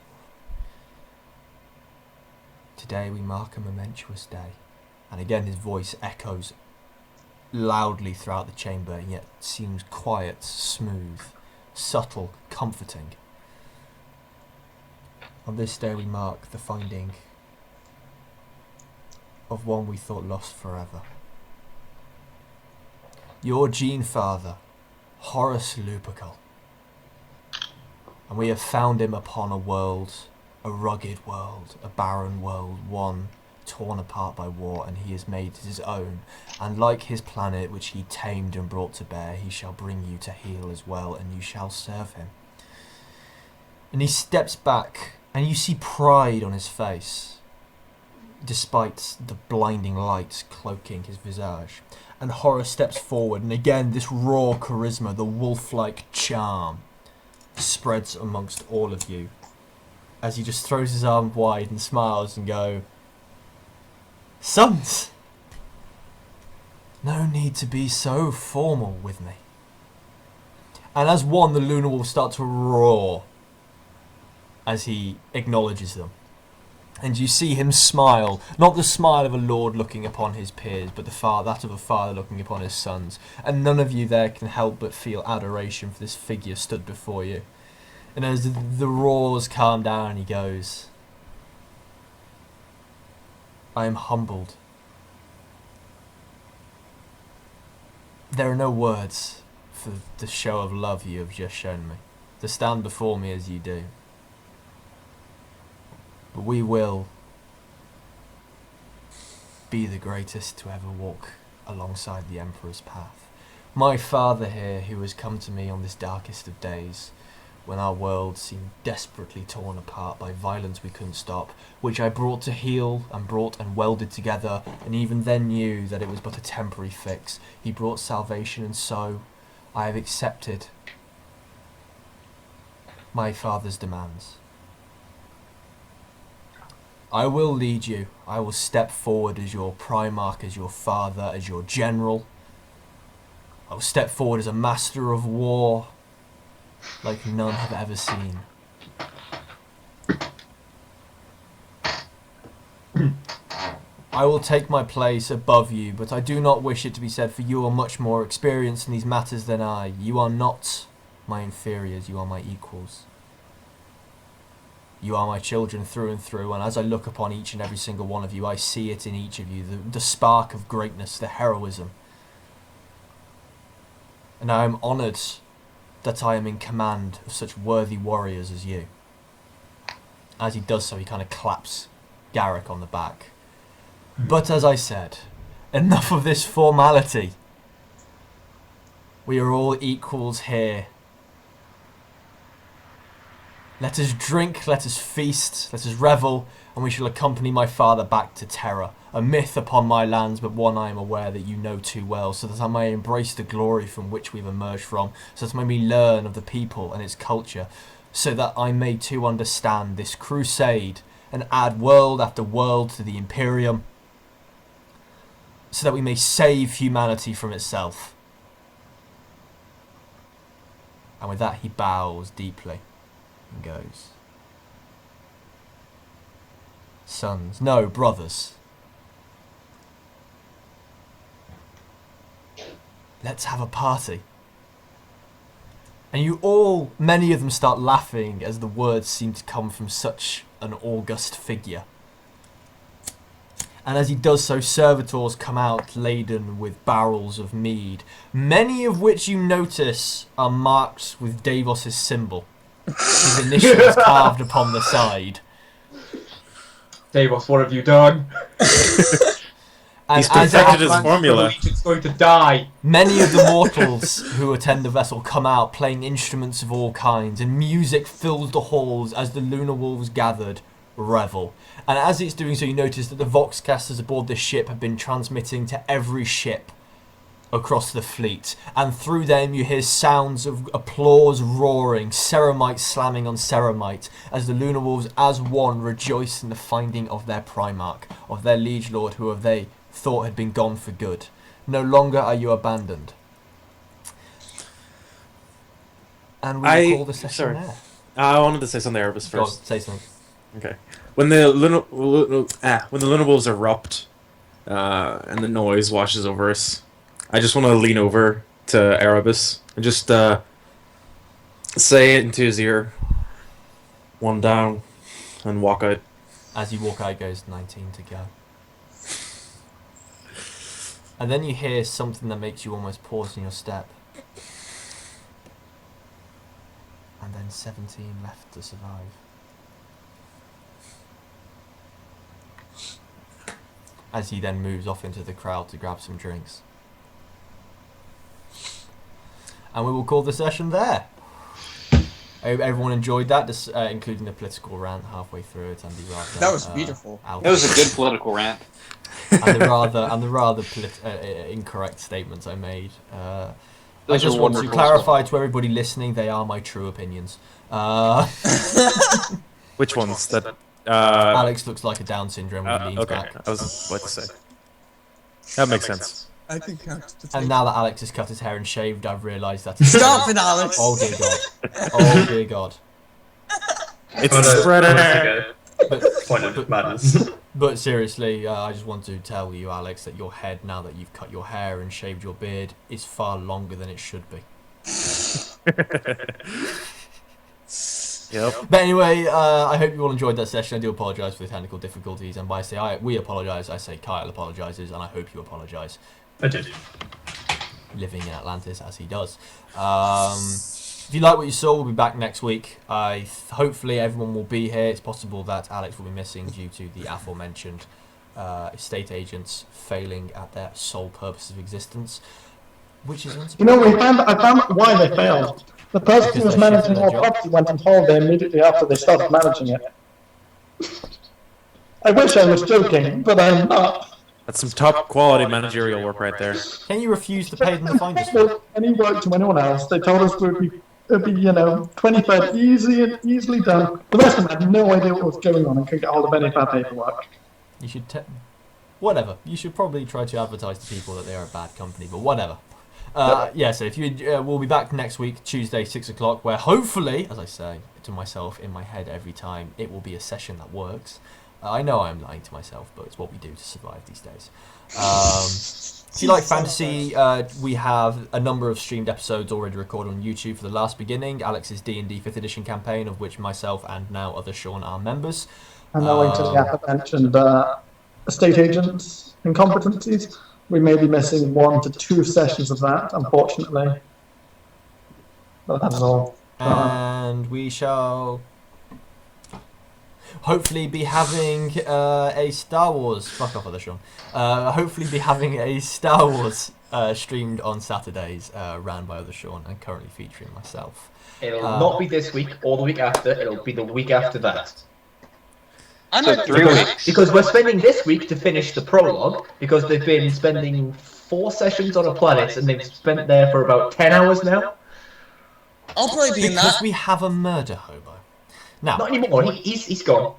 S3: "Today we mark a momentous day." And again his voice echoes loudly throughout the chamber, and yet seems quiet, smooth, subtle, comforting. On this day we mark the finding of one we thought lost forever. Your gene father, Horus Lupercal. And we have found him upon a world, a rugged world, a barren world, one torn apart by war, and he has made it his own. And like his planet, which he tamed and brought to bear, he shall bring you to heal as well, and you shall serve him. And he steps back, and you see pride on his face, despite the blinding light cloaking his visage. And Horus steps forward, and again this raw charisma, the wolf-like charm, spreads amongst all of you, as he just throws his arm wide and smiles and go, "Sons, no need to be so formal with me." And as one, the Lunar Wolves start to roar as he acknowledges them. And you see him smile, not the smile of a lord looking upon his peers, but that of a father looking upon his sons. And none of you there can help but feel adoration for this figure stood before you. And as the roars calm down, he goes, "I am humbled. There are no words for the show of love you have just shown me, to stand before me as you do. But we will be the greatest to ever walk alongside the Emperor's path. My father here, who has come to me on this darkest of days, when our world seemed desperately torn apart by violence we couldn't stop, which I brought to heal and brought and welded together, and even then knew that it was but a temporary fix. He brought salvation, and so I have accepted my father's demands. I will lead you. I will step forward as your Primarch, as your father, as your general. I will step forward as a master of war like none have ever seen. I will take my place above you, but I do not wish it to be said, for you are much more experienced in these matters than I. You are not my inferiors, you are my equals. You are my children through and through, and as I look upon each and every single one of you, I see it in each of you, the spark of greatness, the heroism. And I am honoured that I am in command of such worthy warriors as you. As he does so, he kind of claps Garrick on the back. But as I said, enough of this formality. We are all equals here. Let us drink, let us feast, let us revel, and we shall accompany my father back to Terra, a myth upon my lands, but one I am aware that you know too well, so that I may embrace the glory from which we have emerged from, so that I may learn of the people and its culture, so that I may too understand this crusade and add world after world to the Imperium, so that we may save humanity from itself. And with that he bows deeply and goes, "Sons, no, brothers. Let's have a party." And you all, many of them start laughing as the words seem to come from such an august figure. And as he does so, servitors come out laden with barrels of mead, many of which you notice are marked with Daevos' symbol, his initials carved upon the side.
S7: Daevos, what have you done?
S3: And
S1: He's perfected his formula.
S7: It's going to die.
S3: Many of the mortals who attend the vessel come out playing instruments of all kinds, and music fills the halls as the Lunar Wolves gathered revel. And as it's doing so, you notice that the voxcasters aboard the ship have been transmitting to every ship across the fleet, and through them you hear sounds of applause roaring, ceramite slamming on ceramite, as the Lunar Wolves as one rejoice in the finding of their Primarch, of their liege lord who they thought had been gone for good. No longer are you abandoned. And we will call the session there.
S1: I wanted to say something Erebus first.
S3: Go on, say something.
S1: Okay. When the Lunar Wolves erupt, and the noise washes over us, I just want to lean over to Erebus and just say it into his ear. One down, and walk out.
S3: As you walk out, it goes 19 to go. And then you hear something that makes you almost pause in your step. And then 17 left to survive. As he then moves off into the crowd to grab some drinks. And we will call the session there. I hope everyone enjoyed that, including the political rant halfway through it, and the rather.
S4: That was beautiful.
S6: That was a good political rant.
S3: And the rather incorrect statements I made. I just want to clarify to everybody listening, they are my true opinions.
S1: Which ones? That
S3: Alex looks like a Down syndrome when he leans back.
S1: I was about to say. That makes sense.
S4: I think
S3: and now that Alex has cut his hair and shaved, I've realised that.
S4: Stop it, Alex!
S3: Oh dear God! Oh dear God!
S1: It's spread hair.
S8: Point of madness.
S3: But seriously, I just want to tell you, Alex, that your head, now that you've cut your hair and shaved your beard, is far longer than it should be.
S1: Yep.
S3: But anyway, I hope you all enjoyed that session. I do apologise for the technical difficulties, and by we apologise, I say Kyle apologises, and I hope you apologise.
S8: I did.
S3: Living in Atlantis as he does. If you like what you saw, we'll be back next week. Hopefully everyone will be here. It's possible that Alex will be missing due to the aforementioned estate agents failing at their sole purpose of existence, which is unsurprising.
S5: I found why they failed. The person who was managing our property went on holiday immediately after they started managing it. I wish I was joking, but I'm not.
S1: That's some top quality managerial work right there.
S3: Can you refuse to pay them the fine?
S5: Any work to anyone else? They told us it'd be 20-30 easily done. The rest of them had no idea what was going on and couldn't get hold of any of our paperwork.
S3: You should whatever. You should probably try to advertise to people that they are a bad company, but whatever. Yeah, so if you we'll be back next week, Tuesday, 6 o'clock, where hopefully, as I say to myself in my head every time, it will be a session that works. I know I'm lying to myself, but it's what we do to survive these days. If you like fantasy, we have a number of streamed episodes already recorded on YouTube for The Last Beginning, Alex's D&D 5th edition campaign, of which myself and now other Shaun are members.
S5: And owing to the aforementioned estate agents' incompetencies, we may be missing 1 to 2 sessions of that, unfortunately. But that's all.
S3: And we shall hopefully be having a Star Wars... Fuck off, other Shaun. Hopefully be having a Star Wars streamed on Saturdays, ran by other Shaun, and currently featuring myself.
S7: It'll not be this week or the week after, it'll be the week after that.
S6: So 3 weeks.
S7: Because we're spending this week to finish the prologue, because they've been spending 4 sessions on a planet, and they've spent there for about 10 hours now.
S4: I'll probably be in that.
S3: Because we have a murder hobo. Now,
S7: not anymore, he's gone.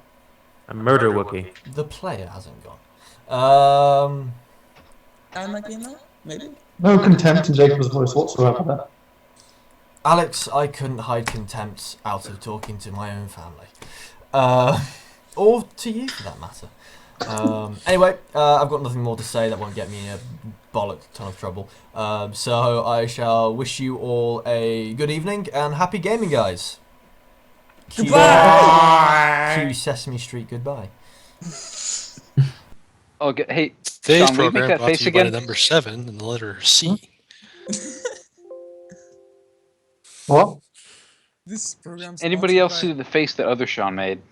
S1: A murder Wookiee.
S3: The player hasn't gone.
S4: I might be in that, maybe.
S5: No contempt in Jacob's voice whatsoever there.
S3: Alex, I couldn't hide contempt out of talking to my own family. Or to you, for that matter. Anyway, I've got nothing more to say. That won't get me in a bollock ton of trouble. So I shall wish you all a good evening and happy gaming, guys.
S4: Goodbye!
S3: Cue Sesame Street goodbye.
S6: Okay, hey,
S9: Today's
S6: Shaun, will you make
S9: program
S6: that
S9: brought to
S6: face
S9: you by
S6: again?
S9: the number 7 and the letter C.
S5: What?
S4: This program's
S6: Anybody else
S4: sponsored
S6: see the face that other Shaun made?